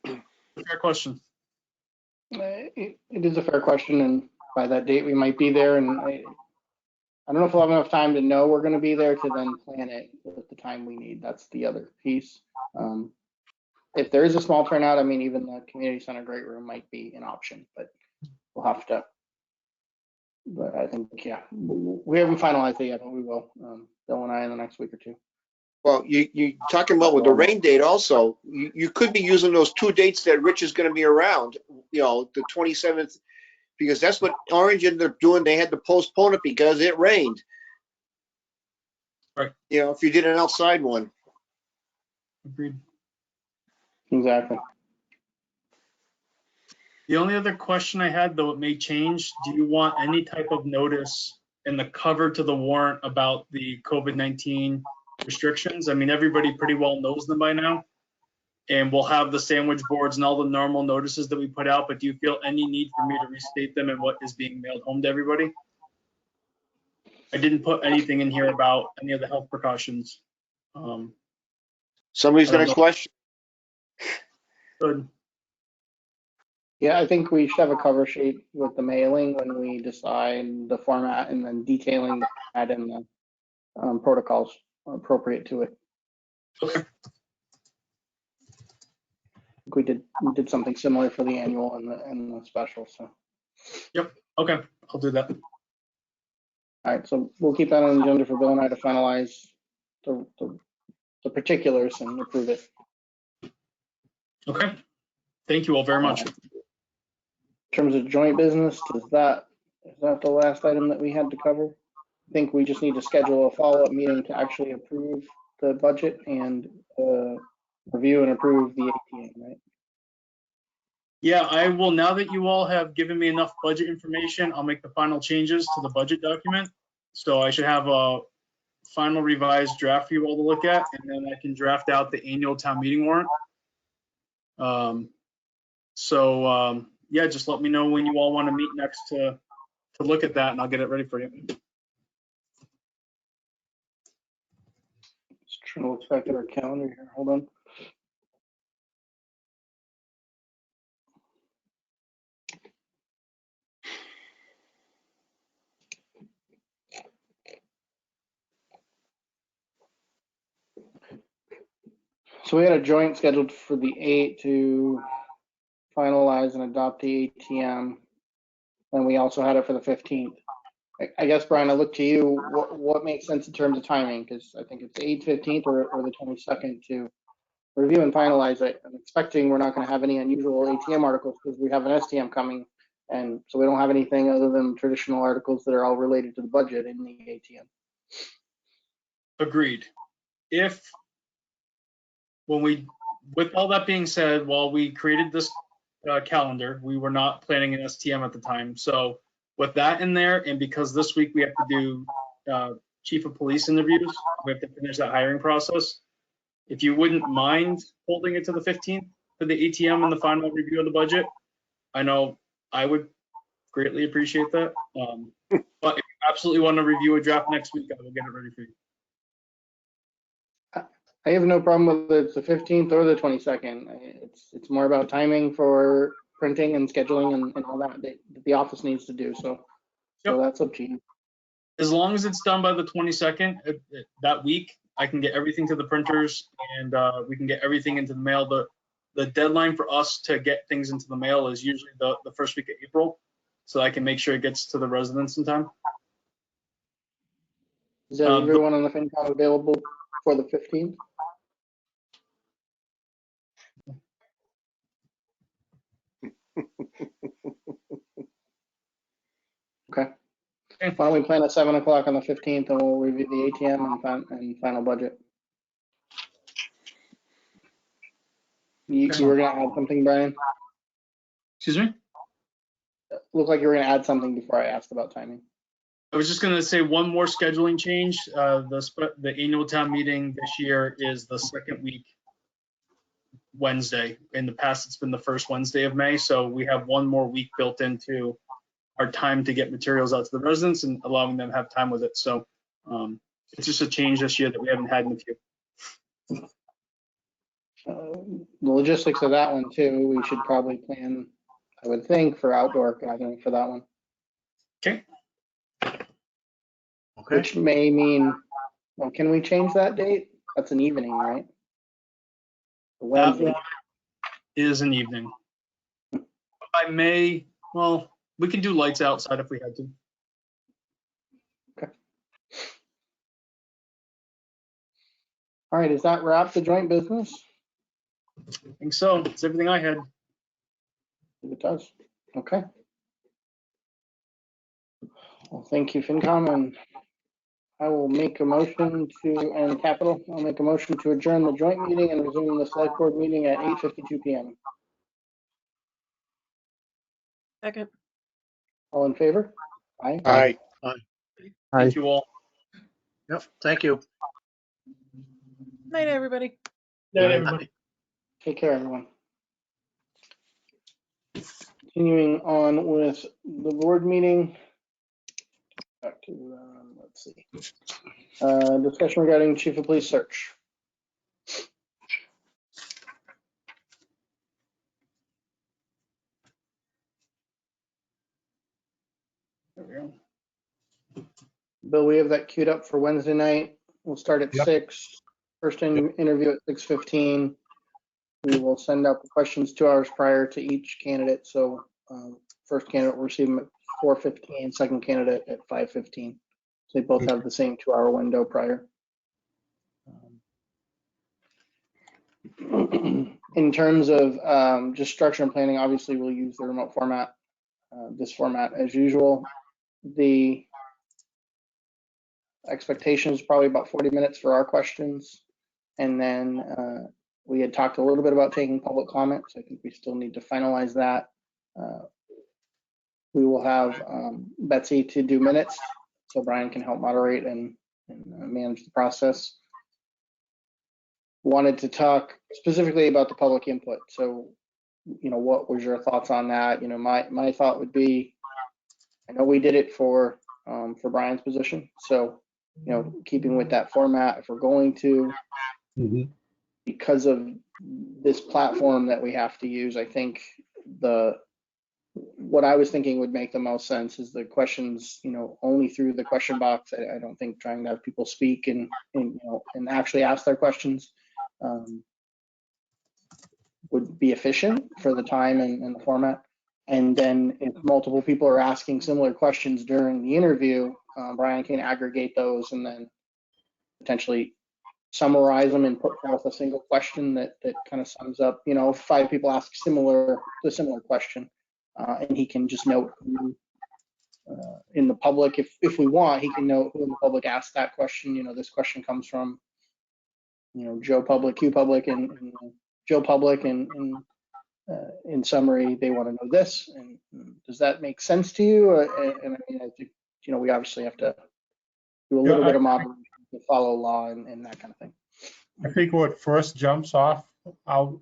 Fair question. It is a fair question, and by that date we might be there. And I don't know if we'll have enough time to know we're going to be there to then plan it with the time we need. That's the other piece. If there is a small turnout, I mean, even the community center great room might be an option, but we'll have to. But I think, yeah, we haven't finalized it yet, but we will. Bill and I in the next week or two. Well, you talking about with the rain date also, you could be using those 2 dates that Rich is going to be around, the 27th, because that's what Orange ended up doing. They had to postpone it because it rained. Right. If you did an outside one. Agreed. Exactly. The only other question I had, though it may change, do you want any type of notice in the cover to the warrant about the COVID-19 restrictions? I mean, everybody pretty well knows them by now. And we'll have the sandwich boards and all the normal notices that we put out, but do you feel any need for me to restate them and what is being mailed home to everybody? I didn't put anything in here about any of the health precautions. Somebody's going to question. Good. Yeah, I think we should have a cover sheet with the mailing when we decide the format, and then detailing the format and the protocols appropriate to it. Okay. I think we did something similar for the annual and the special. So. Okay, I'll do that. All right, so we'll keep that on the agenda for Bill and I to finalize the particulars and approve it. Okay. Thank you all very much. In terms of joint business, is that the last item that we had to cover? I think we just need to schedule a follow-up meeting to actually approve the budget and review and approve the ATM, right? Yeah, I will, now that you all have given me enough budget information, I'll make the final changes to the budget document. So I should have a final revised draft for you all to look at, and then I can draft out the annual town meeting warrant. Yeah, just let me know when you all want to meet next to look at that, and I'll get it ready for you. Just trying to look back at our calendar here. Hold on. So we had a joint scheduled for the 8th to finalize and adopt the ATM, and we also had it for the 15th. I guess, Brian, I look to you. What makes sense in terms of timing? Because I think it's the 8th, 15th, or the 22nd to review and finalize it. I'm expecting we're not going to have any unusual ATM articles because we have an STM coming, and so we don't have anything other than traditional articles that are all related to the budget in the ATM. Agreed. With all that being said, while we created this calendar, we were not planning an STM at the time. So with that in there, and because this week we have to do chief of police interviews, we have to finish that hiring process. If you wouldn't mind holding it to the 15th for the ATM and the final review of the budget, I know I would greatly appreciate that. But if you absolutely want to review a draft next week, I will get it ready for you. I have no problem whether it's the 15th or the 22nd. It's more about timing for printing and scheduling and all that the office needs to do. So that's up to you. As long as it's done by the 22nd that week, I can get everything to the printers, and we can get everything into the mail. The deadline for us to get things into the mail is usually the first week of April, so I can make sure it gets to the residents in time. Is everyone on the FinCom available for the 15th? Okay. Why don't we plan at 7 o'clock on the 15th, and we'll review the ATM and final budget. You were going to add something, Brian? Excuse me? Looked like you were going to add something before I asked about timing. I was just going to say one more scheduling change. The annual town meeting this year is the second week Wednesday. In the past, it's been the first Wednesday of May. So we have one more week built into our time to get materials out to the residents and allowing them to have time with it. So it's just a change this year that we haven't had in a few. The logistics of that one too, we should probably plan, I would think, for outdoor gathering for that one. Okay. Which may mean, well, can we change that date? That's an evening, right? Wednesday. That one is an evening. I may, well, we can do lights outside if we had to. Okay. All right, does that wrap the joint business? I think so. It's everything I had. It does. Okay. Well, thank you, FinCom, and I will make a motion and Capital, I'll make a motion to adjourn the joint meeting and resume the select board meeting at 8:52 p.m. Second. All in favor? Aye. Aye. Thank you all. Yep, thank you. Night, everybody. Night, everybody. Take care, everyone. Continuing on with the board meeting. Back to, let's see. Discussion regarding chief of police search. Bill, we have that queued up for Wednesday night. We'll start at Yep. 6. First interview at 6:15. We will send out the questions 2 hours prior to each candidate. So first candidate will receive them at 4:15, second candidate at 5:15. So they both have the same 2-hour window prior. In terms of just structure and planning, obviously we'll use the remote format, this format as usual. The expectation is probably about 40 minutes for our questions. And then we had talked a little bit about taking public comments. I think we still need to finalize that. We will have Betsy to do minutes so Brian can help moderate and manage the process. Wanted to talk specifically about the public input. So, what was your thoughts on that? My thought would be, I know we did it for Brian's position. So, keeping with that format, if we're going to, because of this platform that we have to use, I think what I was thinking would make the most sense is the questions, only through the question box. I don't think trying to have people speak and actually ask their questions would be efficient for the time and the format. And then if multiple people are asking similar questions during the interview, Brian can aggregate those and then potentially summarize them and put forth a single question that kind of sums up, if 5 people ask the similar question, and he can just note who in the public, if we want, he can note who in the public asked that question. This question comes from, Joe Public, Q Public, and Joe Public, and in summary, they want to know this. And does that make sense to you? And I mean, I think, we obviously have to do a little bit of moderation to follow law and that kind of thing. I think what first jumps out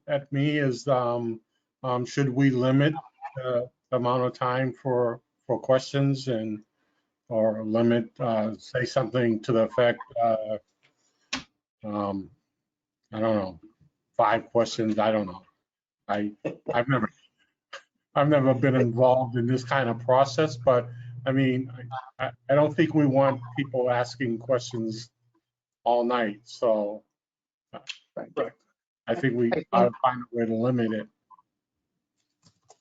at me is, should we limit the amount of time for questions or limit, say something to the effect, I don't know, 5 questions. I don't know. I've never been involved in this kind of process, but I mean, I don't think we want people asking questions all night. So I think we ought to find a way to limit it.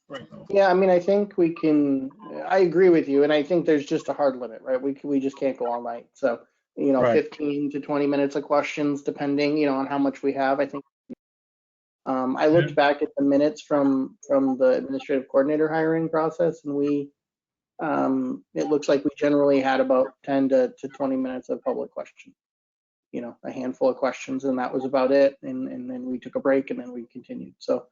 Right. Yeah, I mean, I think we can. I agree with you, and I think there's just a hard limit, right? We just can't go all night. So, Right. 15 to 20 minutes of questions, depending, on how much we have. I think. I looked back at the minutes from the administrative coordinator hiring process, and it looks like we generally had about 10 to 20 minutes of public question. A handful of questions, and that was about it. And then we took a break, and then we continued. So.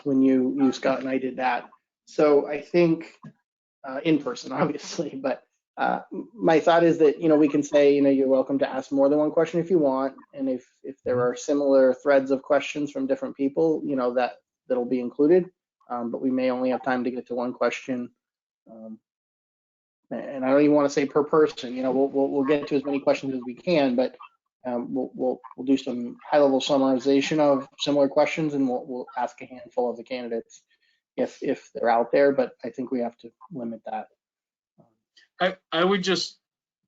When you, Scott, and I did that. So I think in person, obviously, but my thought is that, we can say, you're welcome to ask more than one question if you want. And if there are similar threads of questions from different people, that'll be included. But we may only have time to get to one question. And I don't even want to say per person, we'll get to as many questions as we can, but we'll do some high-level summarization of similar questions, and we'll ask a handful of the candidates if they're out there. But I think we have to limit that. I would just,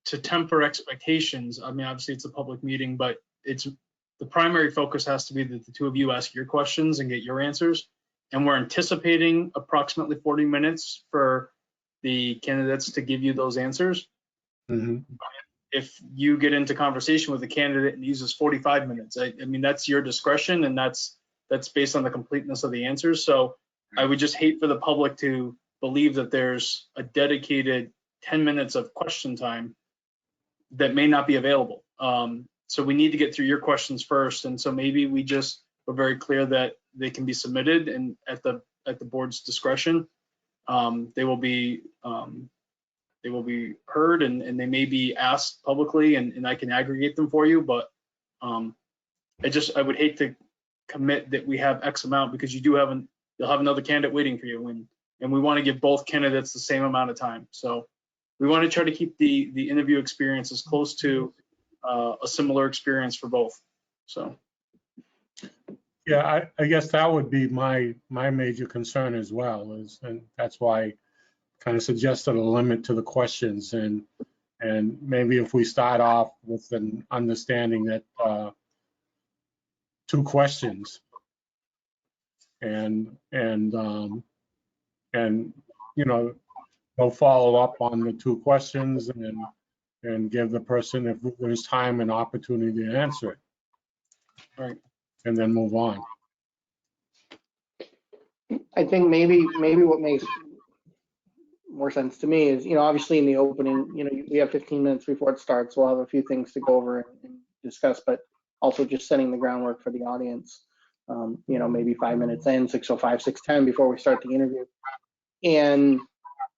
to temper expectations. I mean, obviously it's a public meeting, but the primary focus has to be that the 2 of you ask your questions and get your answers. And we're anticipating approximately 40 minutes for the candidates to give you those answers. If you get into conversation with a candidate and uses 45 minutes, I mean, that's your discretion, and that's based on the completeness of the answers. So I would just hate for the public to believe that there's a dedicated 10 minutes of question time that may not be available. So we need to get through your questions first. And so maybe we just were very clear that they can be submitted, and at the board's discretion, they will be heard, and they may be asked publicly, and I can aggregate them for you. But I would hate to commit that we have X amount, because you'll have another candidate waiting for you, and we want to give both candidates the same amount of time. So we want to try to keep the interview experience as close to a similar experience for both. So. Yeah, I guess that would be my major concern as well, and that's why kind of suggested a limit to the questions, and maybe if we start off with an understanding that 2 questions, and you know, they'll follow up on the 2 questions and give the person, if there's time, an opportunity to answer it. Right. And then move on. I think maybe what makes more sense to me is, obviously in the opening, we have 15 minutes before it starts. We'll have a few things to go over and discuss, but also just setting the groundwork for the audience. Maybe 5 minutes in, 6:05, 6:10 before we start the interview. And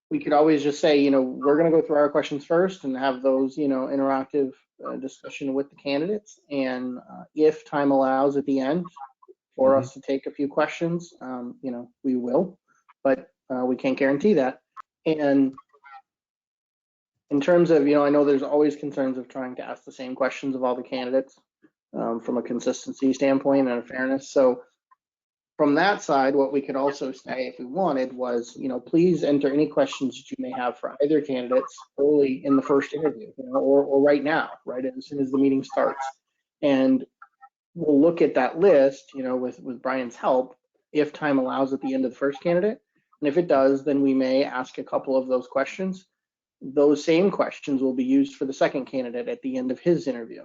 we could always just say, we're going to go through our questions first and have those, interactive discussion with the candidates. And if time allows at the end for us to take a few questions, we will, but we can't guarantee that. And in terms of, I know there's always concerns of trying to ask the same questions of all the candidates from a consistency standpoint and a fairness. So from that side, what we could also say if we wanted was, please enter any questions that you may have for either candidates early in the first interview, or right now, right as soon as the meeting starts. And we'll look at that list, with Brian's help, if time allows at the end of the first candidate. And if it does, then we may ask a couple of those questions. Those same questions will be used for the second candidate at the end of his interview.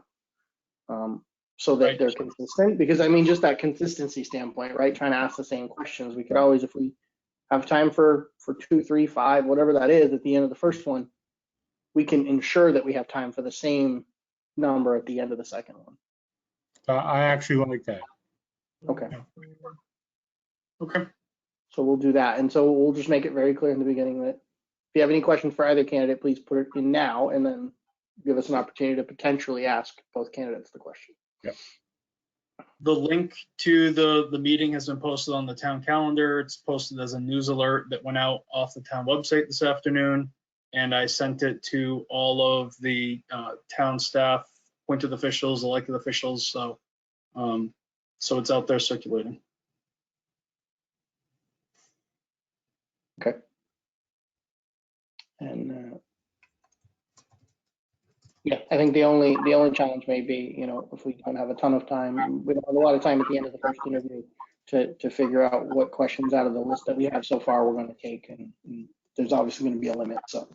So that they're consistent, because just that consistency standpoint, right? Trying to ask the same questions. We could always, if we have time for 2, 3, 5, whatever that is at the end of the first one, we can ensure that we have time for the same number at the end of the second one. I actually like that. Okay. Okay. So we'll do that. And so we'll just make it very clear in the beginning that if you have any questions for either candidate, please put it in now, and then give us an opportunity to potentially ask both candidates the question. Yep. The link to the meeting has been posted on the town calendar. It's posted as a news alert that went out off the town website this afternoon. And I sent it to all of the town staff, appointed officials, elected officials. So it's out there circulating. Okay. And yeah, I think the only challenge may be, if we don't have a ton of time, we don't have a lot of time at the end of the first interview to figure out what questions out of the list that we have so far we're going to take, and there's obviously going to be a limit. So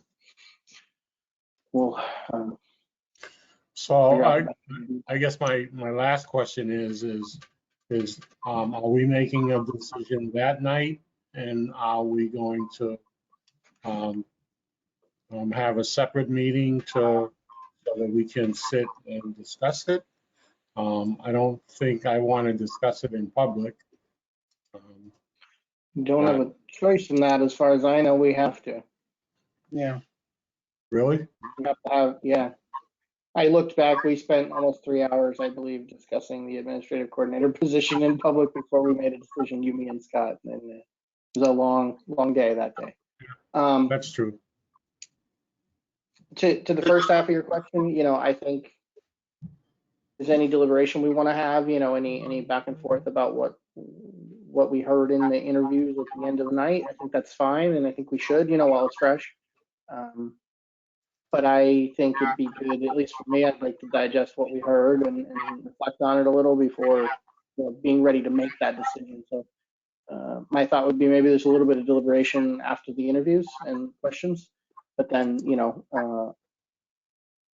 we'll. So I guess my last question is are we making a decision that night, and are we going to have a separate meeting so that we can sit and discuss it? I don't think I want to discuss it in public. You don't have a choice in that, as far as I know. We have to. Yeah. Really? We have to have, yeah. I looked back, we spent almost 3 hours, I believe, discussing the administrative coordinator position in public before we made a decision, you, me, and Scott. And it was a long, long day that day. That's true. To the first half of your question, I think is any deliberation we want to have, any back and forth about what we heard in the interviews at the end of the night. I think that's fine, and I think we should, while it's fresh. But I think it'd be good, at least for me, I'd like to digest what we heard and reflect on it a little before being ready to make that decision. So my thought would be maybe there's a little bit of deliberation after the interviews and questions, but then,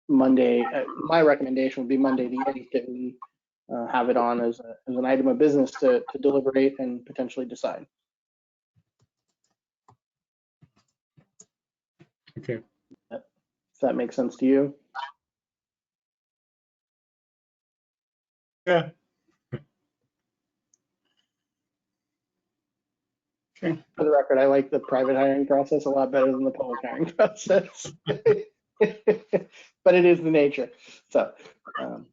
Monday, my recommendation would be Monday the 8th, that we have it on as an item of business to deliberate and potentially decide. Okay. Does that make sense to you? Yeah. Okay. For the record, I like the private hiring process a lot better than the public hiring process. But it is the nature. So I'm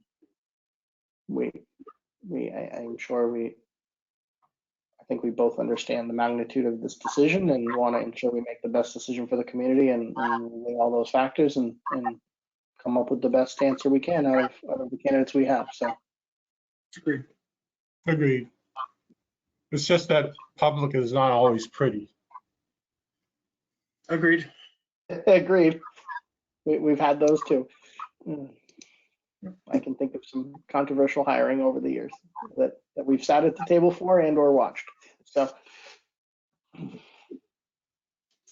sure I think we both understand the magnitude of this decision and want to ensure we make the best decision for the community and weigh all those factors and come up with the best answer we can out of the candidates we have. So Agreed. Agreed. It's just that public is not always pretty. Agreed. Agreed. We've had those too. I can think of some controversial hiring over the years that we've sat at the table for and or watched. So it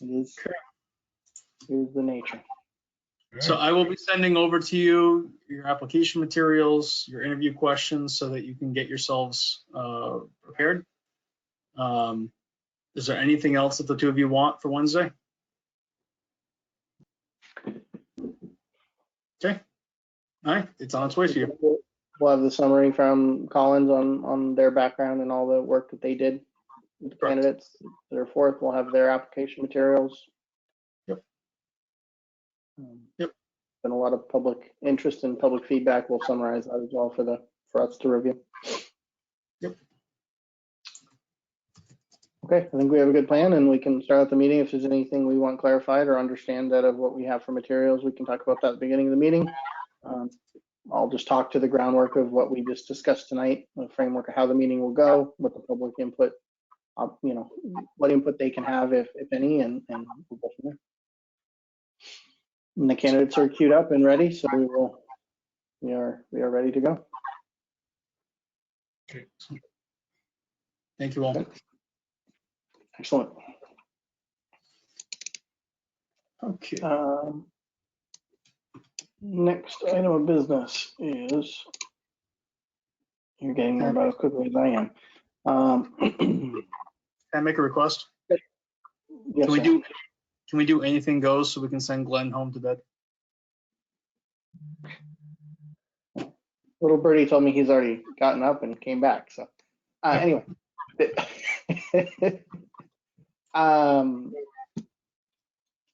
is the nature. So I will be sending over to you your application materials, your interview questions, so that you can get yourselves prepared. Is there anything else that the two of you want for Wednesday? Okay. All right, it's on its way to you. We'll have the summary from Collins on their background and all the work that they did with the candidates that are forth. We'll have their application materials. Yep. Yep. Been a lot of public interest and public feedback. We'll summarize that as well for us to review. Yep. Okay, I think we have a good plan, and we can start out the meeting. If there's anything we want clarified or understand out of what we have for materials, we can talk about that at the beginning of the meeting. I'll just talk to the groundwork of what we just discussed tonight, the framework of how the meeting will go, what the public input, what input they can have, if any, and we'll go from there. And the candidates are queued up and ready, so we are ready to go. Okay. Thank you all. Okay. Excellent. Okay. Next item of business is, you're getting there about as quickly as I am. Can I make a request? Yes, Can we do anything goes so we can send Glenn home to bed? Little birdie told me he's already gotten up and came back. So anyway,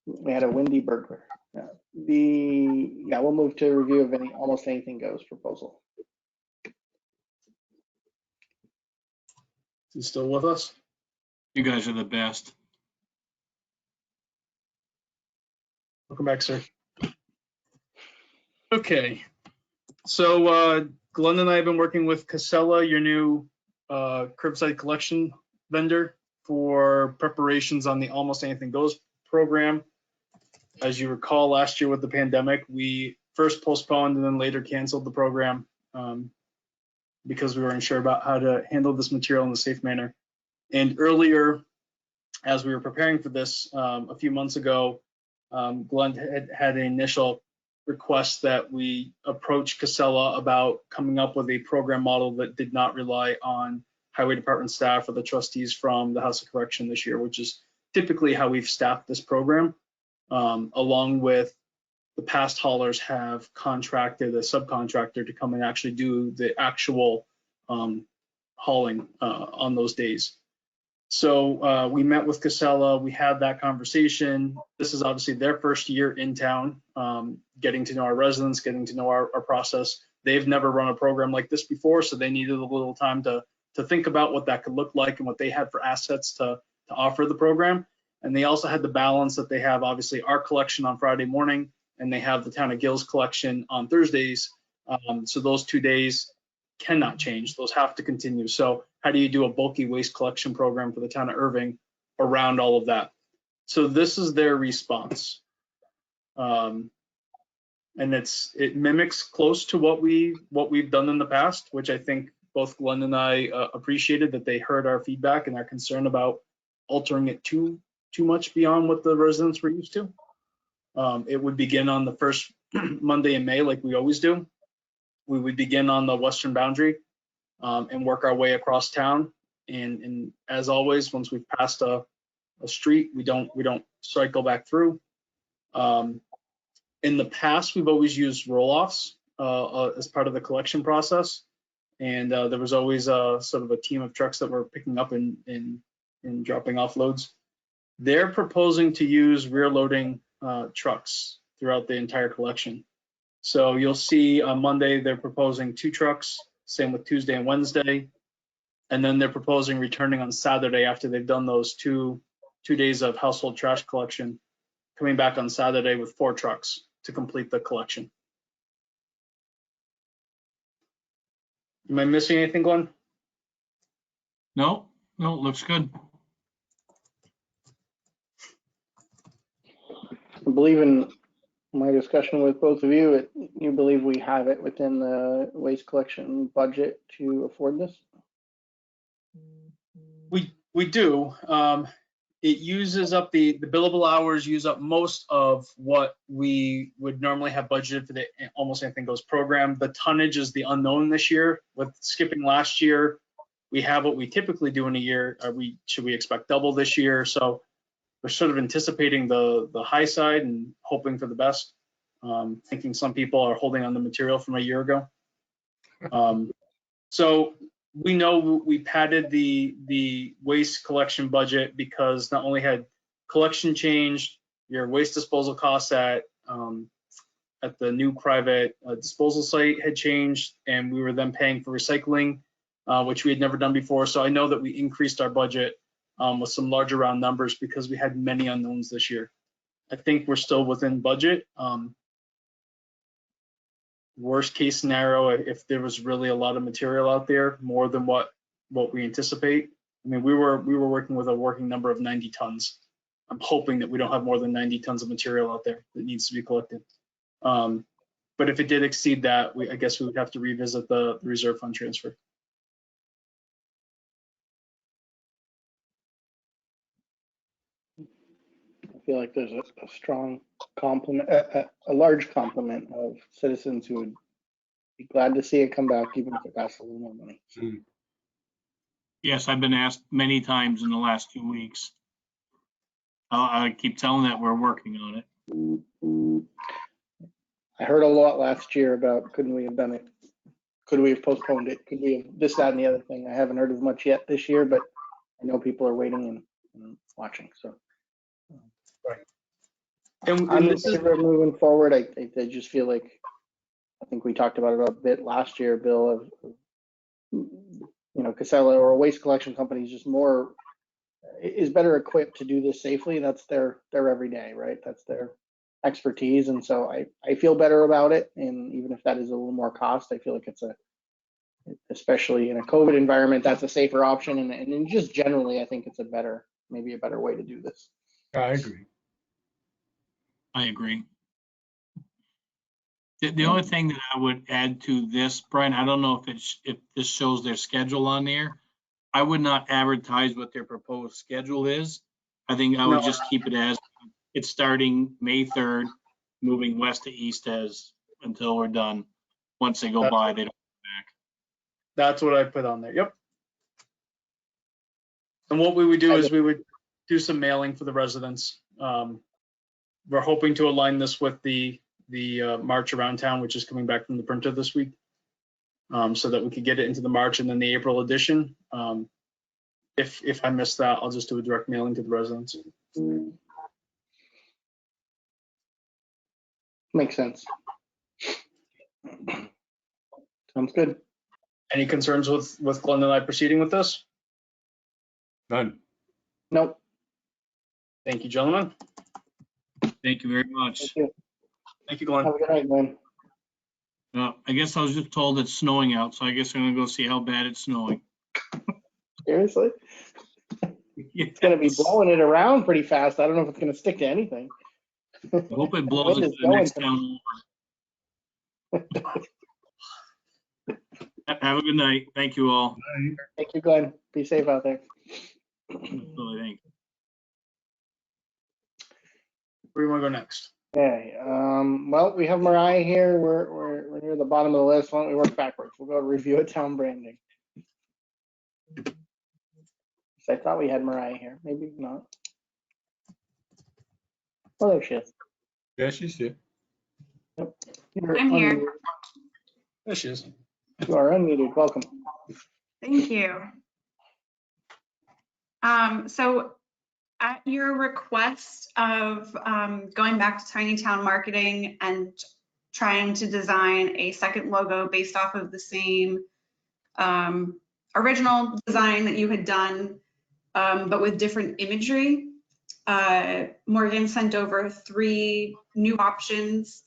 we had a windy burglar. We'll move to review of almost anything goes proposal. Is he still with us? You guys are the best. Welcome back, sir. Okay. So Glenn and I have been working with Casella, your new curbside collection vendor, for preparations on the Almost Anything Goes program. As you recall, last year with the pandemic, we first postponed and then later canceled the program because we were unsure about how to handle this material in a safe manner. And earlier, as we were preparing for this a few months ago, Glenn had an initial request that we approach Casella about coming up with a program model that did not rely on highway department staff or the trustees from the House of Correction this year, which is typically how we've staffed this program. Along with the past haulers have contracted a subcontractor to come and actually do the actual hauling on those days. So we met with Casella, we had that conversation. This is obviously their first year in town, getting to know our residents, getting to know our process. They've never run a program like this before, so they needed a little time to think about what that could look like and what they had for assets to offer the program. And they also had the balance that they have obviously our collection on Friday morning, and they have the Town of Gill's collection on Thursdays. So those 2 days cannot change. Those have to continue. So how do you do a bulky waste collection program for the town of Irving around all of that? So this is their response. And it mimics close to what we've done in the past, which I think both Glenn and I appreciated, that they heard our feedback and our concern about altering it too much beyond what the residents were used to. It would begin on the first Monday in May, like we always do. We would begin on the western boundary and work our way across town. And as always, once we've passed a street, we don't cycle back through. In the past, we've always used roll-offs as part of the collection process. And there was always sort of a team of trucks that were picking up and dropping off loads. They're proposing to use rear loading trucks throughout the entire collection. So you'll see on Monday, they're proposing 2 trucks, same with Tuesday and Wednesday. And then they're proposing returning on Saturday after they've done those two days of household trash collection, coming back on Saturday with 4 trucks to complete the collection. Am I missing anything, Glenn? No, looks good. believe in my discussion with both of you, you believe we have it within the waste collection budget to afford this? We do. It uses up the billable hours use up most of what we would normally have budgeted for the almost anything goes program. The tonnage is the unknown this year. With skipping last year, we have what we typically do in a year. Should we expect double this year? So we're sort of anticipating the high side and hoping for the best. Thinking some people are holding on the material from a year ago. So we know we padded the waste collection budget because not only had collection changed, your waste disposal costs at the new private disposal site had changed, and we were then paying for recycling, which we had never done before. So I know that we increased our budget with some larger round numbers because we had many unknowns this year. I think we're still within budget. Worst case scenario, if there was really a lot of material out there, more than what we anticipate. I mean, we were working with a working number of 90 tons. I'm hoping that we don't have more than 90 tons of material out there that needs to be collected. But if it did exceed that, I guess we would have to revisit the reserve fund transfer. I feel like there's a strong complement, a large complement of citizens who would be glad to see it come back, even if it costs a little more money. Yes, I've been asked many times in the last 2 weeks. I keep telling that we're working on it. I heard a lot last year about couldn't we have done it? Could we have postponed it? Could we have this, that, and the other thing? I haven't heard of much yet this year, but I know people are waiting and watching. So. Right. And I'm in this is favor of moving forward. I just feel like, I think we talked about it a bit last year, Bill, of Casella or a waste collection company is better equipped to do this safely. That's their everyday, right? That's their expertise. And so I feel better about it. And even if that is a little more cost, I feel like especially in a COVID environment, that's a safer option. And just generally, I think it's maybe a better way to do this. I agree. I agree. The only thing that I would add to this, Brian, I don't know if this shows their schedule on there. I would not advertise what their proposed schedule is. I think I would just keep it as it's starting May 3rd, moving west to east until we're done. Once they go by, they don't come back. That's what I put on there. Yep. And what we would do is we would do some mailing for the residents. We're hoping to align this with the March Around Town, which is coming back from the printer this week, so that we could get it into the March and then the April edition. If I miss that, I'll just do a direct mailing to the residents. Makes sense. Sounds good. Any concerns with Glenn and I proceeding with this? None. Nope. Thank you, gentlemen. Thank you very much. Thank you. Thank you, Glenn. Have a good night, Glenn. I guess I was just told it's snowing out, so I guess I'm gonna go see how bad it's snowing. Seriously? It's going to be blowing it around pretty fast. I don't know if it's going to stick to anything. I hope it blows it to the next town over. Have a good night. Thank you all. Thank you, Glenn. Be safe out there. Absolutely. Thank you. Where do you want to go next? Okay. Well, we have Mariah here. We're near the bottom of the list. Why don't we work backwards? We'll go review of town branding. I thought we had Mariah here. Maybe not. Oh, there she is. Yeah, she's here. Yep. I'm here. There she is. You are unmuted. Welcome. Thank you. So at your request of going back to Tiny Town Marketing and trying to design a second logo based off of the same original design that you had done, but with different imagery, Morgan sent over 3 new options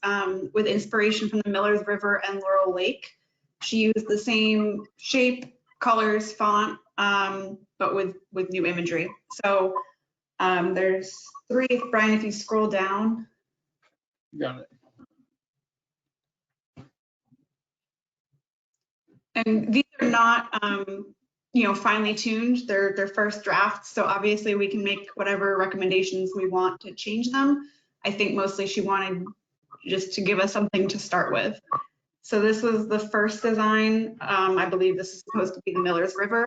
with inspiration from the Millers River and Laurel Lake. She used the same shape, colors, font, but with new imagery. So there's 3, Brian, if you scroll down, Got it. And these are not, you know, finely tuned. They're first drafts, so obviously we can make whatever recommendations we want to change them. I think mostly she wanted just to give us something to start with. So this was the first design. I believe this is supposed to be the Miller's River,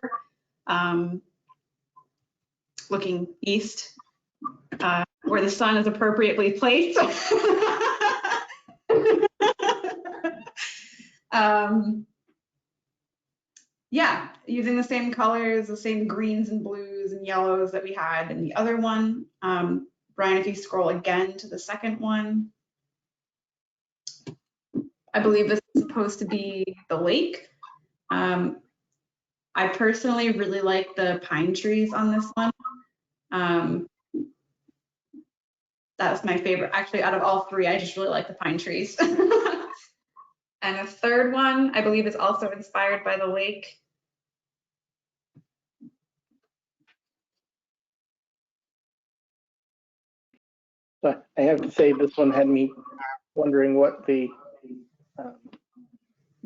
looking east, where the sun is appropriately placed. Yeah, using the same colors, the same greens and blues and yellows that we had in the other one. Brian, if you scroll again to the second one, I believe this is supposed to be the lake. I personally really like the pine trees on this one. That's my favorite. Actually, out of all three, I just really like the pine trees. And a third one, I believe, is also inspired by the lake. But I have to say, this one had me wondering what the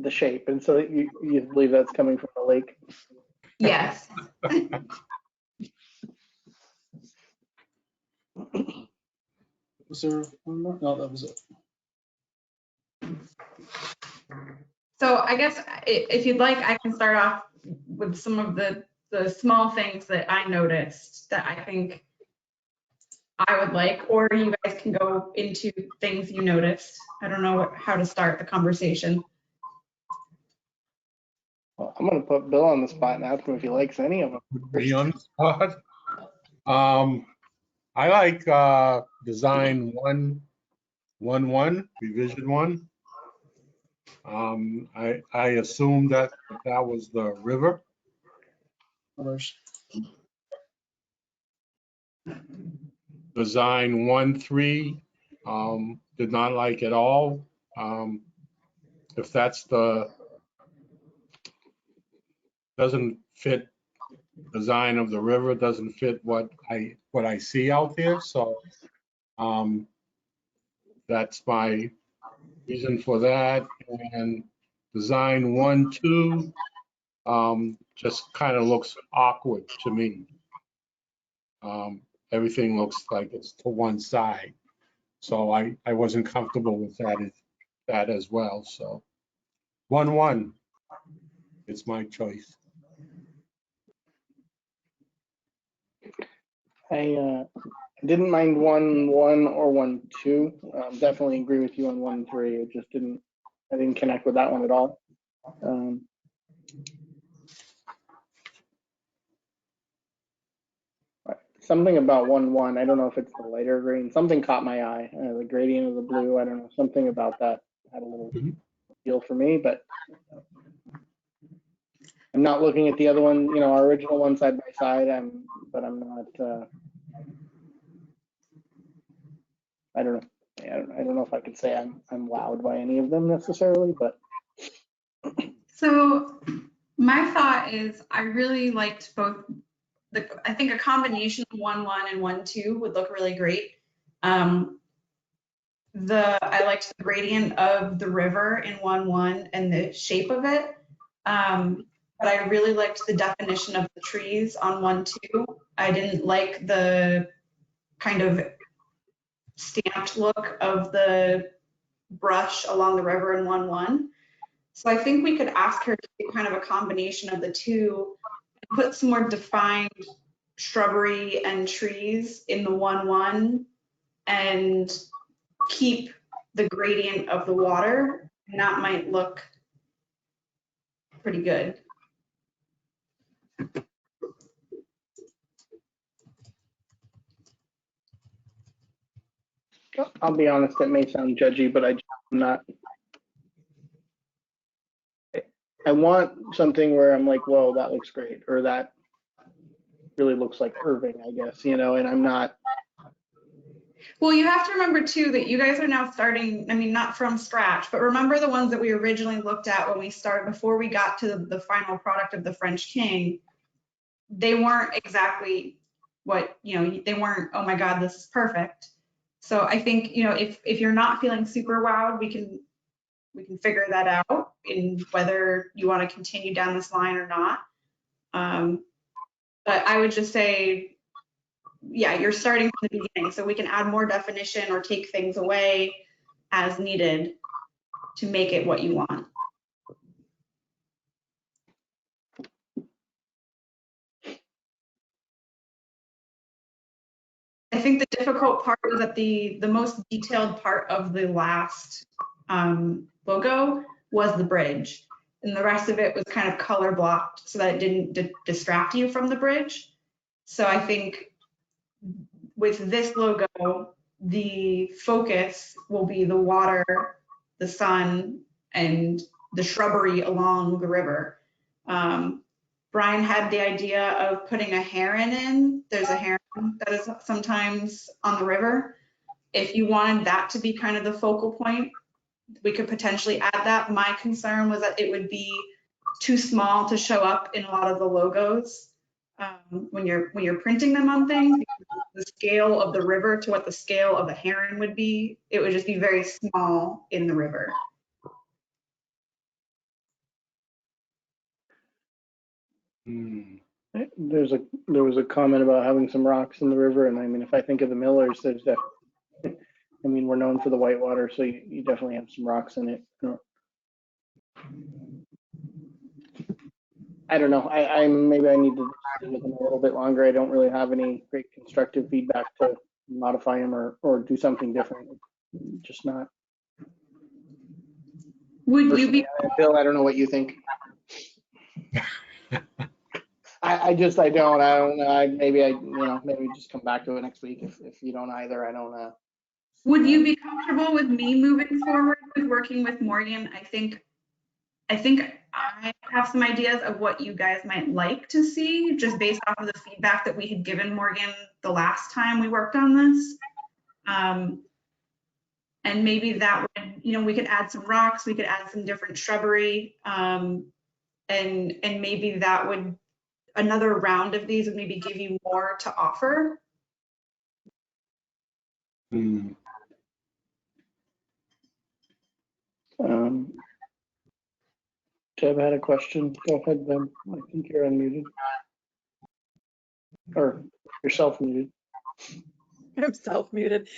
shape, and so you believe that's coming from the lake? Yes. Was there one more? No, that was it. So I guess if you'd like, I can start off with some of the small things that I noticed that I think I would like, or you guys can go into things you noticed. I don't know how to start the conversation. Well, I'm going to put Bill on the spot and ask him if he likes any of them. Be on the spot. I like design 111, revision 1. I assumed that was the river. Design 1-3, did not like at all. If that's doesn't fit design of the river, doesn't fit what I see out there. So that's my reason for that. And design 1-2 just kind of looks awkward to me. Everything looks like it's to one side. So I wasn't comfortable with that as well. So 1-1, it's my choice. I didn't mind 1-1 or 1-2. Definitely agree with you on 1-3. It just I didn't connect with that one at all. Something about 1-1, I don't know if it's the lighter green, something caught my eye. The gradient of the blue, I don't know, something about that had a little feel for me, but I'm not looking at the other one, you know, our original one side by side, but I'm not, I don't know. I don't know if I could say I'm wowed by any of them necessarily, but. So my thought is I really liked both. I think a combination of 1-1 and 1-2 would look really great. I liked the gradient of the river in 1-1 and the shape of it. But I really liked the definition of the trees on 1-2. I didn't like the kind of stamped look of the brush along the river in 1-1. So I think we could ask her to do kind of a combination of the two and put some more defined shrubbery and trees in the 1-1 and keep the gradient of the water, and that might look pretty good. I'll be honest, it may sound judgy, but I'm not. I want something where I'm like, whoa, that looks great, or that really looks like Irving, I guess, you know, and I'm not. Well, you have to remember too that you guys are now starting, I mean, not from scratch, but remember the ones that we originally looked at when we started, before we got to the final product of the French King, they weren't exactly what, you know, they weren't, oh my God, this is perfect. So I think, you know, if you're not feeling super wowed, we can figure that out in whether you want to continue down this line or not. But I would just say, yeah, you're starting from the beginning, so we can add more definition or take things away as needed to make it what you want. I think the difficult part was that the most detailed part of the last logo was the bridge. And the rest of it was kind of color blocked so that it didn't distract you from the bridge. So I think with this logo, the focus will be the water, the sun, and the shrubbery along the river. Brian had the idea of putting a heron in. There's a heron that is sometimes on the river. If you wanted that to be kind of the focal point, we could potentially add that. My concern was that it would be too small to show up in a lot of the logos when you're printing them on things. The scale of the river to what the scale of a heron would be, it would just be very small in the river. There was a comment about having some rocks in the river, and I mean, if I think of the Millers, there's that. I mean, we're known for the whitewater, so you definitely have some rocks in it. I don't know. I maybe I need to sit with them a little bit longer. I don't really have any great constructive feedback to modify them or do something different. Just not. Would you be? Bill, I don't know what you think. I don't know. Maybe just come back to it next week if you don't either. I don't know. Would you be comfortable with me moving forward with working with Morgan? I think I have some ideas of what you guys might like to see, just based off of the feedback that we had given Morgan the last time we worked on this. And maybe that would, you know, we could add some rocks, we could add some different shrubbery, and maybe that would, another round of these would maybe give you more to offer. Deb had a question. Go ahead, Ben. I think you're unmuted. Or you're self-muted. I'm self-muted.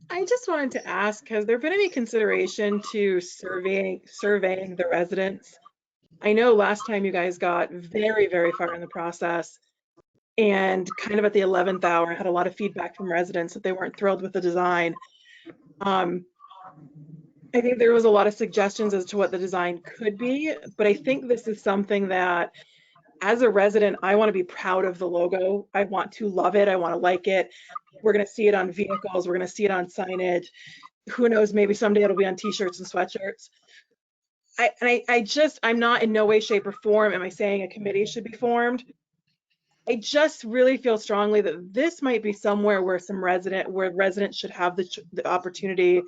I just wanted to ask, has there been any consideration to surveying the residents? I know last time you guys got very, very far in the process and kind of at the 11th hour had a lot of feedback from residents that they weren't thrilled with the design. I think there was a lot of suggestions as to what the design could be, but I think this is something that as a resident, I want to be proud of the logo. I want to love it. I want to like it. We're going to see it on vehicles. We're going to see it on signage. Who knows, maybe someday it'll be on t-shirts and sweatshirts. I'm not in no way, shape, or form am I saying a committee should be formed. I just really feel strongly that this might be somewhere where residents should have the opportunity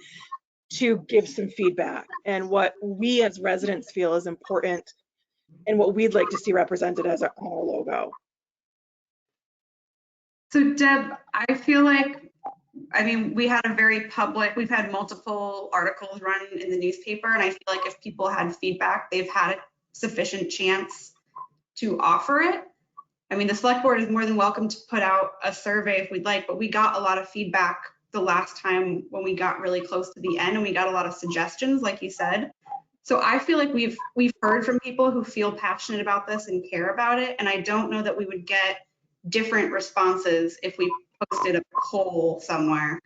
to give some feedback and what we as residents feel is important and what we'd like to see represented as our logo. So Deb, I feel like, I mean, we've had multiple articles run in the newspaper, and I feel like if people had feedback, they've had a sufficient chance to offer it. I mean, the select board is more than welcome to put out a survey if we'd like, but we got a lot of feedback the last time when we got really close to the end, and we got a lot of suggestions, like you said. So I feel like we've heard from people who feel passionate about this and care about it, and I don't know that we would get different responses if we posted a poll somewhere.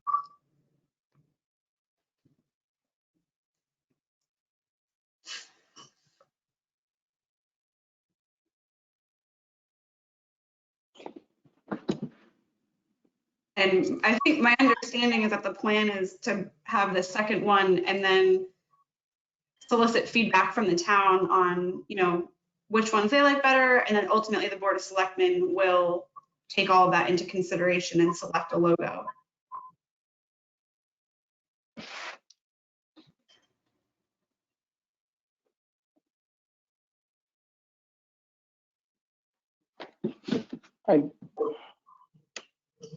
And I think my understanding is that the plan is to have the second one and then solicit feedback from the town on, you know, which ones they like better. And then ultimately the Board of Selectmen will take all of that into consideration and select a logo.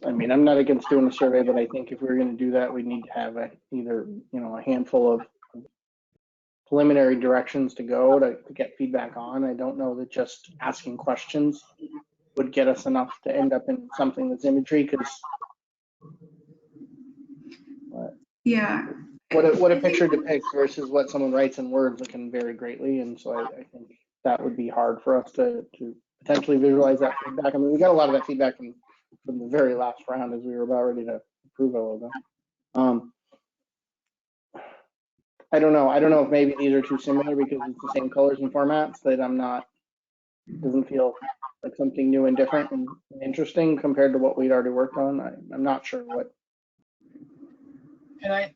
I mean, I'm not against doing a survey, but I think if we're going to do that, we need to have either, a handful of preliminary directions to go to get feedback on. I don't know that just asking questions would get us enough to end up in something that's imagery, because Yeah. what a picture depicts versus what someone writes in words can vary greatly. And so I think that would be hard for us to potentially visualize that feedback. I mean, we got a lot of that feedback from the very last round as we were about ready to approve all of them. I don't know if maybe these are too similar because it's the same colors and formats that doesn't feel like something new and different and interesting compared to what we'd already worked on. I'm not sure what. Can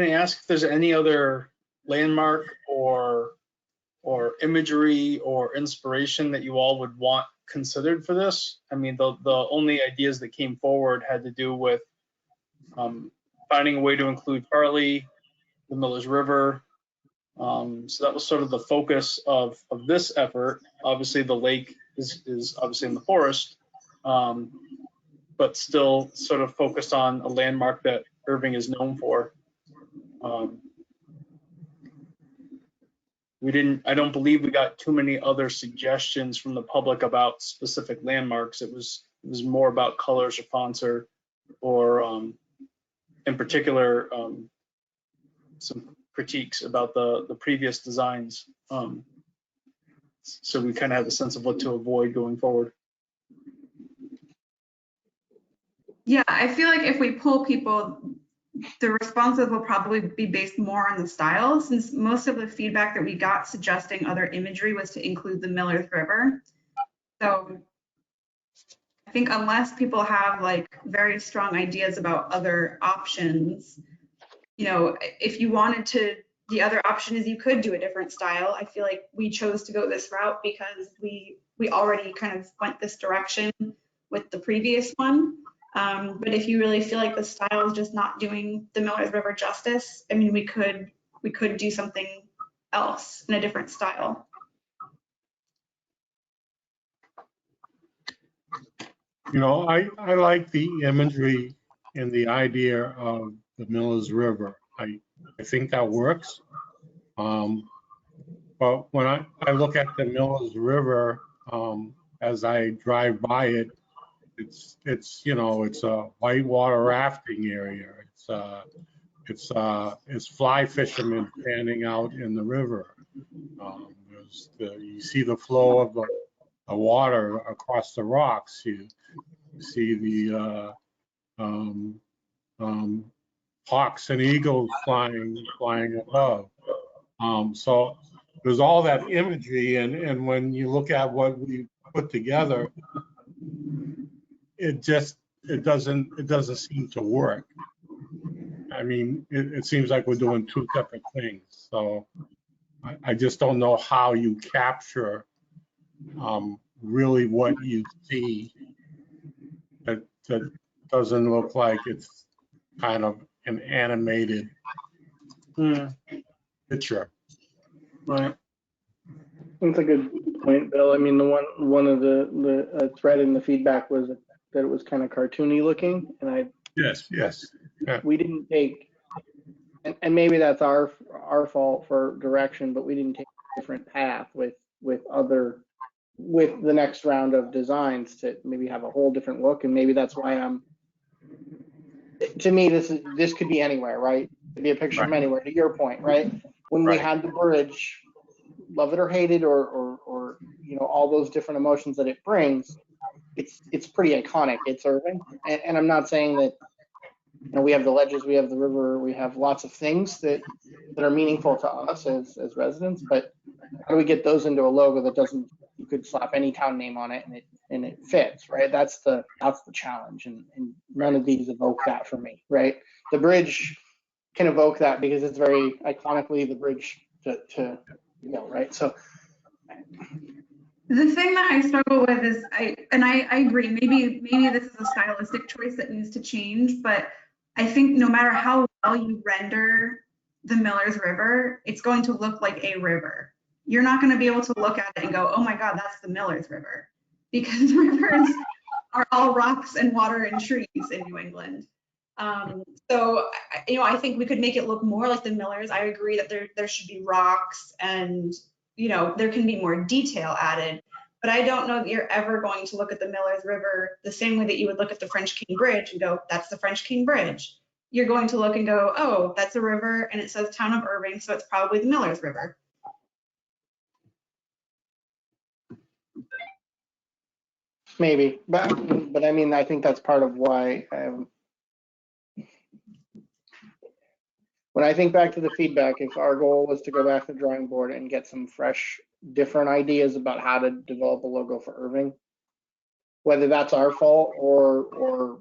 I ask if there's any other landmark or imagery or inspiration that you all would want considered for this? I mean, the only ideas that came forward had to do with finding a way to include Charlie, the Millers River. So that was sort of the focus of this effort. Obviously, the lake is obviously in the forest, but still sort of focused on a landmark that Irving is known for. I don't believe we got too many other suggestions from the public about specific landmarks. It was more about colors or fonts or in particular, some critiques about the previous designs. So we kind of have a sense of what to avoid going forward. Yeah, I feel like if we pull people, the responses will probably be based more on the style, since most of the feedback that we got suggesting other imagery was to include the Millers River. So I think unless people have like very strong ideas about other options, if you wanted to, the other option is you could do a different style. I feel like we chose to go this route because we already kind of went this direction with the previous one. But if you really feel like the style is just not doing the Millers River justice, I mean, we could do something else in a different style. I like the imagery and the idea of the Millers River. I think that works. But when I look at the Millers River, as I drive by it, it's a whitewater rafting area. It's fly fishermen standing out in the river. You see the flow of the water across the rocks. You see the hawks and eagles flying above. So there's all that imagery, and when you look at what we put together, it doesn't seem to work. I mean, it seems like we're doing two separate things. So I just don't know how you capture really what you see that doesn't look like it's kind of an animated picture. Right. That's a good point, Bill. I mean, one of the thread in the feedback was that it was kind of cartoony looking, and Yes. Yeah. We didn't take, and maybe that's our fault for direction, but we didn't take a different path with the next round of designs to maybe have a whole different look, and maybe that's why to me, this could be anywhere, right? It could be a picture from anywhere, to your point, right? When we had the bridge, love it or hate it, or all those different emotions that it brings, it's pretty iconic. It's Irving, and I'm not saying that we have the ledges, we have the river, we have lots of things that are meaningful to us as residents, but how do we get those into a logo that doesn't, you could slap any town name on it and it fits, right? That's the challenge, and none of these evoke that for me, right? The bridge can evoke that because it's very iconically the bridge to right? So the thing that I struggle with is I agree, maybe this is a stylistic choice that needs to change, but I think no matter how well you render the Millers River, it's going to look like a river. You're not going to be able to look at it and go, oh my God, that's the Millers River, because rivers are all rocks and water and trees in New England. So, I think we could make it look more like the Millers. I agree that there should be rocks and, there can be more detail added. But I don't know that you're ever going to look at the Millers River the same way that you would look at the French King Bridge and go, that's the French King Bridge. You're going to look and go, oh, that's a river and it says Town of Irving, so it's probably the Millers River. Maybe, but I mean, I think that's part of why when I think back to the feedback, if our goal was to go back to the drawing board and get some fresh, different ideas about how to develop a logo for Irving, whether that's our fault or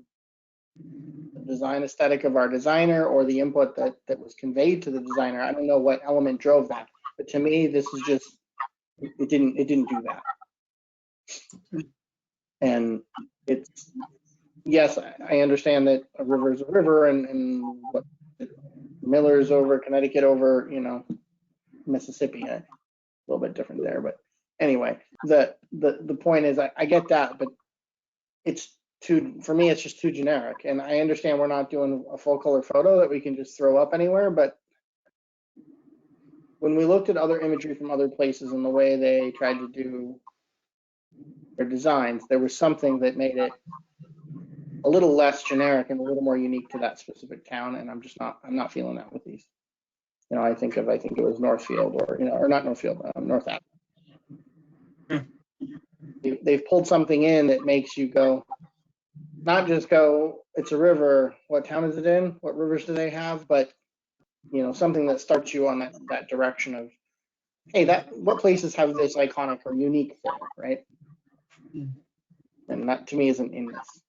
the design aesthetic of our designer or the input that was conveyed to the designer, I don't know what element drove that, but to me, this is just, it didn't do that. And it's, yes, I understand that a river is a river and what Miller's over Connecticut over, Mississippi, a little bit different there. But anyway, the point is I get that, but it's for me, it's just too generic. And I understand we're not doing a full color photo that we can just throw up anywhere, but when we looked at other imagery from other places and the way they tried to do their designs, there was something that made it a little less generic and a little more unique to that specific town. And I'm not feeling that with these. I think it was Northfield or not Northfield, North Avenue. They've pulled something in that makes you go, not just go, it's a river, what town is it in? What rivers do they have? But, something that starts you on that direction of, hey, what places have this iconic or unique thing, right? And that to me isn't in this.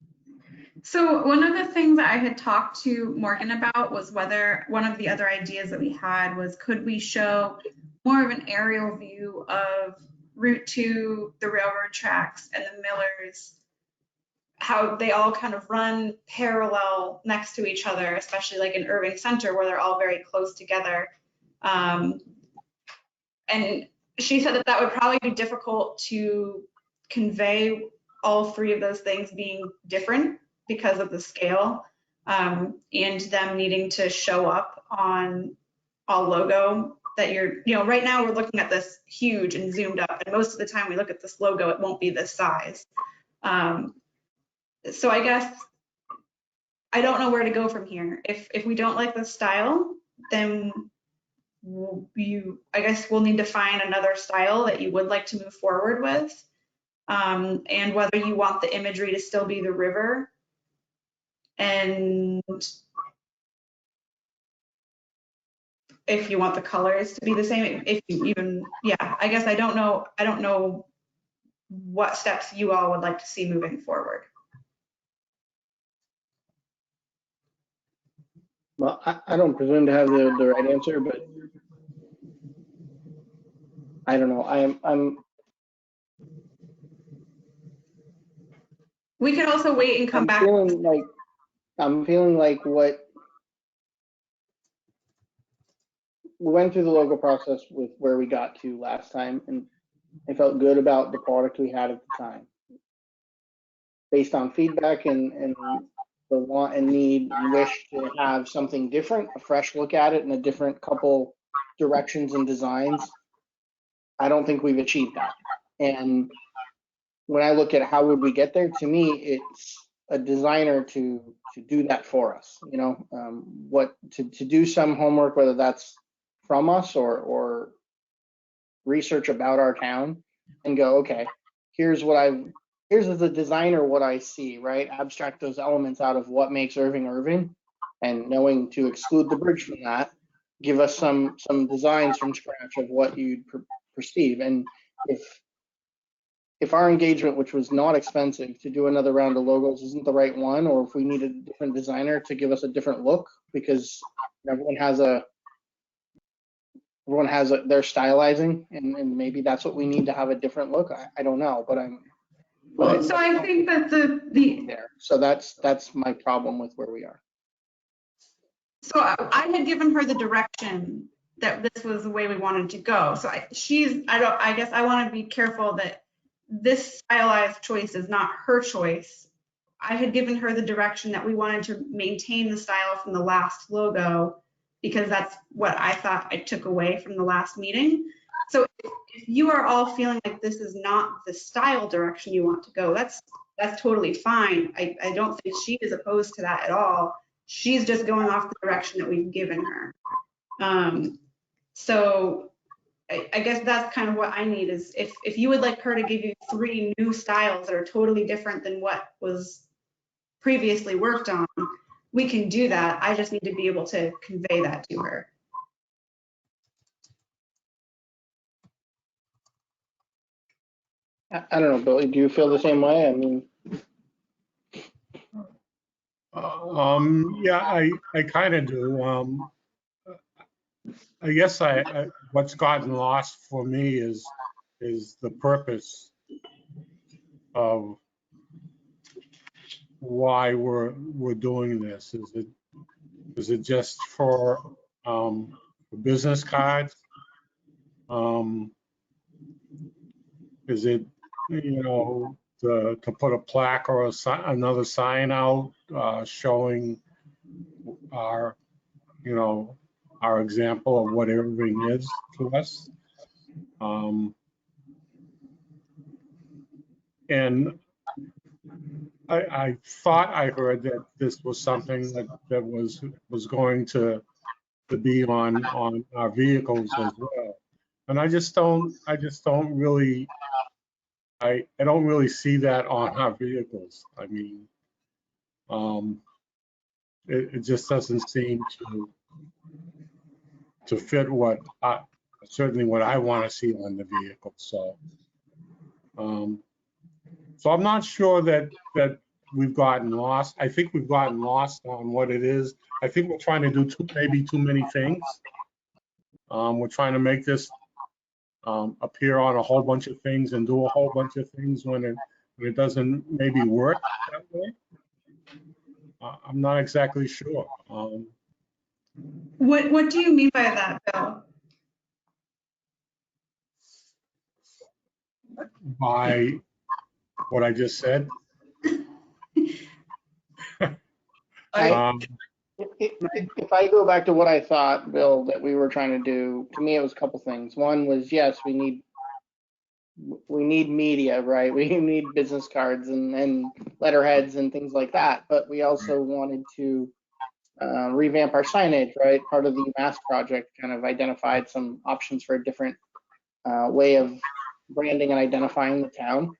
So one of the things that I had talked to Morgan about was whether one of the other ideas that we had was, could we show more of an aerial view of Route 2, the railroad tracks, and the Millers, how they all kind of run parallel next to each other, especially like in Irving Center where they're all very close together. And she said that would probably be difficult to convey all three of those things being different because of the scale, and them needing to show up on a logo that right now we're looking at this huge and zoomed up, and most of the time we look at this logo, it won't be this size. So I guess I don't know where to go from here. If we don't like the style, then I guess we'll need to find another style that you would like to move forward with. And whether you want the imagery to still be the river, and if you want the colors to be the same, if you even, I guess I don't know what steps you all would like to see moving forward. Well, I don't presume to have the right answer, but I don't know. We could also wait and come back. I'm feeling like what we went through the logo process with where we got to last time, and I felt good about the product we had at the time. Based on feedback and the want and need and wish to have something different, a fresh look at it in a different couple directions and designs, I don't think we've achieved that. And when I look at how would we get there, to me, it's a designer to do that for us, to do some homework, whether that's from us or research about our town and go, okay, here's as a designer what I see, right? Abstract those elements out of what makes Irving, and knowing to exclude the bridge from that, give us some designs from scratch of what you'd perceive. And if our engagement, which was not expensive, to do another round of logos isn't the right one, or if we need a different designer to give us a different look, because everyone has their stylizing, and maybe that's what we need to have a different look. I don't know, but so I think that there. So that's my problem with where we are. So I had given her the direction that this was the way we wanted to go. So I guess I want to be careful that this stylized choice is not her choice I had given her the direction that we wanted to maintain the style from the last logo because that's what I thought I took away from the last meeting. So if you are all feeling like this is not the style direction you want to go, that's totally fine. I don't think she is opposed to that at all. She's just going off the direction that we've given her. So I guess that's kind of what I need is if you would like her to give you 3 new styles that are totally different than what was previously worked on, we can do that. I just need to be able to convey that to her. I don't know, Billy, do you feel the same way? I mean, Yeah, I kind of do. I guess what's gotten lost for me is the purpose of why we're doing this. Is it just for business cards? Is it, you know, to put a plaque or another sign out showing our, you know, our example of what Irving is to us? And I thought I heard that this was something that was going to be on our vehicles as well. And I don't really see that on our vehicles. I mean, it just doesn't seem to fit certainly what I want to see on the vehicle. So, so I'm not sure that we've gotten lost. I think we've gotten lost on what it is. I think we're trying to do maybe too many things. We're trying to make this appear on a whole bunch of things and do a whole bunch of things when it doesn't maybe work that way. I'm not exactly sure. What do you mean by that, Bill? By what I just said. If I go back to what I thought, Bill, that we were trying to do, to me it was a couple things. One was, yes, we need media, right? We need business cards and letterheads and things like that. But we also wanted to revamp our signage, right? Part of the mass project kind of identified some options for a different way of branding and identifying the town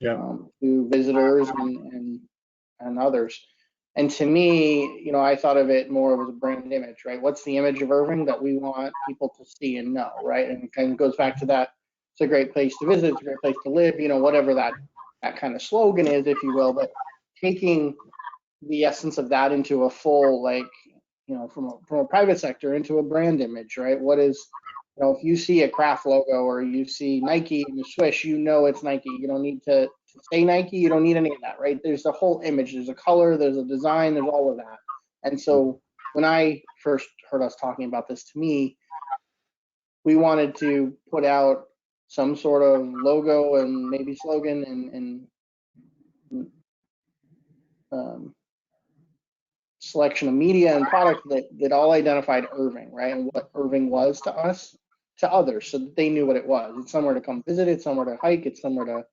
to visitors and others. And to me, you know, I thought of it more as a brand image, right? What's the image of Irving that we want people to see and know, right? And it kind of goes back to that. It's a great place to visit. It's a great place to live. You know, whatever that kind of slogan is, if you will. But taking the essence of that into a full, like, you know, from a private sector into a brand image, right? What is, you know, if you see a Kraft logo or you see Nike in the swish, you know it's Nike. You don't need to say Nike. You don't need any of that, right? There's a whole image. There's a color. There's a design. There's all of that. And so when I first heard us talking about this, to me, we wanted to put out some sort of logo and maybe slogan and selection of media and product that all identified Irving, right? And what Irving was to us, to others, so that they knew what it was. It's somewhere to come visit, it's somewhere to hike, it's somewhere to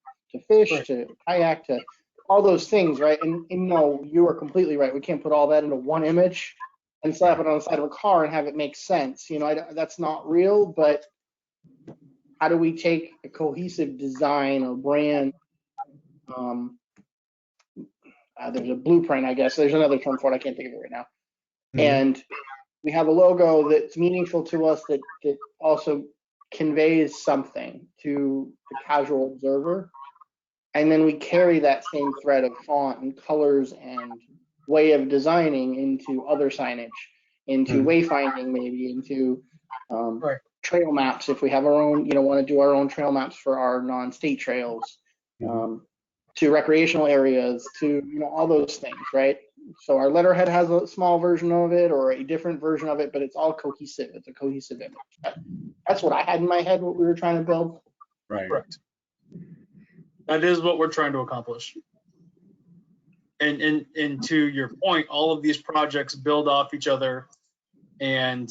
fish, right, to kayak, to all those things, right? And no, you are completely right. We can't put all that into one image and slap it on the side of a car and have it make sense. You know, that's not real, but how do we take a cohesive design or brand? There's a blueprint, I guess. There's another term for it. I can't think of it right now. Mm-hmm. And we have a logo that's meaningful to us that also conveys something to the casual observer. And then we carry that same thread of font and colors and way of designing into other signage, into wayfinding, maybe into trail maps. If we have our own, you know, want to do our own trail maps for our non-state trails, to recreational areas, to, you know, all those things, right? So our letterhead has a small version of it or a different version of it, but it's all cohesive. It's a cohesive image. That's what I had in my head, what we were trying to build. Right. Correct. That is what we're trying to accomplish. And to your point, all of these projects build off each other and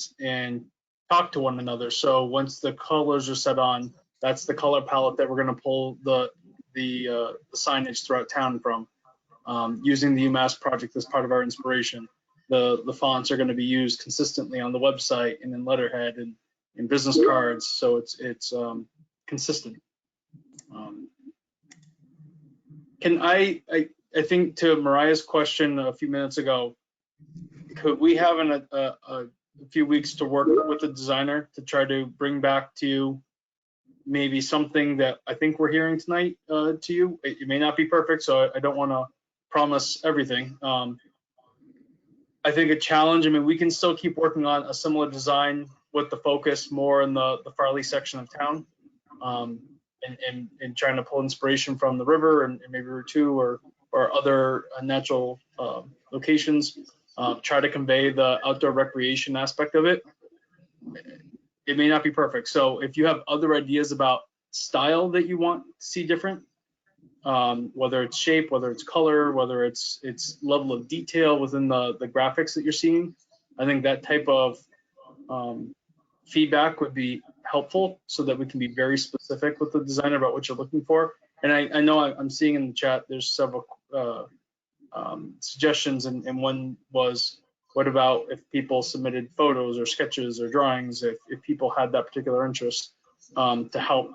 talk to one another. So once the colors are set on, that's the color palette that we're going to pull the signage throughout town from. Using the UMass project as part of our inspiration, the fonts are going to be used consistently on the website and in letterhead and in business cards, so it's consistent. Can I think to Mariah's question a few minutes ago, could we have a few weeks to work with the designer to try to bring back to you maybe something that I think we're hearing tonight to you? It may not be perfect, so I don't want to promise everything. I think a challenge, I mean, we can still keep working on a similar design with the focus more in the Farley section of town, and trying to pull inspiration from the river and maybe Route 2 or other natural locations. Try to convey the outdoor recreation aspect of it. It may not be perfect. So if you have other ideas about style that you want to see different, whether it's shape, whether it's color, whether it's level of detail within the graphics that you're seeing, I think that type of feedback would be helpful so that we can be very specific with the designer about what you're looking for. And I know I'm seeing in the chat there's several suggestions, and one was, what about if people submitted photos or sketches or drawings, if people had that particular interest, to help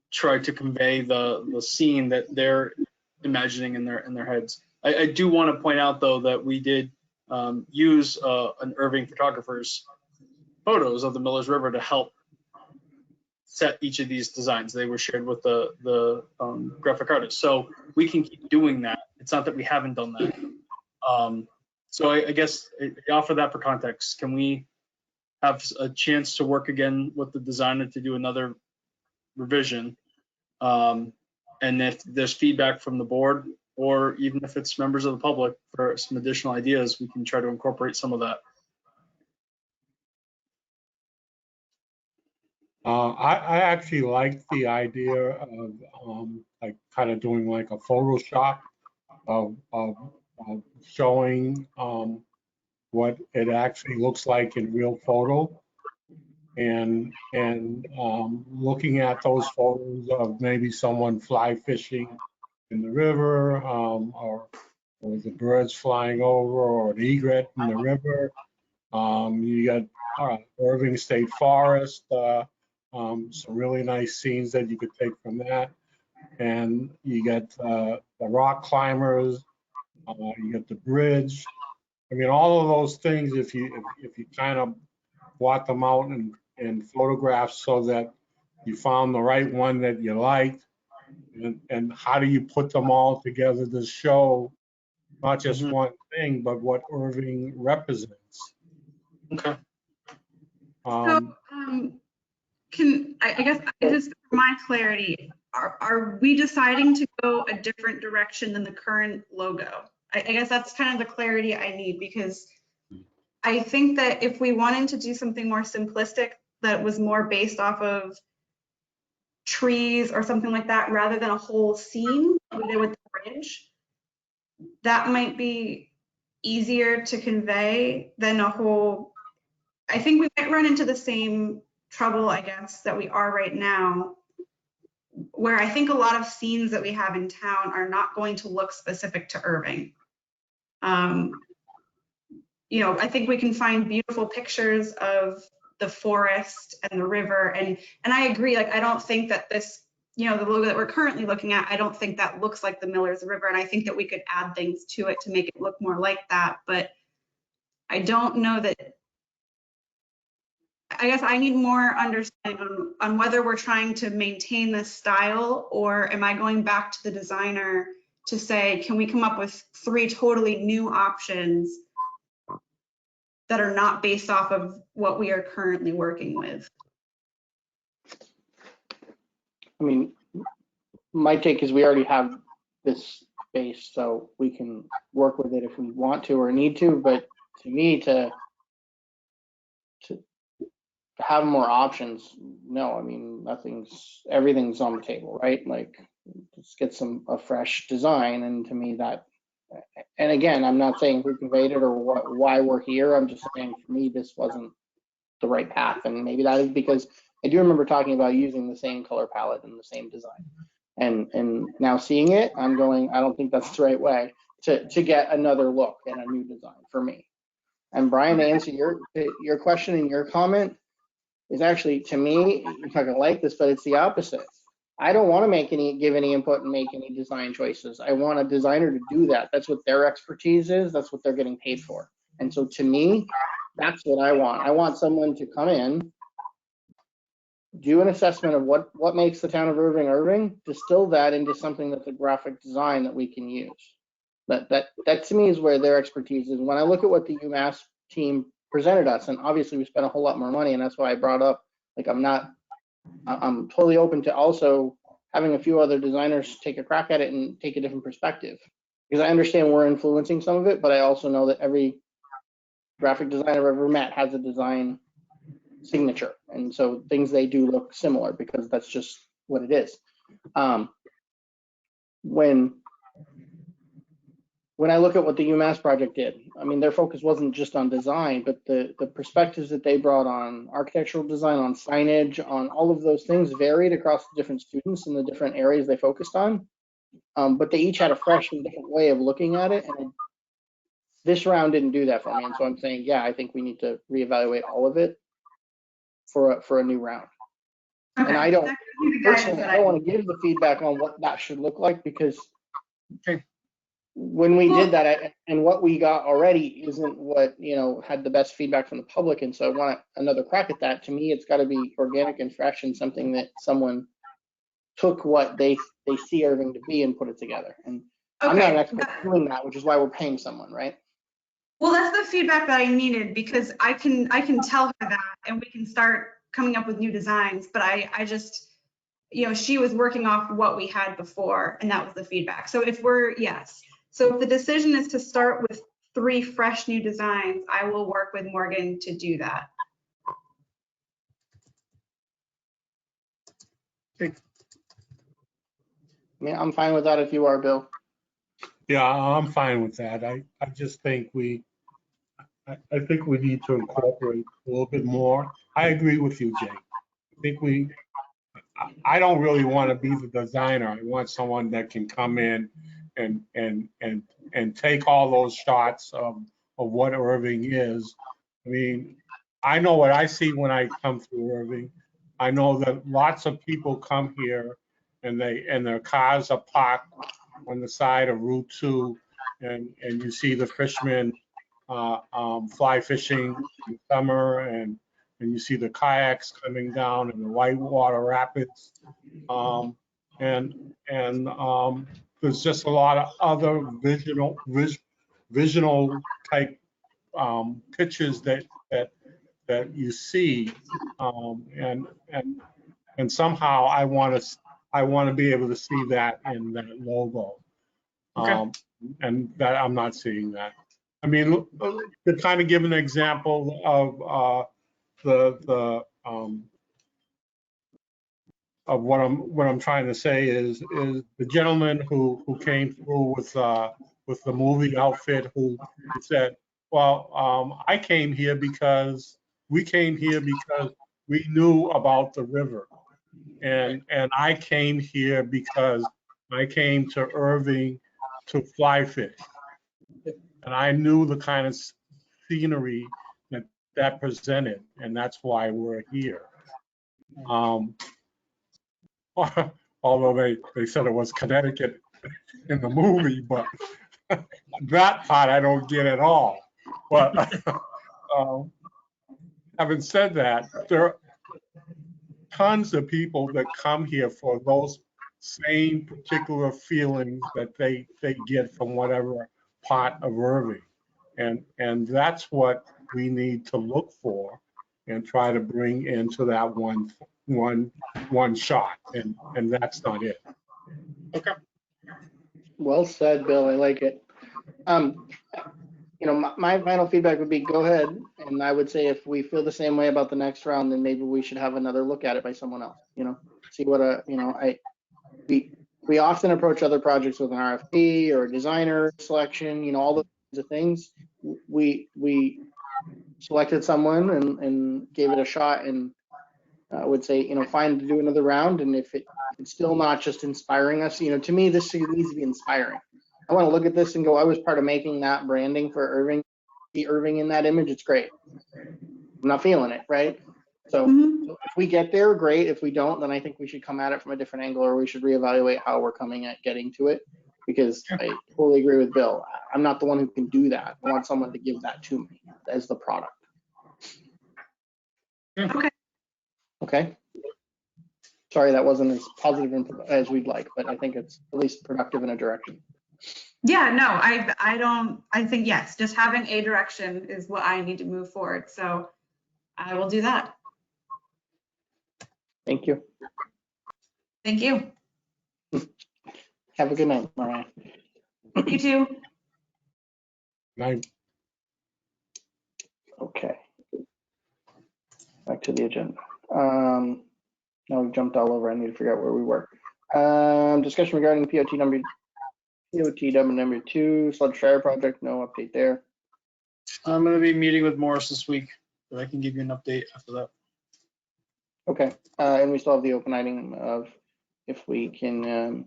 try to convey the scene that they're imagining in their heads. I do want to point out though that we did use an Irving photographer's photos of the Miller's River to help set each of these designs. They were shared with the graphic artist, so we can keep doing that. It's not that we haven't done that. So I guess I offer that for context. Can we have a chance to work again with the designer to do another revision? And if there's feedback from the board, or even if it's members of the public for some additional ideas, we can try to incorporate some of that. I actually like the idea of like kind of doing like a Photoshop of showing what it actually looks like in real photo, and looking at those photos of maybe someone fly fishing in the river, or the birds flying over, or an egret in the river. You got Irving State Forest, some really nice scenes that you could take from that. And you get the rock climbers, you get the bridge. I mean, all of those things, if you kind of plot them out in photographs so that you found the right one that you liked, and how do you put them all together to show not just one thing, but what Irving represents. Okay. I guess just for my clarity, are we deciding to go a different direction than the current logo? I guess that's kind of the clarity I need, because I think that if we wanted to do something more simplistic that was more based off of trees or something like that, rather than a whole scene like we did with the bridge, that might be easier to convey than a whole. I think we might run into the same trouble, I guess, that we are right now, where I think a lot of scenes that we have in town are not going to look specific to Irving. You know, I think we can find beautiful pictures of the forest and the river, and I agree, like, I don't think that this, you know, the logo that we're currently looking at, I don't think that looks like the Miller's River, and I think that we could add things to it to make it look more like that, but I don't know that. I guess I need more understanding on whether we're trying to maintain this style, or am I going back to the designer to say, can we come up with 3 totally new options that are not based off of what we are currently working with? I mean, my take is we already have this base, so we can work with it if we want to or need to, but to me, to have more options, no, I mean, everything's on the table, right? Like, Just get a fresh design. And to me that, and again, I'm not saying who conveyed it or why we're here. I'm just saying for me, this wasn't the right path. And maybe that is because I do remember talking about using the same color palette and the same design. And now seeing it, I'm going, I don't think that's the right way to get another look and a new design for me. And Brian, to answer your question and your comment is actually, to me, you're not gonna like this, but it's the opposite. I don't want to give any input and make any design choices. I want a designer to do that. That's what their expertise is. That's what they're getting paid for. And so to me, that's what I want. I want someone to come in, do an assessment of what makes the town of Irving, distill that into something that's a graphic design that we can use. That to me is where their expertise is. When I look at what the UMass team presented us, and obviously we spent a whole lot more money, and that's why I brought up, like, I'm totally open to also having a few other designers take a crack at it and take a different perspective. Because I understand we're influencing some of it, but I also know that every graphic designer I've ever met has a design signature. And so things they do look similar because that's just what it is. When I look at what the UMass project did, I mean, their focus wasn't just on design, but the perspectives that they brought on architectural design, on signage, on all of those things varied across the different students in the different areas they focused on. But they each had a fresh and different way of looking at it. And this round didn't do that for me. And so I'm saying, yeah, I think we need to reevaluate all of it for a new round. Okay. And I don't want to give the feedback on what that should look like, because when we did that, and what we got already isn't what, had the best feedback from the public. And so I want another crack at that. To me, it's got to be organic and fresh and something that someone took what they see Irving to be and put it together. And I'm not an expert doing that, which is why we're paying someone, right? Well, that's the feedback that I needed, because I can tell her that, and we can start coming up with new designs. But I just, she was working off what we had before, and that was the feedback. So if the decision is to start with 3 fresh new designs, I will work with Morgan to do that. Yeah, I'm fine with that if you are, Bill. Yeah, I'm fine with that. I just think I think we need to incorporate a little bit more. I agree with you, Jake. I think I don't really want to be the designer. I want someone that can come in and take all those shots of what Irving is. I mean, I know what I see when I come through Irving. I know that lots of people come here and their cars are parked on the side of Route 2, and you see the fishermen fly fishing in summer, and you see the kayaks coming down in the whitewater rapids, and there's just a lot of other visional type pictures that you see, and somehow I want to be able to see that in that logo, and that I'm not seeing that. I mean, to kind of give an example of of what I'm trying to say is the gentleman who came through with the movie outfit who said, well, I came here because we knew about the river, and I came here because I came to Irving to fly fish. And I knew the kind of scenery that presented, and that's why we're here. Although they said it was Connecticut in the movie, but that part I don't get at all. But having said that, there are tons of people that come here for those same particular feelings that they get from whatever part of Irving. And that's what we need to look for and try to bring into that one shot. And that's not it. Okay. Well said, Bill. I like it. My final feedback would be go ahead. And I would say if we feel the same way about the next round, then maybe we should have another look at it by someone else, see what, we often approach other projects with an RFP or a designer selection, you know, all those kinds of things. We selected someone and gave it a shot, and would say, you know, fine to do another round. And if it's still not just inspiring us, you know, to me, this needs to be inspiring. I want to look at this and go, I was part of making that branding for Irving. See Irving in that image, it's great. I'm not feeling it, right? So if we get there, great. If we don't, then I think we should come at it from a different angle, or we should reevaluate how we're coming at getting to it. Because I totally agree with Bill. I'm not the one who can do that. I want someone to give that to me as the product. Okay. Okay. Sorry, that wasn't as positive as we'd like, but I think it's at least productive in a direction. Yeah, no, I think, yes, just having a direction is what I need to move forward. So I will do that. Thank you. Thank you. Have a good night, Mariah. You too. Night. Okay. Back to the agenda. Now we've jumped all over. I need to figure out where we were. Discussion regarding POT number 2, sludge dryer project. No update there. I'm going to be meeting with Morris this week, but I can give you an update after that. Okay. And we still have the open item of if we can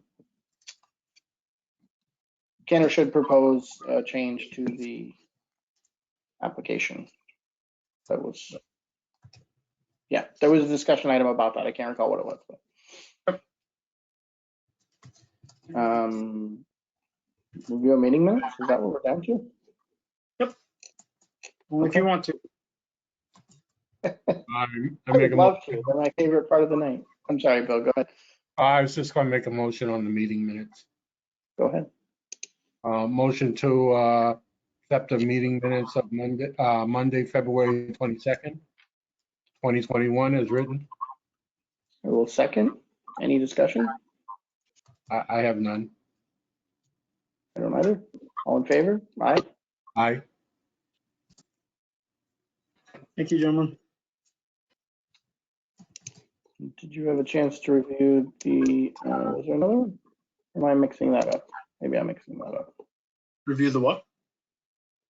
or should propose a change to the application. That was, yeah, there was a discussion item about that. I can't recall what it was. But. Review a meeting minutes? Is that what we're down to? Yep. Well, if you want to. I I make would a love motion. to. They're my favorite part of the night. I'm sorry, Bill. Go ahead. I was just going to make a motion on the meeting minutes. Go ahead. Motion to accept the meeting minutes of Monday, February 22nd, 2021 as written. I will second. Any discussion? I have none. I don't either. All in favor? Aye. Aye. Thank you, gentlemen. Did you have a chance to review the, was there another one? Am I mixing that up? Maybe I'm mixing that up. Review the what?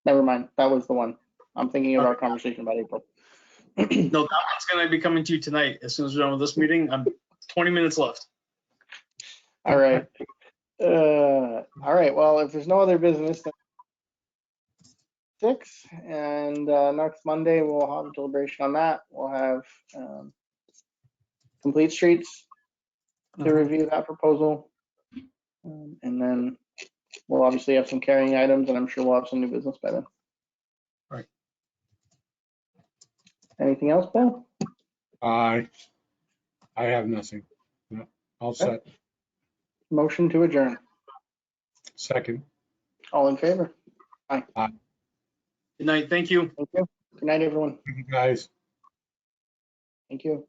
Never mind. That was the one. I'm thinking of our conversation about April. No, that one's going to be coming to you tonight. As soon as we're done with this meeting, I'm 20 minutes left. All right. All right. Well, if there's no other business, then 6, and next Monday we'll have a deliberation on that. We'll have complete streets to review that proposal, and then we'll obviously have some carrying items, and I'm sure we'll have some new business by then. Right. Anything else, Bill? I have nothing. No, all set. Motion to adjourn. Second. All in favor? Aye. Aye. Good night. Thank you. Thank you. Good night, everyone. Thank you, guys. Thank you.